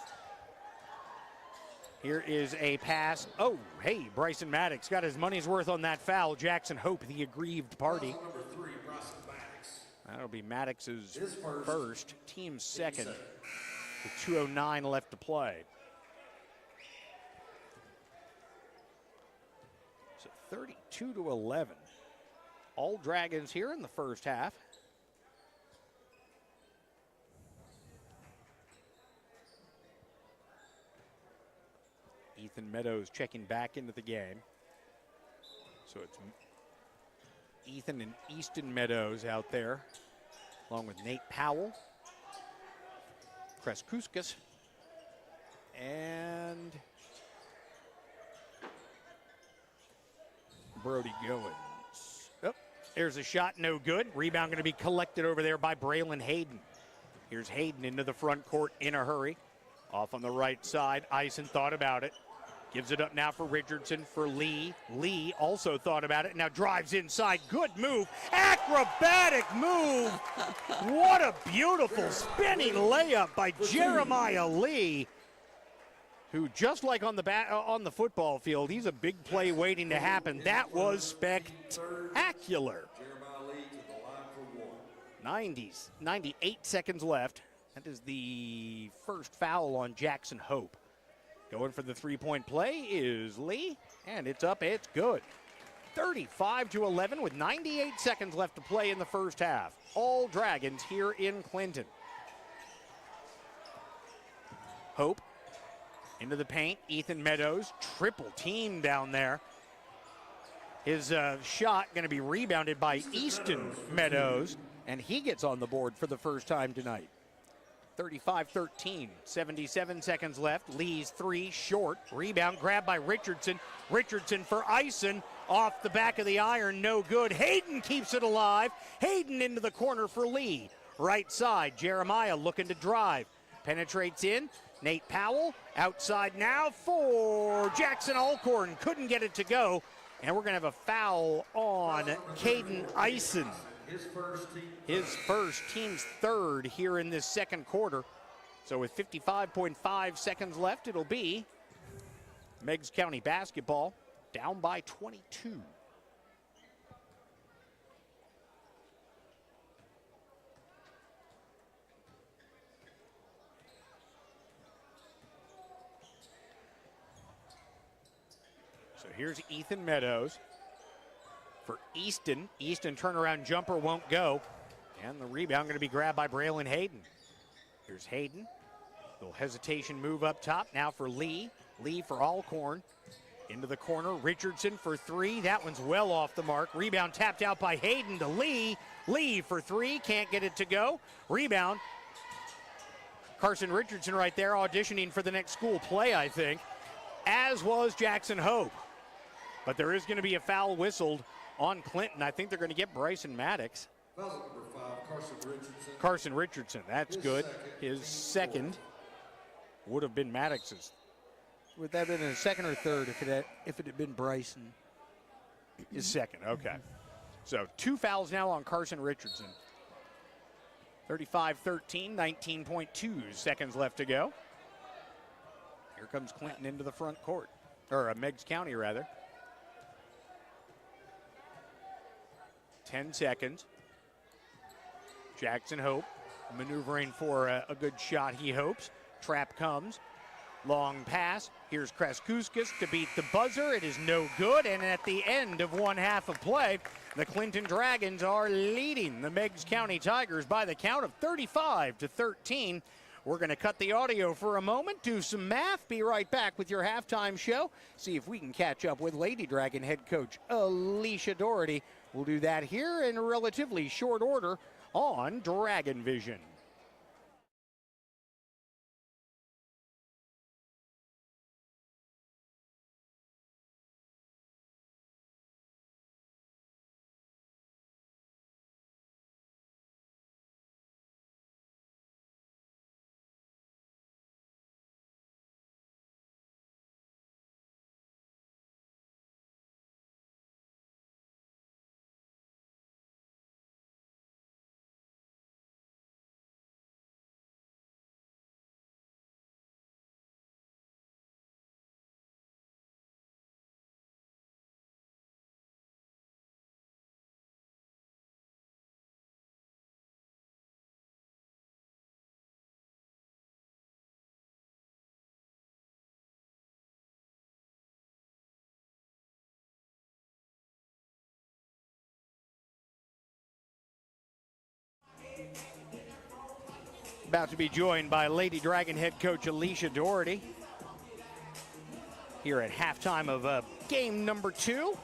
Here is a pass. Oh, hey, Bryson Maddox got his money's worth on that foul. Jackson Hope, the aggrieved party. Foul number 3, Bryson Maddox. That'll be Maddox's His first, team second, with 2:09 left to play. So 32-11. All Dragons here in the first half. Ethan Meadows checking back into the game. So it's Ethan and Easton Meadows out there, along with Nate Powell, Kreskauskas, and Brody Goins. Oh, There's a shot, no good. Rebound going to be collected over there by Braylon Hayden. Here's Hayden into the front court in a hurry. Off on the right side, Eisen thought about it. Gives it up now for Richardson, for Lee. Lee also thought about it, now drives inside. Good move, acrobatic move. What a beautiful spinning layup by Jeremiah Lee, who just like on the football field, he's a big play waiting to happen. That was spectacular. 98 seconds left. That is the first foul on Jackson Hope. Going for the three-point play is Lee, and it's up, it's good. 35-11 with 98 seconds left to play in the first half. All Dragons here in Clinton. Hope into the paint. Ethan Meadows, triple team down there. His shot going to be rebounded by Easton Meadows, and he gets on the board for the first time tonight. 35-13, 77 seconds left. Lee's three short. Rebound grabbed by Richardson. Richardson for Eisen. Off the back of the iron, no good. Hayden keeps it alive. Hayden into the corner for Lee. Right side, Jeremiah looking to drive. Penetrates in. Nate Powell outside now for Jackson Alcorn. Couldn't get it to go. And we're going to have a foul on Caden Eisen. His first, team's third here in this second quarter. So with 55.5 seconds left, it'll be Meigs County basketball down by 22. So here's Ethan Meadows. For Easton. Easton turnaround jumper won't go. And the rebound going to be grabbed by Braylon Hayden. Here's Hayden. Little hesitation move up top. Now for Lee. Lee for Alcorn. Into the corner. Richardson for three. That one's well off the mark. Rebound tapped out by Hayden to Lee. Lee for three. Can't get it to go. Rebound. Carson Richardson right there auditioning for the next school play, I think. As was Jackson Hope. But there is going to be a foul whistled on Clinton. I think they're going to get Bryson Maddox. Foul number 5, Carson Richardson. Carson Richardson, that's good. His second would have been Maddox's. Would that have been a second or third if it had been Bryson? His second, okay. So 2 fouls now on Carson Richardson. 35-13, 19.2 seconds left to go. Here comes Clinton into the front court, or Meigs County rather. 10 seconds. Jackson Hope maneuvering for a good shot, he hopes. Trap comes. Long pass. Here's Kraskouskas to beat the buzzer. It is no good. And at the end of one half of play, the Clinton Dragons are leading the Meigs County Tigers by the count of 35-13. We're going to cut the audio for a moment, do some math, be right back with your halftime show, see if we can catch up with Lady Dragon head coach Alicia Doherty. We'll do that here in relatively short order on DragonVision. About to be joined by Lady Dragon head coach Alicia Doherty here at halftime of game number 2.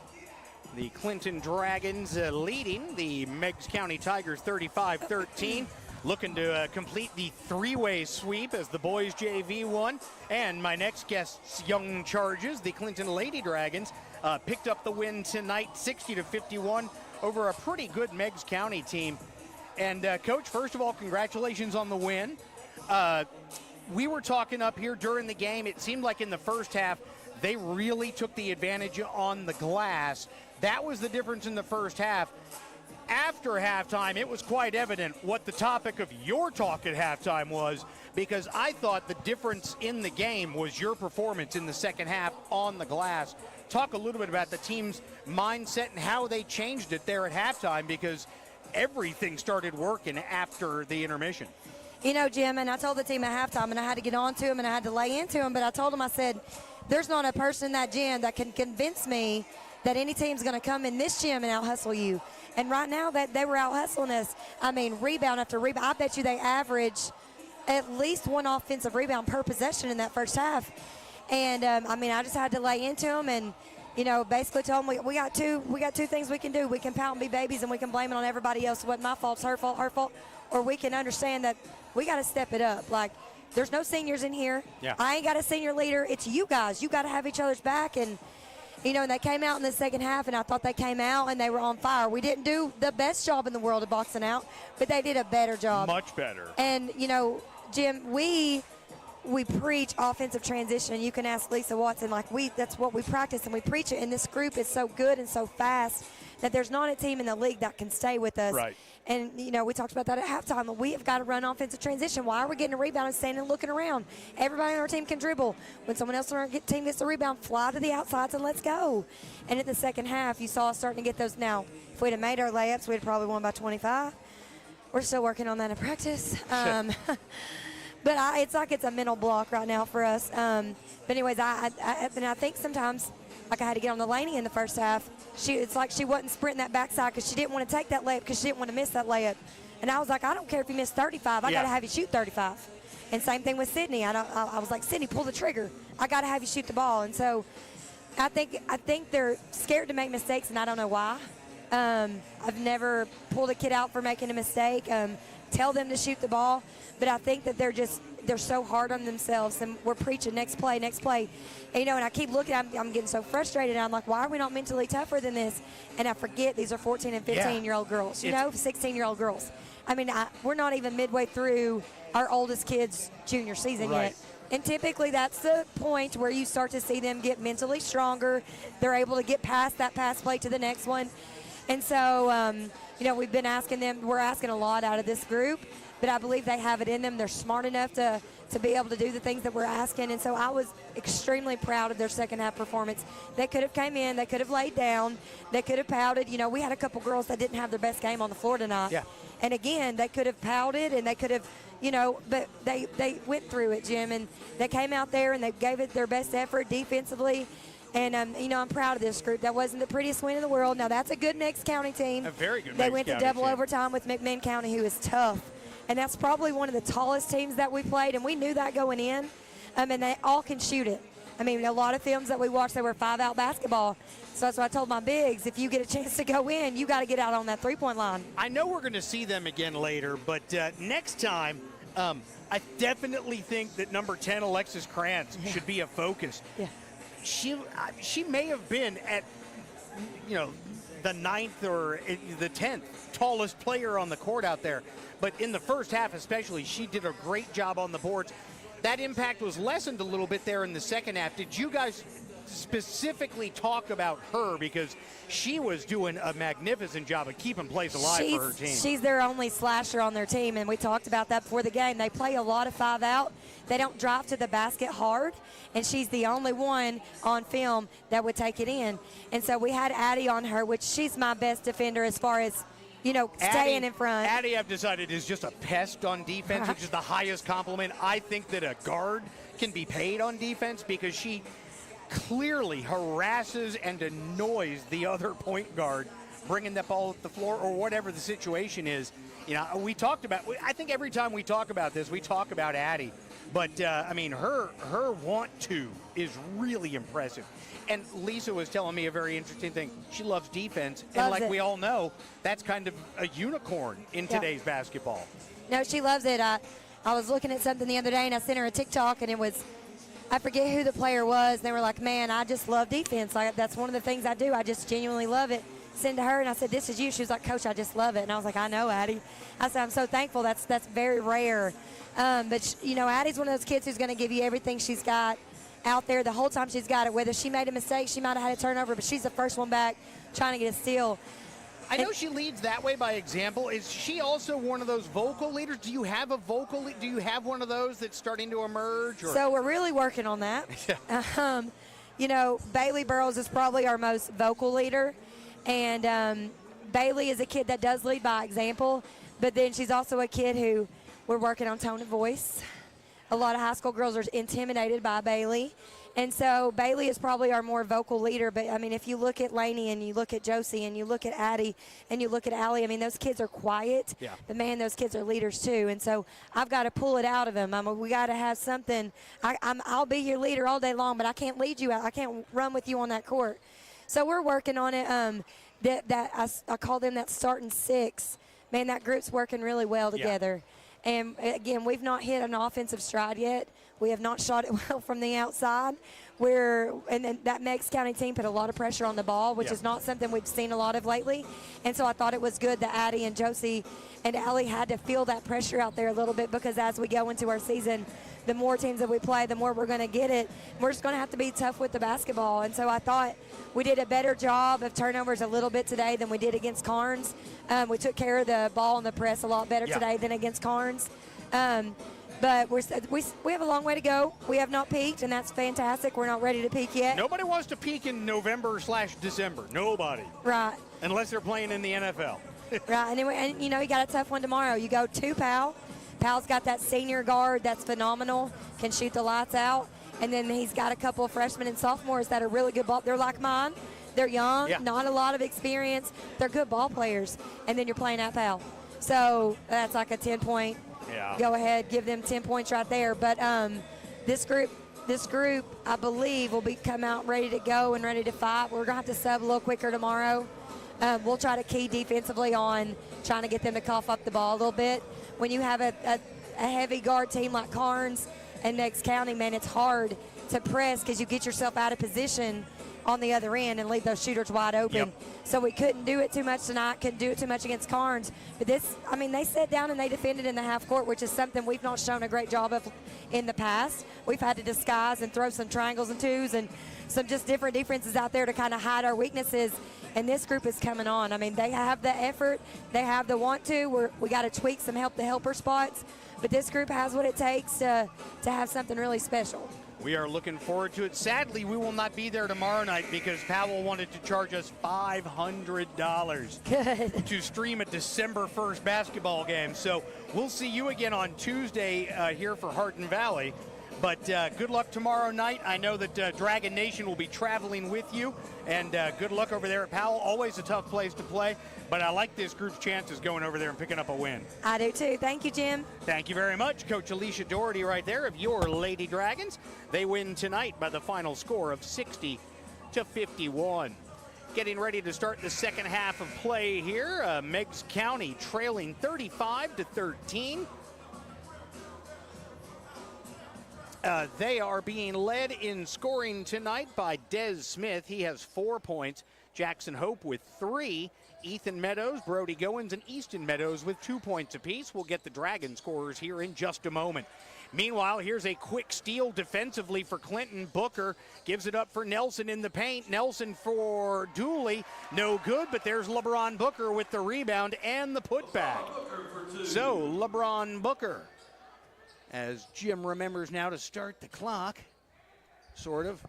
The Clinton Dragons leading the Meigs County Tigers 35-13. Looking to complete the three-way sweep as the boys JV won. And my next guest's Young Charges, the Clinton Lady Dragons, picked up the win tonight 60-51 over a pretty good Meigs County team. And, Coach, first of all, congratulations on the win. We were talking up here during the game. It seemed like in the first half, they really took the advantage on the glass. That was the difference in the first half. After halftime, it was quite evident what the topic of your talk at halftime was, because I thought the difference in the game was your performance in the second half on the glass. Talk a little bit about the team's mindset and how they changed it there at halftime, because everything started working after the intermission. You know, Jim, and I told the team at halftime, and I had to get on to him and I had to lay into him, but I told him, I said, there's not a person in that gym that can convince me that any team's going to come in this gym and out-hustle you. And right now, that they were out-hustling us. I mean, rebound after rebound. I bet you they averaged at least one offensive rebound per possession in that first half. And, I mean, I just had to lay into them and, you know, basically told them we got two things we can do. We can pout and be babies, and we can blame it on everybody else. It wasn't my fault, it's her fault. Or we can understand that we got to step it up. Like, there's no seniors in here. Yeah. I ain't got a senior leader. It's you guys. You got to have each other's back. And, you know, and they came out in the second half, and I thought they came out and they were on fire. We didn't do the best job in the world of boxing out, but they did a better job. Much better. And, you know, Jim, we preach offensive transition. You can ask Lecia Watson, like, that's what we practice, and we preach it. And this group is so good and so fast that there's not a team in the league that can stay with us. Right. And, you know, we talked about that at halftime. We have got to run offensive transition. Why are we getting a rebound and standing and looking around? Everybody on our team can dribble. When someone else on our team gets a rebound, fly to the outsides and let's go. And in the second half, you saw us starting to get those. Now, if we'd have made our layups, we'd have probably won by 25. We're still working on that in practice. But it's like it's a mental block right now for us. But anyways, I think sometimes, like I had to get on the Laney in the first half. It's like she wasn't sprinting that backside because she didn't want to take that layup because she didn't want to miss that layup. And I was like, I don't care if you miss 35. I got to have you shoot 35. And same thing with Sydney. I was like, Sydney, pull the trigger. I got to have you shoot the ball. And so I think they're scared to make mistakes, and I don't know why. I've never pulled a kid out for making a mistake. Tell them to shoot the ball. But I think that they're so hard on themselves, and we're preaching next play. And, you know, and I keep looking, I'm getting so frustrated. I'm like, why are we not mentally tougher than this? And I forget these are 14 and 15-year-old girls, 16-year-old girls. I mean, we're not even midway through our oldest kids' junior season yet. And typically that's the point where you start to see them get mentally stronger. They're able to get past that pass play to the next one. And so, you know, we've been asking them, we're asking a lot out of this group, but I believe they have it in them. They're smart enough to be able to do the things that we're asking. And so I was extremely proud of their second half performance. They could have came in, they could have laid down, they could have pouted. You know, we had a couple girls that didn't have their best game on the floor tonight. Yeah. And again, they could have pouted and they could have, you know, but they went through it, Jim, and they came out there and they gave it their best effort defensively. And, you know, I'm proud of this group. That wasn't the prettiest win in the world. Now, that's a good Meigs County team. A very good They Meigs went to County double team. overtime with McMinn County, who is tough. And that's probably one of the tallest teams that we played, and we knew that going in. And they all can shoot it. I mean, a lot of films that we watched, they were 5-out basketball. So that's what I told my bigs. If you get a chance to go in, you got to get out on that three-point line. I know we're going to see them again later, but next time, I definitely think that number 10, Alexis Krantz, should be a focus. Yeah. She may have been at, you know, the 9th or the 10th tallest player on the court out there. But in the first half especially, she did a great job on the boards. That impact was lessened a little bit there in the second half. Did you guys specifically talk about her, because she was doing a magnificent job of keeping plays alive for her team? She's their only slasher on their team, and we talked about that before the game. They play a lot of 5-out. They don't drive to the basket hard, and she's the only one on film that would take it in. And so we had Addie on her, which she's my best defender as far as, you know, staying in front. Addie, I've decided, is just a pest on defense, which is the highest compliment. I think that a guard can be paid on defense because she clearly harasses and annoys the other point guard, bringing that ball at the floor or whatever the situation is. You know, we talked about, I think every time we talk about this, we talk about Addie. But, I mean, her want to is really impressive. And Lisa was telling me a very interesting thing. She loves defense. And like we all know, that's kind of a unicorn in today's basketball. No, she loves it. I was looking at something the other day, and I sent her a TikTok, and it was, I forget who the player was. They were like, man, I just love defense. That's one of the things I do. I just genuinely love it. send to her, and I said, this is you. She was like, Coach, I just love it. And I was like, I know, Addie. I said, I'm so thankful. That's very rare. But, you know, Addie's one of those kids who's going to give you everything she's got out there the whole time she's got it. Whether she made a mistake, she might have had a turnover, but she's the first one back trying to get a steal. I know she leads that way by example. Is she also one of those vocal leaders? Do you have a do you have one of those that's starting to emerge? Or? So we're really working on that. You know, Bailey Burrows is probably our most vocal leader. And Bailey is a kid that does lead by example, but then she's also a kid who we're working on tone of voice. A lot of high school girls are intimidated by Bailey. And so Bailey is probably our more vocal leader. But, I mean, if you look at Lainey and you look at Josie and you look at Addie and you look at Allie, I mean, those kids are quiet. Yeah. But, man, those kids are leaders too. And so I've got to pull it out of them. We got to have something. I'll be your leader all day long, but I can't lead you out. I can't run with you on that court. So we're working on it. I call them that starting six. Man, that group's working really well together. Yeah. And, again, we've not hit an offensive stride yet. We have not shot it well from the outside. And then that Meigs County team put a lot of pressure on the ball, which is not something we've seen a lot of lately. And so I thought it was good that Addie and Josie and Allie had to feel that pressure out there a little bit, because as we go into our season, the more teams that we play, the more we're going to get it. We're just going to have to be tough with the basketball. And so I thought we did a better job of turnovers a little bit today than we did against Carnes. We took care of the ball and the press a lot better today than against Carnes. But we have a long way to go. We have not peaked, and that's fantastic. We're not ready to peak yet. Nobody wants to peak in November/December. Nobody. Right. Unless they're playing in the NFL. Right. And you know, you got a tough one tomorrow. You go to Powell. Powell's got that senior guard that's phenomenal, can shoot the lights out. And then he's got a couple of freshmen and sophomores that are really good ball. They're like mine. They're young, not a lot of experience. They're good ball players. And then you're playing at Powell. So that's like a 10-point. Yeah. Go ahead, give them 10 points right there. But this group, I believe, will come out ready to go and ready to fight. We're going to have to sub a little quicker tomorrow. We'll try to key defensively on trying to get them to cough up the ball a little bit. When you have a heavy guard team like Carnes and Meigs County, man, it's hard to press because you get yourself out of position on the other end and leave those shooters wide open. Yep. So we couldn't do it too much tonight, couldn't do it too much against Carnes. But they sat down and they defended in the half court, which is something we've not shown a great job of in the past. We've had to disguise and throw some triangles and twos and some just different defenses out there to kind of hide our weaknesses. And this group is coming on. I mean, they have the effort. They have the want to. We got to tweak some helper spots. But this group has what it takes to have something really special. We are looking forward to it. Sadly, we will not be there tomorrow night because Powell wanted to charge us $500 to stream a December 1st basketball game. So we'll see you again on Tuesday here for Hardin Valley. But good luck tomorrow night. I know that Dragon Nation will be traveling with you. And good luck over there at Powell. Always a tough place to play. But I like this group's chances going over there and picking up a win. I do too. Thank you, Jim. Thank you very much. Coach Alicia Doherty right there of your Lady Dragons. They win tonight by the final score of 60-51. Getting ready to start the second half of play here. Meigs County trailing 35-13. They are being led in scoring tonight by Des Smith. He has 4 points. Jackson Hope with 3. Ethan Meadows, Brody Goins, and Easton Meadows with 2 points apiece. We'll get the Dragon scorers here in just a moment. Meanwhile, here's a quick steal defensively for Clinton. Booker gives it up for Nelson in the paint. Nelson for Dooley. No good, but there's LeBron Booker with the rebound and the putback. So, LeBron Booker, as Jim remembers now to start the clock, sort of.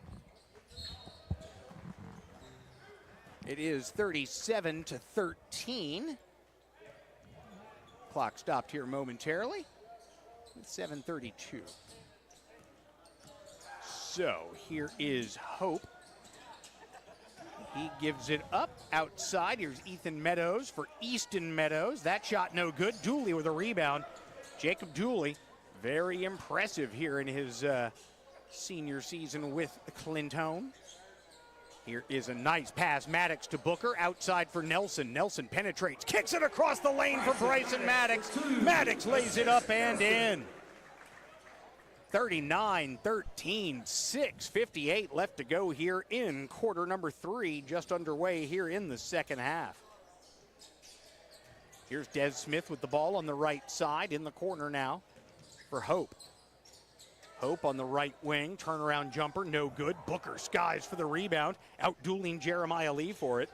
It is 37-13. Clock stopped here momentarily. 7:32. So here is Hope. He gives it up outside. Here's Ethan Meadows for Easton Meadows. That shot no good. Dooley with a rebound. Jacob Dooley, very impressive here in his senior season with Clinton. Here is a nice pass. Maddox to Booker. Outside for Nelson. Nelson penetrates. Kicks it across the lane for Bryson Maddox. Maddox lays it up and in. 39-13, 6:58 left to go here in quarter number 3, just underway here in the second half. Here's Des Smith with the ball on the right side in the corner now for Hope. Hope on the right wing, turnaround jumper, no good. Booker skies for the rebound, out-dueling Jeremiah Lee for it.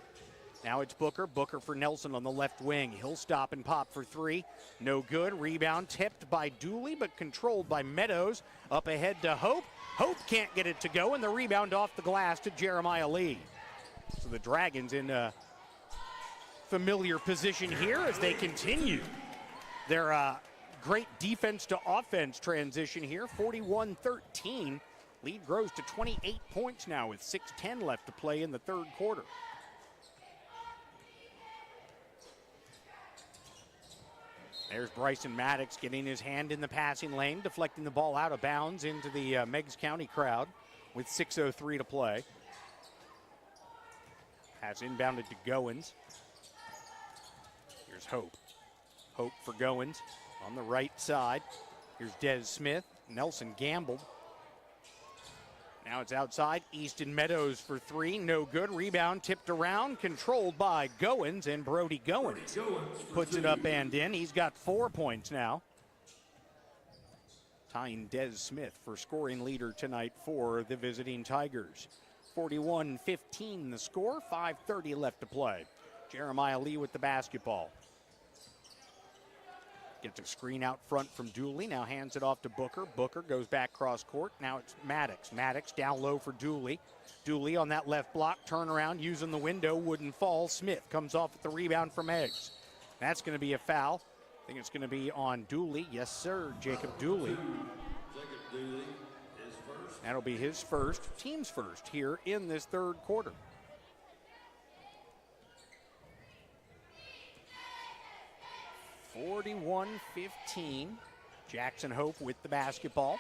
Now it's Booker. Booker for Nelson on the left wing. He'll stop and pop for 3. No good. Rebound tipped by Dooley, but controlled by Meadows. Up ahead to Hope. Hope can't get it to go, and the rebound off the glass to Jeremiah Lee. So the Dragons in a familiar position here as they continue their great defense to offense transition here. 41-13. Lead grows to 28 points now with 6:10 left to play in the third quarter. There's Bryson Maddox getting his hand in the passing lane, deflecting the ball out of bounds into the Meigs County crowd with 6:03 to play. Pass inbounded to Goins. Here's Hope. Hope for Goins on the right side. Here's Des Smith. Nelson gambled. Now it's outside. Easton Meadows for 3. No good. Rebound tipped around. Controlled by Goins, and Brody Goins puts it up and in. He's got 4 points now. Tying Des Smith for scoring leader tonight for the visiting Tigers. 41-15 the score. 5:30 left to play. Jeremiah Lee with the basketball. Gets a screen out front from Dooley. Now hands it off to Booker. Booker goes back cross court. Now it's Maddox. Maddox down low for Dooley. Dooley on that left block. Turnaround using the window. Wouldn't fall. Smith comes off with the rebound from Meigs. That's going to be a foul. I think it's going to be on Dooley. Yes, sir. Jacob Dooley. Jacob Dooley is first. That'll be his first, team's first here in this third quarter. (41-15). Jackson Hope with the basketball.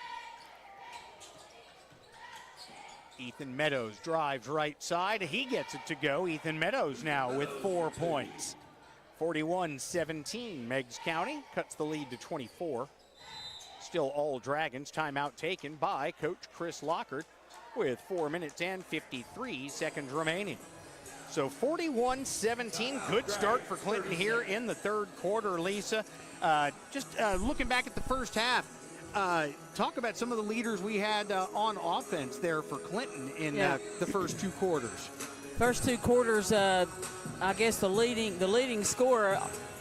Ethan Meadows drives right side. He gets it to go. Ethan Meadows now with 4 points. 41-17. Meigs County cuts the lead to 24. Still all Dragons. Timeout taken by Coach Chris Lockard with 4 minutes and 53 seconds remaining. So 41-17, good start for Clinton here in the third quarter, Lisa. Just looking back at the first half, talk about some of the leaders we had on offense there for Clinton in the first 2 quarters. First 2 quarters, I guess the leading scorer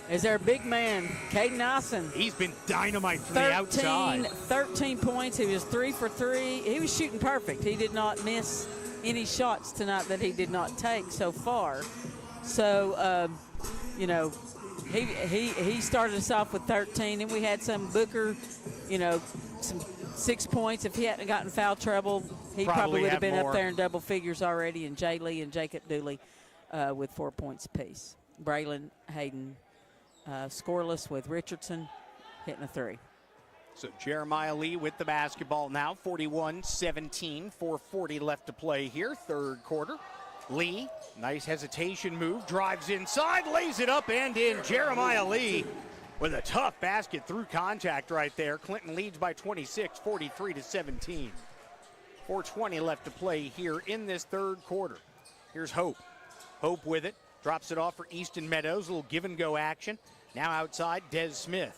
is our big man, Caden Eisen. He's been dynamite from the outside. 13 points. He was 3 for 3. He was shooting perfect. He did not miss any shots tonight that he did not take so far. So, you know, he started us off with 13, and we had some Booker, you know, some 6 points. If he hadn't gotten foul trouble, he probably would have been up there in double figures already. And Jay Lee and Jacob Dooley with 4 points apiece. Braylon Hayden scoreless with Richardson hitting a 3. So Jeremiah Lee with the basketball now, 41-17, 4:40 left to play here, third quarter. Lee, nice hesitation move, drives inside, lays it up and in. Jeremiah Lee with a tough basket through contact right there. Clinton leads by 26, 43-17. 4:20 left to play here in this third quarter. Here's Hope. Hope with it, drops it off for Easton Meadows, a little give and go action. Now outside, Des Smith.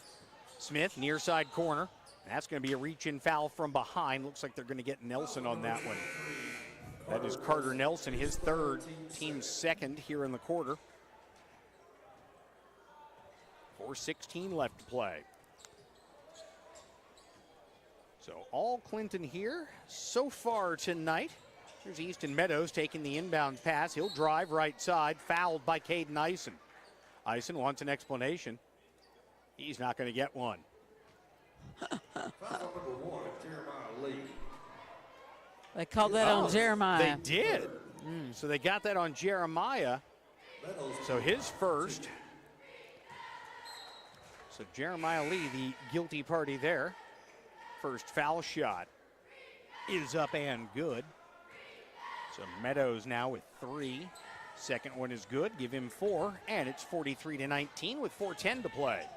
Smith, near side corner. That's going to be a reach-in foul from behind. Looks like they're going to get Nelson on that one. That is Carter Nelson, his third, team's second here in the quarter. 4:16 left to play. So all Clinton here so far tonight. Here's Easton Meadows taking the inbound pass. He'll drive right side, fouled by Caden Eisen. Eisen wants an explanation. He's not going to get one. Foul number 1, Jeremiah Lee. They called that on Jeremiah. They did. So they got that on Jeremiah. So his first. So Jeremiah Lee, the guilty party there. First foul shot is up and good. So Meadows now with 3. Second one is good. Give him 4. And it's 43-19 with 4:10 to play.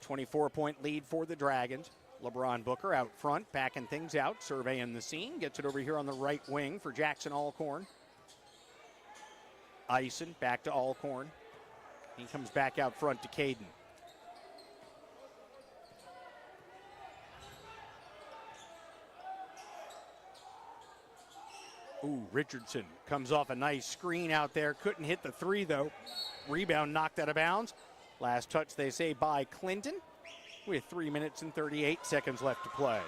24-point lead for the Dragons. LeBron Booker out front, backing things out, surveying the scene. Gets it over here on the right wing for Jackson Alcorn. Ison back to Alcorn. He comes back out front to Caden. Ooh, Richardson comes off a nice screen out there. Couldn't hit the three, though. Rebound knocked out of bounds. Last touch, they say, by Clinton, with 3 minutes and 38 seconds left to play.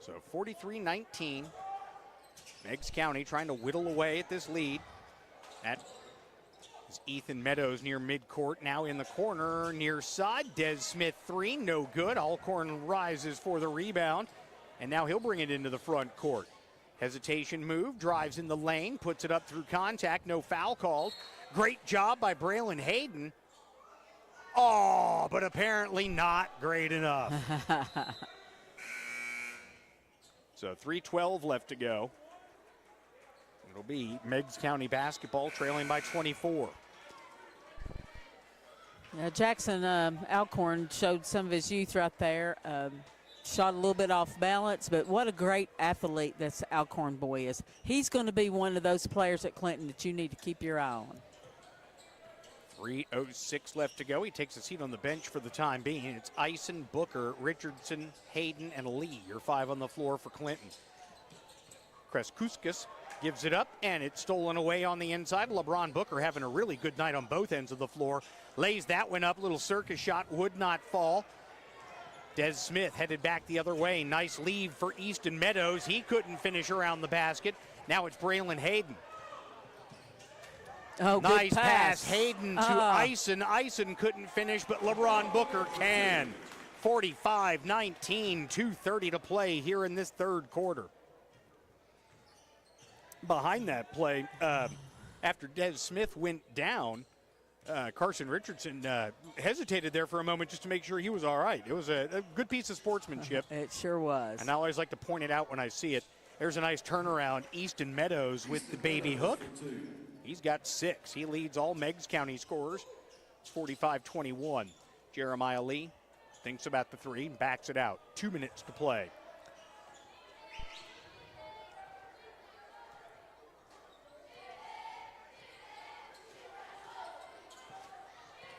So 43-19. Meigs County trying to whittle away at this lead. That is Ethan Meadows near midcourt. Now in the corner, near side. Des Smith three, no good. Alcorn rises for the rebound. And now he'll bring it into the front court. Hesitation move, drives in the lane, puts it up through contact, no foul called. Great job by Braylon Hayden. Oh, but apparently not great enough. So 3:12 left to go. It'll be Meigs County basketball trailing by 24. Yeah, Jackson Alcorn showed some of his youth right there. Shot a little bit off balance, but what a great athlete this Alcorn boy is. He's going to be one of those players at Clinton that you need to keep your eye on. 3:06 left to go. He takes a seat on the bench for the time being. It's Ison, Booker, Richardson, Hayden, and Lee. Your five on the floor for Clinton. Kreskuskas gives it up, and it's stolen away on the inside. LeBron Booker having a really good night on both ends of the floor. Lays that one up. Little circus shot would not fall. Des Smith headed back the other way. Nice lead for Easton Meadows. He couldn't finish around the basket. Now it's Braylon Hayden. Oh, nice good pass. Hayden to Ison. Ison couldn't finish, but LeBron Booker can. 45-19, 2:30 to play here in this third quarter. Behind that play, after Des Smith went down, Carson Richardson hesitated there for a moment just to make sure he was all right. It was a good piece of sportsmanship. It sure was. And I always like to point it out when I see it. There's a nice turnaround. Easton Meadows with the baby hook. He's got 6. He leads all Meigs County scorers. It's 45-21. Jeremiah Lee thinks about the three and backs it out. 2 minutes to play.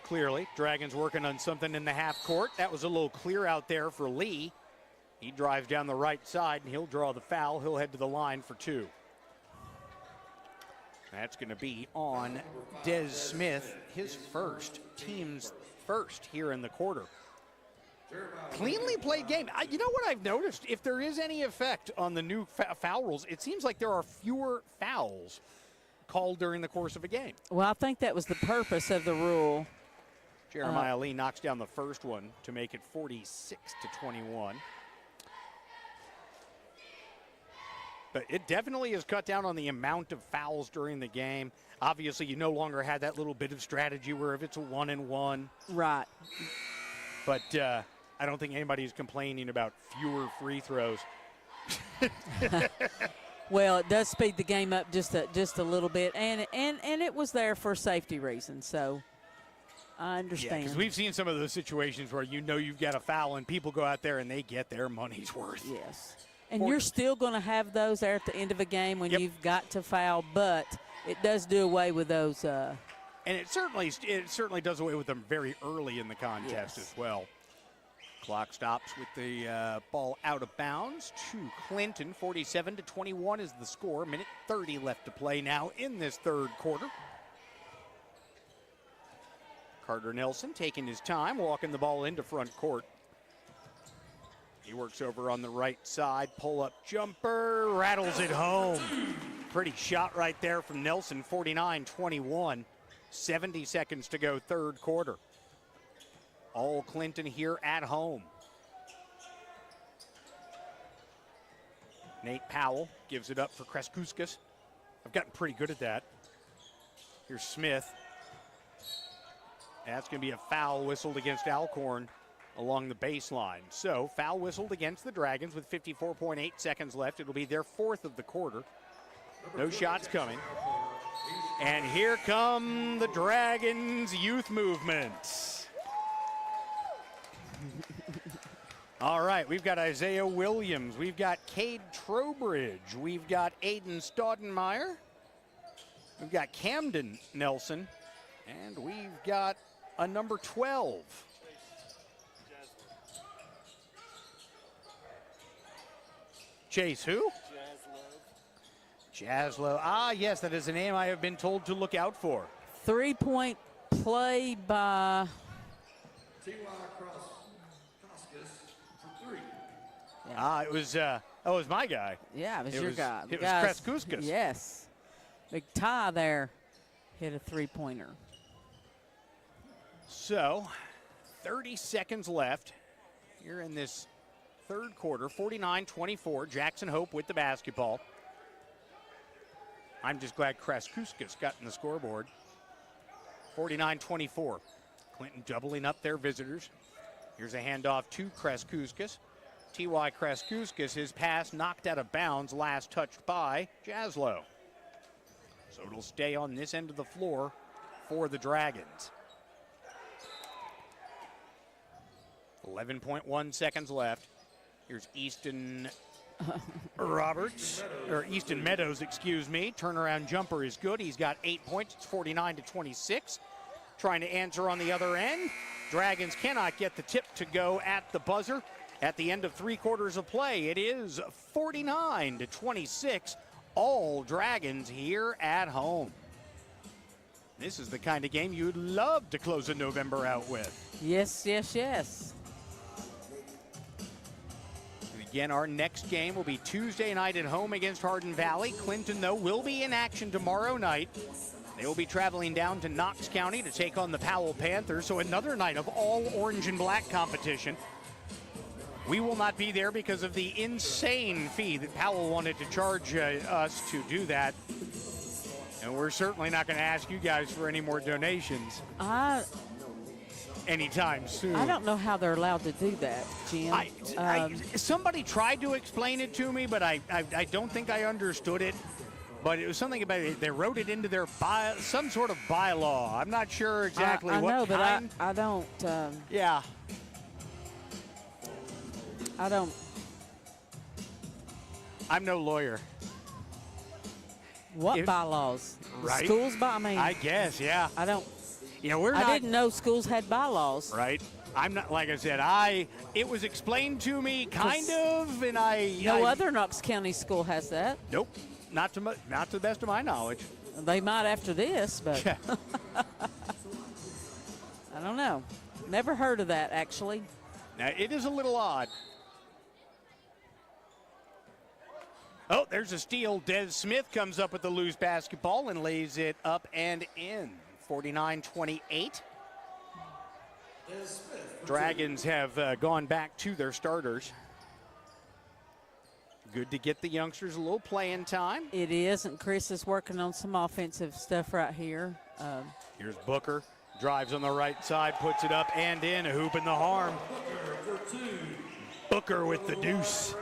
Clearly, Dragons working on something in the half court. That was a little clear out there for Lee. He drives down the right side, and he'll draw the foul. He'll head to the line for 2. That's going to be on Des Smith, his first, team's first here in the quarter. Cleanly played game. You know what I've noticed? If there is any effect on the new foul rules, it seems like there are fewer fouls called during the course of a game. Well, I think that was the purpose of the rule. Jeremiah Lee knocks down the first one to make it 46-21. But it definitely has cut down on the amount of fouls during the game. Obviously, you no longer had that little bit of strategy where if it's a 1-and-1. Right. But I don't think anybody's complaining about fewer free throws. Well, it does speed the game up just a little bit, and it was there for safety reasons. So I understand. Because we've seen some of those situations where you know you've got a foul and people go out there and they get their money's worth. Yes. And you're still going to have those there at the end of a game when you've got to foul, but it does do away with those. And it certainly does away with them very early in the contest as well. Clock stops with the ball out of bounds to Clinton. 47-21 is the score. Minute 30 left to play now in this third quarter. Carter Nelson taking his time, walking the ball into front court. He works over on the right side, pull-up jumper, rattles it home. Pretty shot right there from Nelson, 49-21. 70 seconds to go, third quarter. All Clinton here at home. Nate Powell gives it up for Kreskuskas. I've gotten pretty good at that. Here's Smith. That's going to be a foul whistled against Alcorn along the baseline. So foul whistled against the Dragons with 54.8 seconds left. It'll be their 4th of the quarter. No shots coming. And here come the Dragons youth movement. All right, we've got Isaiah Williams. We've got Cade Trowbridge. We've got Aiden Staudenmeyer. We've got Camden Nelson. And we've got a number 12. Chase who? Jaslow. Ah, yes, that is a name I have been told to look out for. 3-point play by T.Y. Koskis for 3. Ah, it was my guy. Yeah, it was your guy. It was Kreskuskas. Yes. Big tie there. Hit a 3-pointer. So, 30 seconds left here in this third quarter. 49-24. Jackson Hope with the basketball. I'm just glad Kreskuskas got in the scoreboard. 49-24. Clinton doubling up their visitors. Here's a handoff to Kreskuskas. T.Y. Kreskuskas, his pass knocked out of bounds, last touched by Jaslow. So it'll stay on this end of the floor for the Dragons. 11.1 seconds left. Here's Easton Easton Meadows, excuse me. Turnaround jumper is good. He's got 8 points. It's 49-26. Trying to answer on the other end. Dragons cannot get the tip to go at the buzzer. At the end of 3 quarters of play, it is 49-26. All Dragons here at home. This is the kind of game you'd love to close a November out with. Yes, yes, yes. Again, our next game will be Tuesday night at home against Hardin Valley. Clinton, though, will be in action tomorrow night. They will be traveling down to Knox County to take on the Powell Panthers, so another night of all orange and black competition. We will not be there because of the insane fee that Powell wanted to charge us to do that. And we're certainly not going to ask you guys for any more donations anytime soon. I don't know how they're allowed to do that, Jim. Somebody tried to explain it to me, but I don't think I understood it. But it was something about it. They wrote it into their some sort of bylaw. I'm not sure exactly what know, kind. But I don't. Yeah. I don't. I'm no lawyer. What bylaws? Right. Schools by me. I guess, yeah. I don't. I didn't know schools had bylaws. Right. I'm not, like I said, it was explained to me kind of, and No other Knox County school has that. Nope. Not to the best of my knowledge. They might after this, but I don't know. Never heard of that, actually. Now, it is a little odd. Oh, there's a steal. Des Smith comes up with the loose basketball and lays it up and in. 49-28. Dragons have gone back to their starters. Good to get the youngsters a little playing time. It is, and Chris is working on some offensive stuff right here. Here's Booker. Drives on the right side, puts it up and in. A hoop in the harm. Booker with the deuce.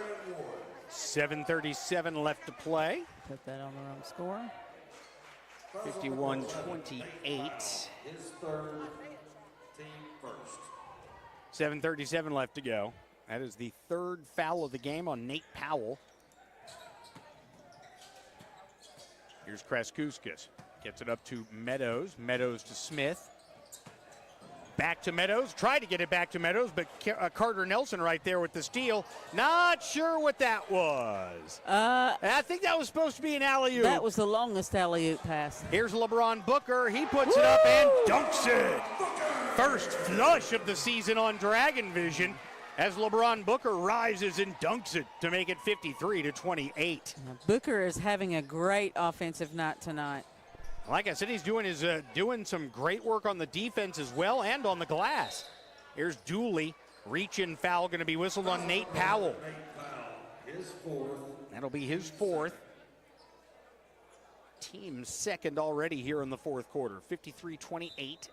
7:37 left to play. Put that on the wrong score. 51-28. His third, team first. 7:37 left to go. That is the third foul of the game on Nate Powell. Here's Kreskuskas. Gets it up to Meadows. Meadows to Smith. Back to Meadows. Tried to get it back to Meadows, but Carter Nelson right there with the steal. Not sure what that was. I think that was supposed to be an alley-oop. That was the longest alley-oop pass. Here's LeBron Booker. He puts it up and dunks it. First flush of the season on DragonVision as LeBron Booker rises and dunks it to make it 53-28. Booker is having a great offensive night tonight. Like I said, he's doing some great work on the defense as well and on the glass. Here's Dooley. Reach-in foul going to be whistled on Nate Powell. His fourth. That'll be his fourth. Team second already here in the fourth quarter. 53-28.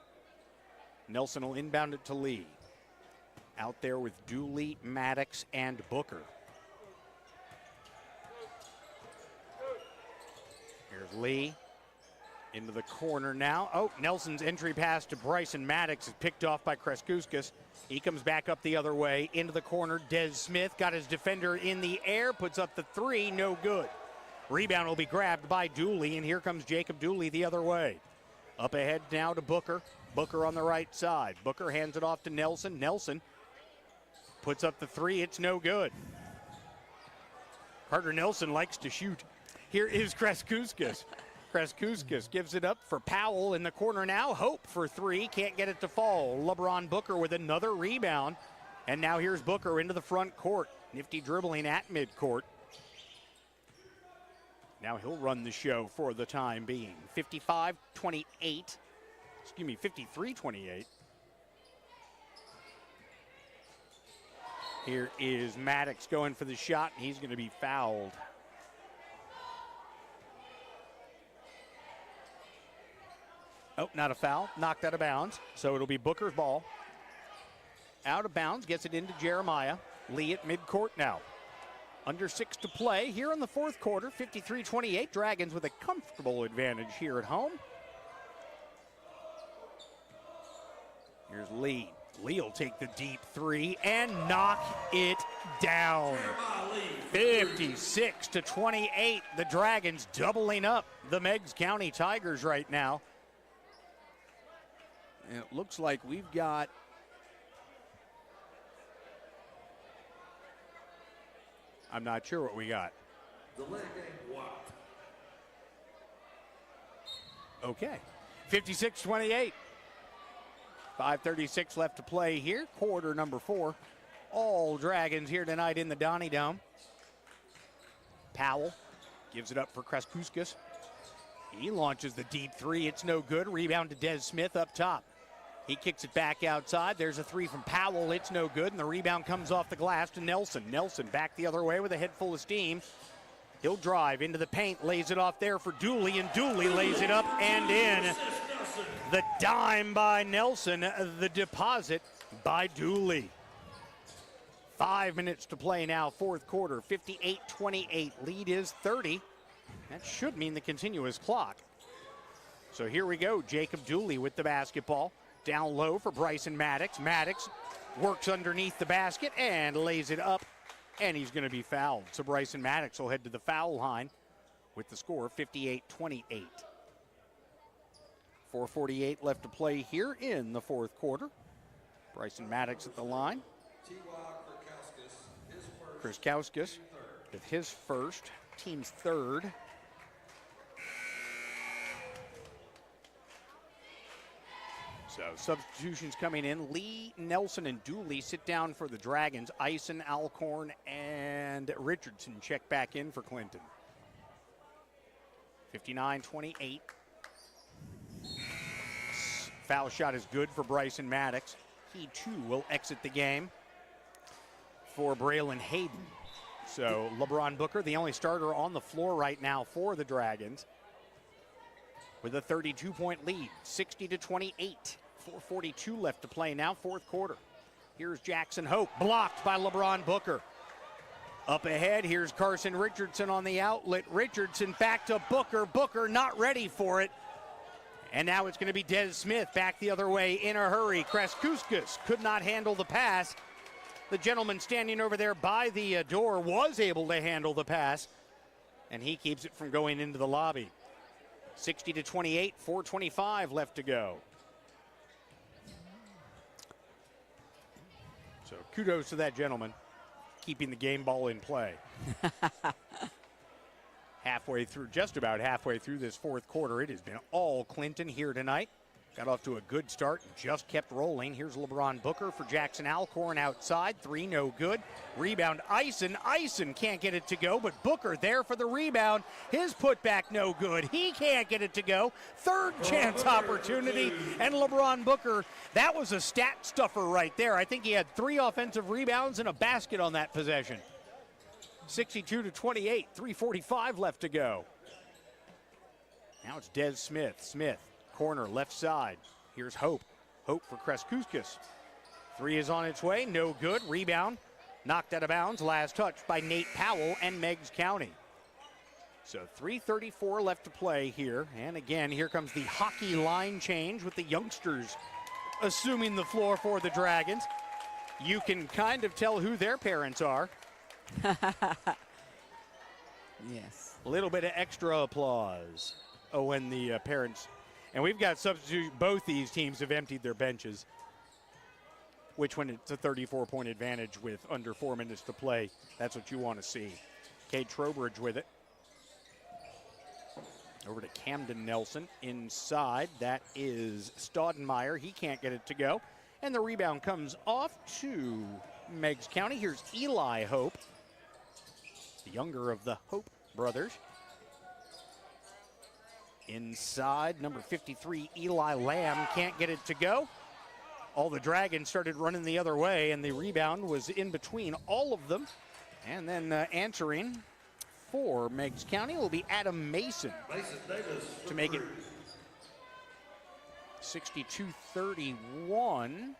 Nelson will inbound it to Lee. Out there with Dooley, Maddox, and Booker. Here's Lee. Into the corner now. Oh, Nelson's entry pass to Bryson Maddox is picked off by Kreskuskas. He comes back up the other way. Into the corner, Des Smith got his defender in the air, puts up the three, no good. Rebound will be grabbed by Dooley, and here comes Jacob Dooley the other way. Up ahead now to Booker. Booker on the right side. Booker hands it off to Nelson. Nelson puts up the three, it's no good. Carter Nelson likes to shoot. Here is Kreskuskas. Kreskuskas gives it up for Powell in the corner now. Hope for three, can't get it to fall. LeBron Booker with another rebound. And now here's Booker into the front court. Nifty dribbling at midcourt. Now he'll run the show for the time being. 53-28. Here is Maddox going for the shot, and he's going to be fouled. Oh, not a foul. Knocked out of bounds. So it'll be Booker's ball. Out of bounds. Gets it into Jeremiah. Lee at midcourt now. Under 6 to play here in the fourth quarter. 53-28. Dragons with a comfortable advantage here at home. Here's Lee. Lee will take the deep three and knock it down. 56-28. The Dragons doubling up the Meigs County Tigers right now. And it looks like we've got I'm not sure what we got. Okay. 56-28. 5:36 left to play here. Quarter number 4. All Dragons here tonight in the Donnie Dome. Powell gives it up for Kreskuskas. He launches the deep three. It's no good. Rebound to Des Smith up top. He kicks it back outside. There's a three from Powell. It's no good, and the rebound comes off the glass to Nelson. Nelson back the other way with a head full of steam. He'll drive into the paint, lays it off there for Dooley, and Dooley lays it up and in. The dime by Nelson, the deposit by Dooley. 5 minutes to play now, fourth quarter, 58-28. Lead is 30. That should mean the continuous clock. So here we go, Jacob Dooley with the basketball. Down low for Bryson Maddox. Maddox works underneath the basket and lays it up, and he's going to be fouled. So Bryson Maddox will head to the foul line with the score 58-28. 4:48 left to play here in the fourth quarter. Bryson Maddox at the line. Kreskuskas with his first, team's third. So substitutions coming in. Lee, Nelson, and Dooley sit down for the Dragons. Eisen, Alcorn, and Richardson check back in for Clinton. 59-28. Foul shot is good for Bryson Maddox. He, too, will exit the game for Braylon Hayden. So LeBron Booker, the only starter on the floor right now for the Dragons, with a 32-point lead, 60-28. 4:42 left to play now, fourth quarter. Here's Jackson Hope, blocked by LeBron Booker. Up ahead, here's Carson Richardson on the outlet. Richardson back to Booker. Booker not ready for it. And now it's going to be Des Smith back the other way in a hurry. Kreskuskas could not handle the pass. The gentleman standing over there by the door was able to handle the pass, and he keeps it from going into the lobby. 60-28, 4:25 left to go. So kudos to that gentleman, keeping the game ball in play. Just about halfway through this fourth quarter, it has been all Clinton here tonight. Got off to a good start and just kept rolling. Here's LeBron Booker for Jackson Alcorn outside. Three, no good. Rebound, Eisen. Eisen can't get it to go, but Booker there for the rebound. His putback, no good. He can't get it to go. Third chance opportunity, and LeBron Booker, that was a stat stuffer right there. I think he had 3 offensive rebounds and a basket on that possession. 62-28, 3:45 left to go. Now it's Des Smith. Smith. Corner, left side. Here's Hope. Hope for Kreskuskas. Three is on its way, no good. Rebound, knocked out of bounds. Last touch by Nate Powell and Meigs County. So 3:34 left to play here. And again, here comes the hockey line change with the youngsters assuming the floor for the Dragons. You can kind of tell who their parents are. Yes. A little bit of extra applause when the parents, and we've got substitute. Both these teams have emptied their benches, which when it's a 34-point advantage with under 4 minutes to play, that's what you want to see. Kate Trowbridge with it. Over to Camden Nelson inside. That is Staudenmeyer. He can't get it to go. And the rebound comes off to Meigs County. Here's Eli Hope, the younger of the Hope brothers. Inside, number 53, Eli Lamb can't get it to go. All the Dragons started running the other way, and the rebound was in between all of them. And then answering for Meigs County will be Adam Mason to make it 62-31.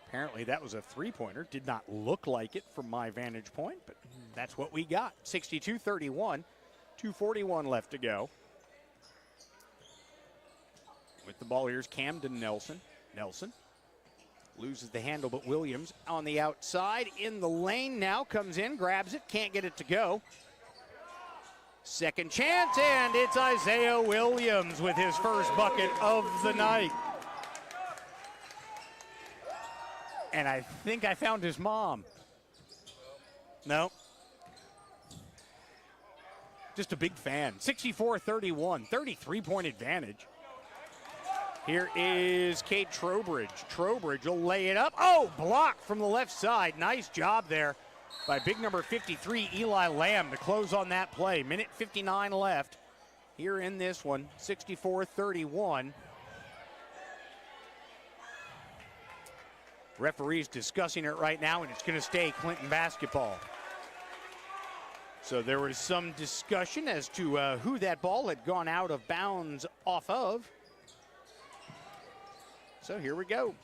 Apparently that was a three-pointer. Did not look like it from my vantage point, but that's what we got. 62-31, 2:41 left to go. With the ball, here's Camden Nelson. Nelson loses the handle, but Williams on the outside in the lane now, comes in, grabs it, can't get it to go. Second chance, and it's Isaiah Williams with his first bucket of the night. And I think I found his mom. No. Just a big fan. 64-31, 33-point advantage. Here is Kate Trowbridge. Trowbridge will lay it up. Oh, blocked from the left side. Nice job there by big number 53, Eli Lamb, to close on that play. Minute 59 left here in this one, 64-31. Referees discussing it right now, and it's going to stay Clinton basketball. So there was some discussion as to who that ball had gone out of bounds off of. So here we go.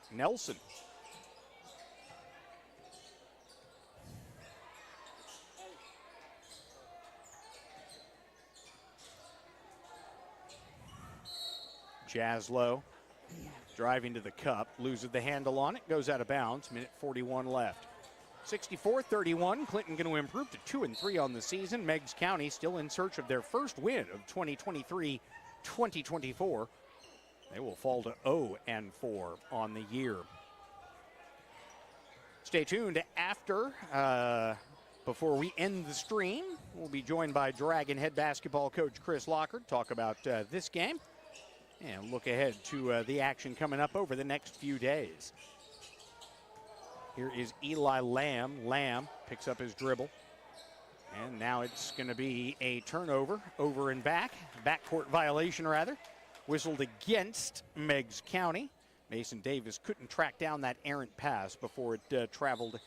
Nelson. Jaslow driving to the cup, loses the handle on it, goes out of bounds, minute 41 left. 64-31, Clinton going to improve to 2-3 on the season. Meigs County still in search of their first win of 2023-2024. They will fall to 0-4 on the year. Stay tuned after, before we end the stream. We'll be joined by Dragon head basketball coach Chris Lockard, talk about this game and look ahead to the action coming up over the next few days. Here is Eli Lamb. Lamb picks up his dribble. And now it's going to be a turnover over and backcourt violation rather. Whistled against Meigs County. Mason Davis couldn't track down that errant pass before it traveled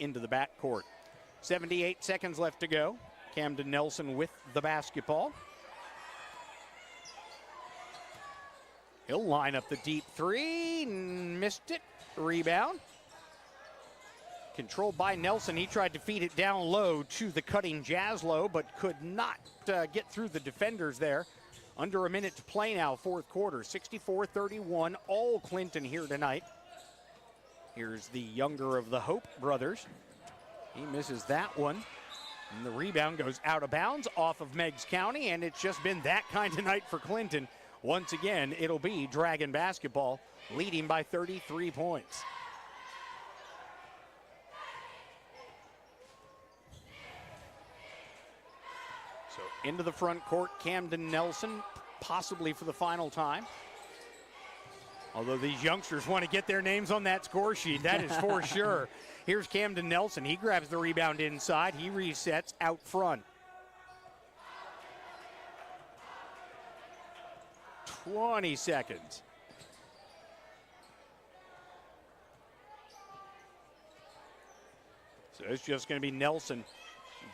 into the backcourt. 78 seconds left to go. Camden Nelson with the basketball. He'll line up the deep three, missed it, rebound. Controlled by Nelson, he tried to feed it down low to the cutting Jaslow, but could not get through the defenders there. Under a minute to play now, fourth quarter, 64-31, all Clinton here tonight. Here's the younger of the Hope brothers. He misses that one. And the rebound goes out of bounds off of Meigs County, and it's just been that kind of night for Clinton. Once again, it'll be Dragon basketball leading by 33 points. So into the front court, Camden Nelson, possibly for the final time. Although these youngsters want to get their names on that score sheet, that is for sure. Here's Camden Nelson. He grabs the rebound inside. He resets out front. 20 seconds. So it's just going to be Nelson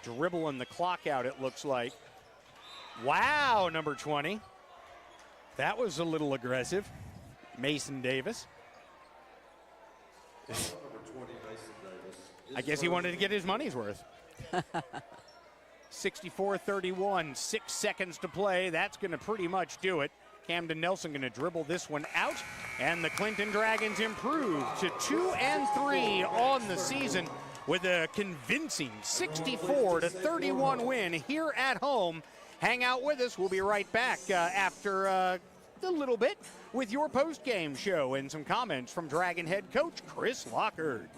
dribbling the clock out, it looks like. Wow, number 20. That was a little aggressive. Mason Davis. Number 20, Mason Davis, I guess he wanted to get his money's worth. 64-31, 6 seconds to play. That's going to pretty much do it. Camden Nelson going to dribble this one out, and the Clinton Dragons improve to 2-3 on the season with a convincing 64-31 win here at home. Hang out with us. We'll be right back after a little bit with your post-game show and some comments from Dragon head coach Chris Lockard.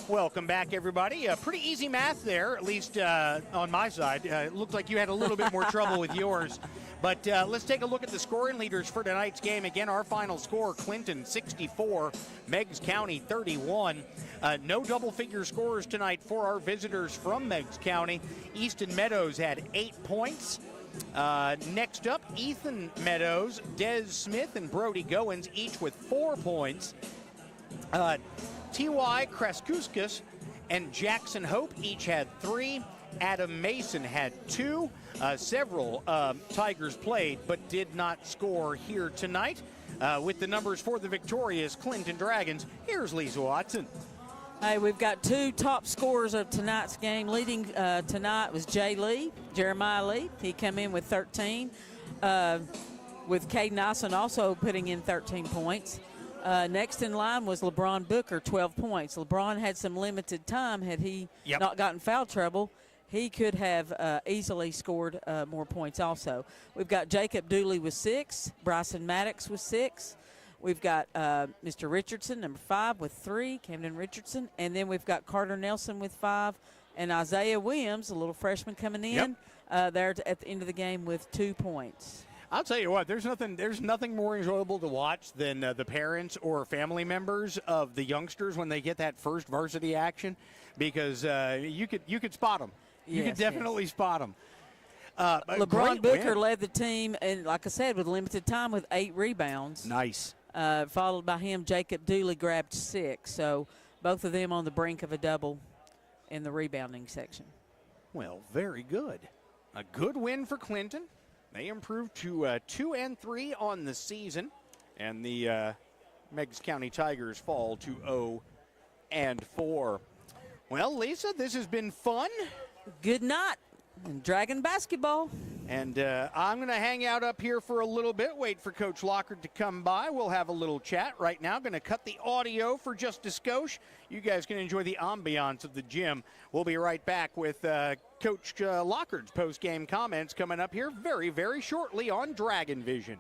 Welcome back, everybody. Pretty easy math there, at least on my side. It looked like you had a little bit more trouble with yours. But let's take a look at the scoring leaders for tonight's game. Again, our final score, Clinton 64, Meigs County 31. No double-figure scores tonight for our visitors from Meigs County. Easton Meadows had 8 points. Next up, Ethan Meadows, Des Smith, and Brody Goins, each with 4 points. T.Y. Kraskouskas and Jackson Hope each had 3. Adam Mason had 2. Several Tigers played but did not score here tonight. With the numbers for the victorious Clinton Dragons, here's Lecia Watson. Hey, we've got 2 top scorers of tonight's game. Leading tonight was Jeremiah Lee. He came in with 13, with Caden Nyson also putting in 13 points. Next in line was LeBron Booker, 12 points. LeBron had some limited time. Had he not gotten foul trouble, he could have easily scored more points also. We've got Jacob Dooley with 6, Bryson Maddox with 6. We've got Mr. Richardson, number 5, with 3, Camden Richardson. And then we've got Carter Nelson with 5, and Isaiah Williams, a little freshman coming in, there at the end of the game with 2 points. I'll tell you what, there's nothing more enjoyable to watch than the parents or family members of the youngsters when they get that first varsity action, because you could spot them. You could definitely spot them. LeBron Booker led the team, and like I said, with limited time, with 8 rebounds. Nice. Followed by him, Jacob Dooley grabbed 6. So both of them on the brink of a double in the rebounding section. Well, very good. A good win for Clinton. They improved to 2-3 on the season, and the Meigs County Tigers fall to 0-4. Well, Lisa, this has been fun. Good night in Dragon basketball. And I'm going to hang out up here for a little bit, wait for Coach Lockard to come by. We'll have a little chat right now. Going to cut the audio for just a skosh. You guys can enjoy the ambiance of the gym. We'll be right back with Coach Lockard's post-game comments coming up here very, very shortly on DragonVision.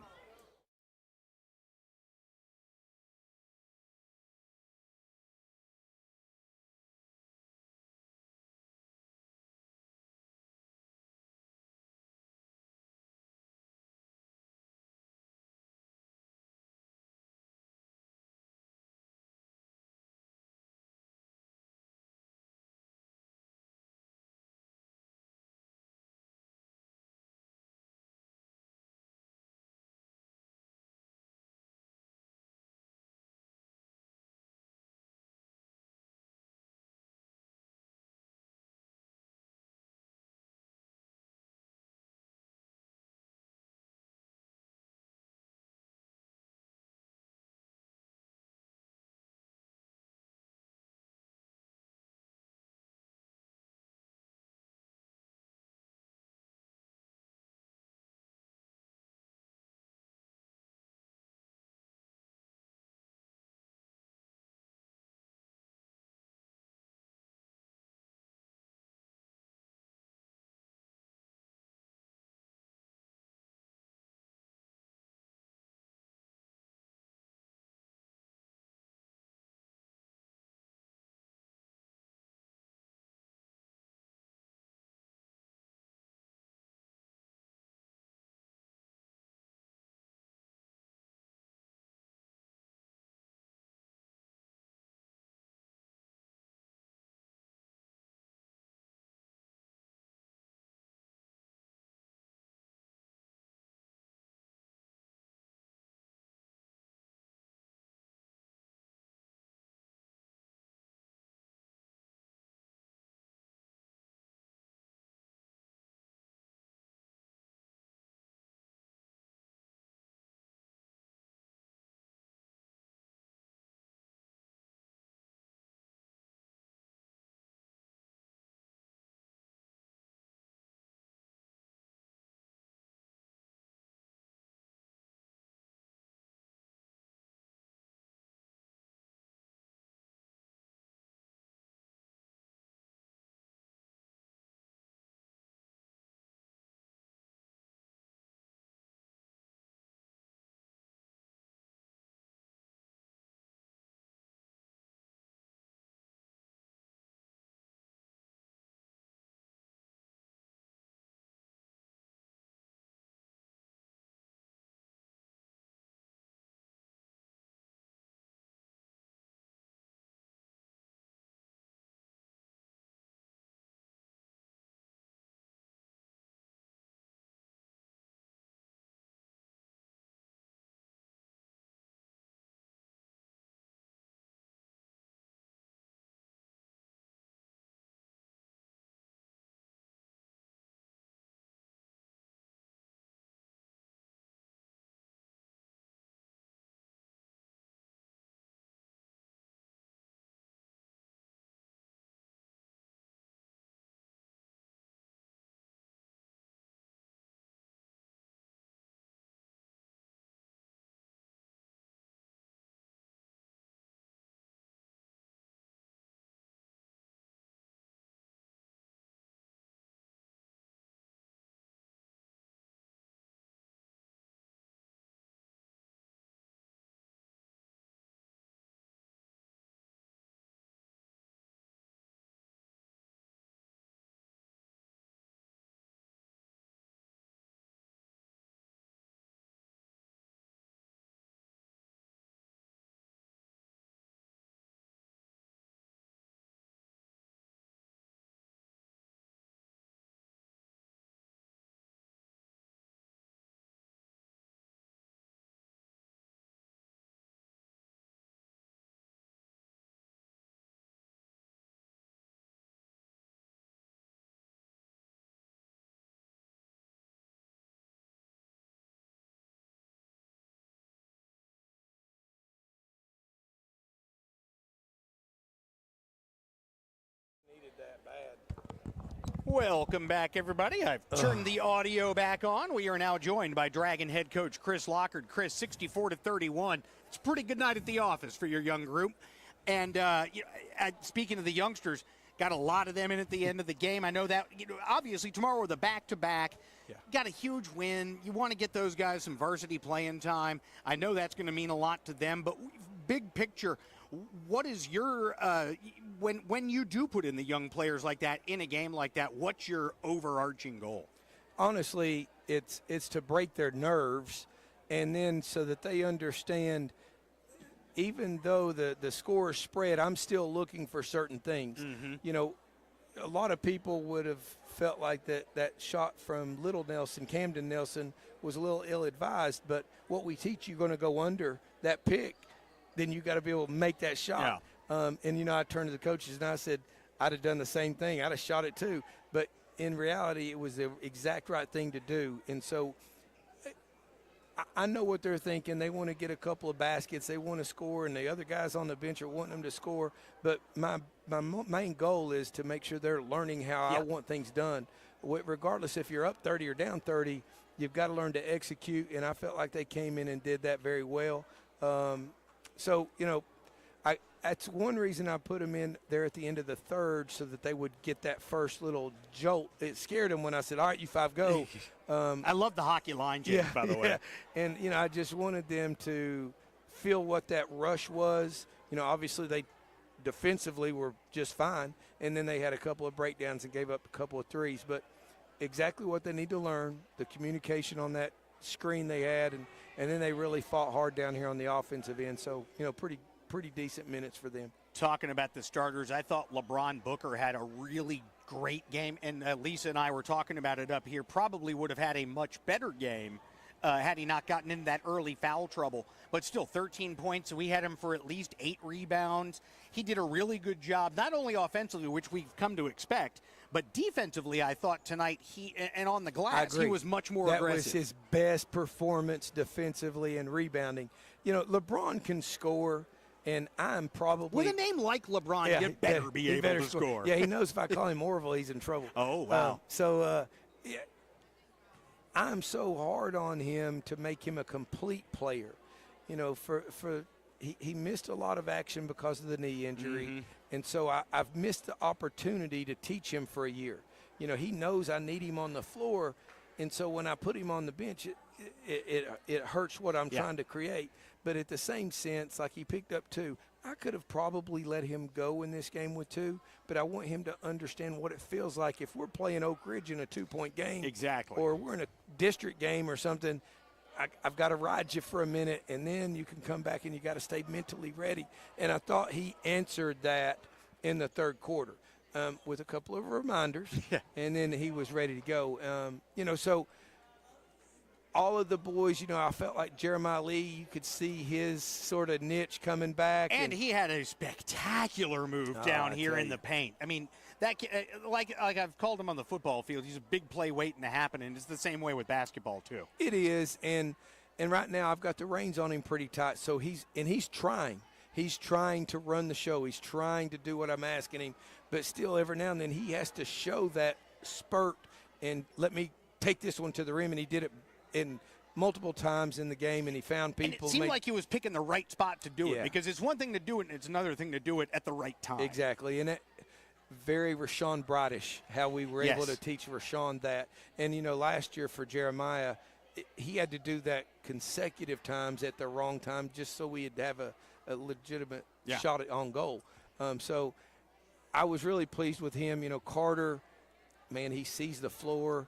Welcome back, everybody. I've turned the audio back on. We are now joined by Dragon head coach Chris Lockard. Chris, 64-31. It's a pretty good night at the office for your young group. And speaking of the youngsters, got a lot of them in at the end of the game. I know that, obviously tomorrow with a back-to-back, got a huge win. You want to get those guys some varsity playing time. I know that's going to mean a lot to them. But big picture, what is your when you do put in the young players like that in a game like that, what's your overarching goal? Honestly, it's to break their nerves, and then so that they understand, even though the score is spread, I'm still looking for certain things. A lot of people would have felt like that shot from Little Nelson, Camden Nelson, was a little ill-advised, but what we teach, you're going to go under that pick, then you got to be able to make that shot. I turned to the coaches and I said, I'd have done the same thing. I'd have shot it too. But in reality, it was the exact right thing to do. And so I know what they're thinking. They want to get a couple of baskets. They want to score, and the other guys on the bench are wanting them to score. But my main goal is to make sure they're learning how I want things done. Regardless if you're up 30 or down 30, you've got to learn to execute, and I felt like they came in and did that very well. That's one reason I put them in there at the end of the third, so that they would get that first little jolt. It scared them when I said, all right, you five, go. I love the hockey line change, by the way. And, I just wanted them to feel what that rush was. Obviously they defensively were just fine, and then they had a couple of breakdowns and gave up a couple of threes. But exactly what they need to learn, the communication on that screen they had, and then they really fought hard down here on the offensive end. So, pretty decent minutes for them. Talking about the starters, I thought LeBron Booker had a really great game, and Lisa and I were talking about it up here. Probably would have had a much better game had he not gotten in that early foul trouble. But still, 13 points. We had him for at least 8 rebounds. He did a really good job, not only offensively, which we've come to expect, but defensively, I thought tonight and on the glass, he was much more aggressive. That was his best performance defensively and rebounding. LeBron can score. And I'm probably with a name like LeBron, you better be able to score. Yeah, he knows if I call him Orville, he's in trouble. Oh, wow. I'm so hard on him to make him a complete player. He missed a lot of action because of the knee injury, and so I've missed the opportunity to teach him for a year. He knows I need him on the floor, and so when I put him on the bench, it hurts what I'm trying to create. But at the same sense, like he picked up 2, I could have probably let him go in this game with 2, but I want him to understand what it feels like if we're playing Oak Ridge in a 2-point game. Exactly. Or we're in a district game or something. I've got to ride you for a minute, and then you can come back and you got to stay mentally ready. And I thought he answered that in the third quarter with a couple of reminders, and then he was ready to go. So all of the boys, I felt like Jeremiah Lee, you could see his sort of niche coming back. And he had a spectacular move down here in the paint. I mean, that like I've called him on the football field, he's a big play waiting to happen, and it's the same way with basketball too. It is, and right now I've got the reins on him pretty tight, so he's trying. He's trying to run the show. He's trying to do what I'm asking him, but still every now and then he has to show that spurt and let me take this one to the rim, and he did it in multiple times in the game, and he found people. And it seemed like he was picking the right spot to do it, because it's one thing to do it, and it's another thing to do it at the right time. Exactly, and it very Rashawn Brightish, how we were able to teach Rashawn that. And, last year for Jeremiah, he had to do that consecutive times at the wrong time just so we'd have a legitimate shot on goal. So I was really pleased with him. Carter, man, he sees the floor.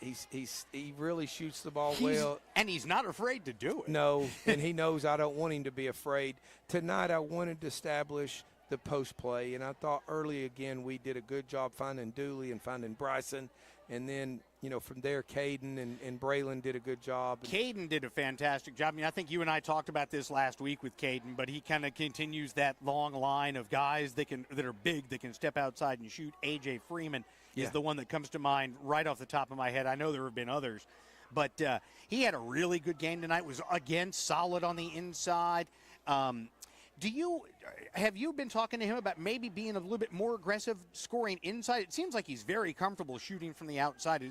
He really shoots the ball well. And he's not afraid to do it. No, and he knows I don't want him to be afraid. Tonight I wanted to establish the post play, and I thought early again we did a good job finding Dooley and finding Bryson. And then, from there, Caden and Braylon did a good job. Caden did a fantastic job. I mean, I think you and I talked about this last week with Caden, but he kind of continues that long line of guys that are big, that can step outside and shoot. A.J. Freeman is the one that comes to mind right off the top of my head. I know there have been others. But he had a really good game tonight, was, again, solid on the inside. Have you been talking to him about maybe being a little bit more aggressive scoring inside? It seems like he's very comfortable shooting from the outside.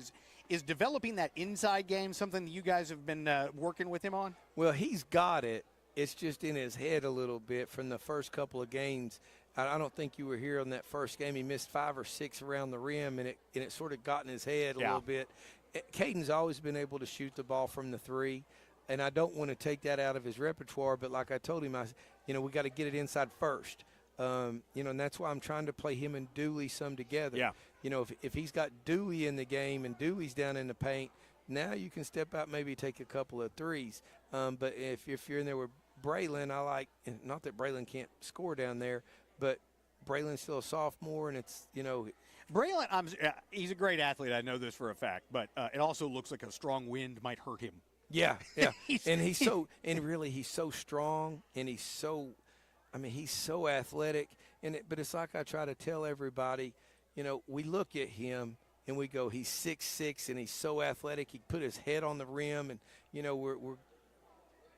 Is developing that inside game something that you guys have been working with him on? Well, he's got it. It's just in his head a little bit from the first couple of games. I don't think you were here on that first game. He missed 5 or 6 around the rim, and it sort of got in his head a little bit. Caden's always been able to shoot the ball from the 3, and I don't want to take that out of his repertoire. But like I told him, we got to get it inside first. And that's why I'm trying to play him and Dooley some together. Yeah. If he's got Dooley in the game and Dooley's down in the paint, now you can step out, maybe take a couple of threes. But if you're in there with Braylon, I like, not that Braylon can't score down there, but Braylon's still a sophomore, and it's, Braylon, he's a great athlete. I know this for a fact, but it also looks like a strong wind might hurt him. Yeah. He's so strong, and he's so athletic. But it's like I try to tell everybody, we look at him and we go, he's 6'6", and he's so athletic. He put his head on the rim, and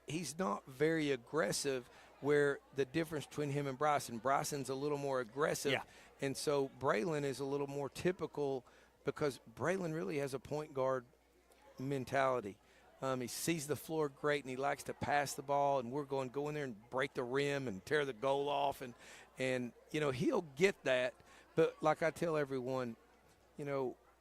he's not very aggressive. Where the difference between him and Bryson's a little more aggressive, and so Braylon is a little more typical because Braylon really has a point guard mentality. He sees the floor great, and he likes to pass the ball, and we're go in there and break the rim and tear the goal off, and he'll get that. But like I tell everyone,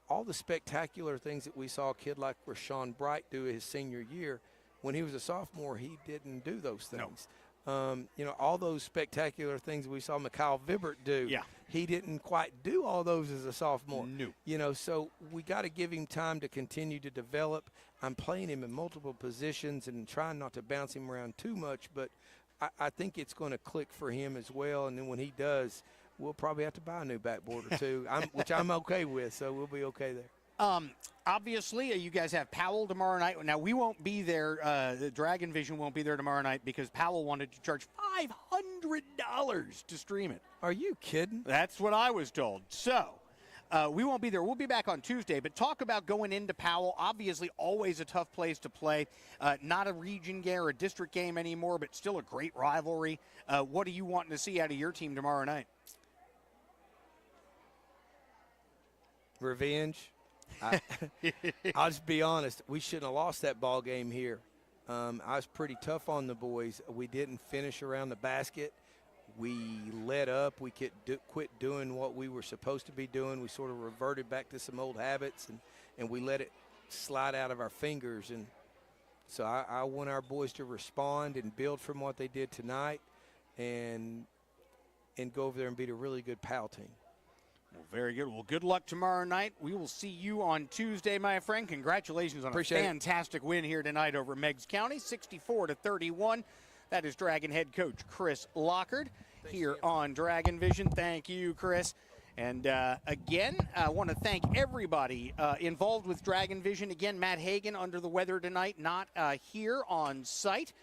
all the spectacular things that we saw a kid like Rashawn Bright do his senior year, when he was a sophomore, he didn't do those things. No. All those spectacular things we saw Mikhail Vibert do. Yeah. He didn't quite do all those as a sophomore. No. So we got to give him time to continue to develop. I'm playing him in multiple positions and trying not to bounce him around too much, but I think it's going to click for him as well. And then when he does, we'll probably have to buy a new backboard or two, which I'm okay with, so we'll be okay there. Obviously, you guys have Powell tomorrow night. Now, we won't be there. The DragonVision won't be there tomorrow night because Powell wanted to charge $500 to stream it. Are you kidding? That's what I was told. So, we won't be there. We'll be back on Tuesday. But talk about going into Powell. Obviously, always a tough place to play. Not a region game or a district game anymore, but still a great rivalry. What are you wanting to see out of your team tomorrow night? Revenge. I'll just be honest. We shouldn't have lost that ball game here. I was pretty tough on the boys. We didn't finish around the basket. We let up. We quit doing what we were supposed to be doing. We sort of reverted back to some old habits, and we let it slide out of our fingers. And so I want our boys to respond and build from what they did tonight and go over there and beat a really good PAL team. Well, very good. Well, good luck tomorrow night. We will see you on Tuesday, my friend. Congratulations on a fantastic win here tonight over Meigs County, 64-31. That is Dragon head coach Chris Lockard here on DragonVision. Thank you, Chris. And again, I want to thank everybody involved with DragonVision. Again, Matt Hagan under the weather tonight, not here on site.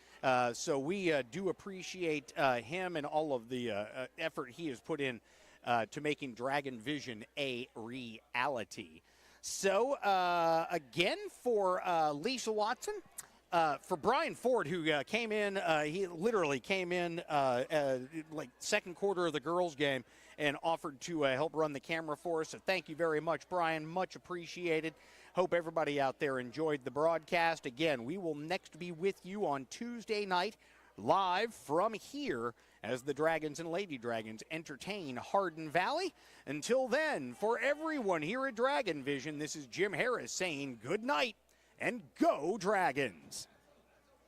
So we do appreciate him and all of the effort he has put in to making DragonVision a reality. So, again, for Lecia Watson, for Brian Ford, who came in, he literally came in like second quarter of the girls' game and offered to help run the camera for us. So thank you very much, Brian. Much appreciated. Hope everybody out there enjoyed the broadcast. Again, we will next be with you on Tuesday night, live from here, as the Dragons and Lady Dragons entertain Hardin Valley. Until then, for everyone here at DragonVision, this is Jim Harris saying good night and go Dragons.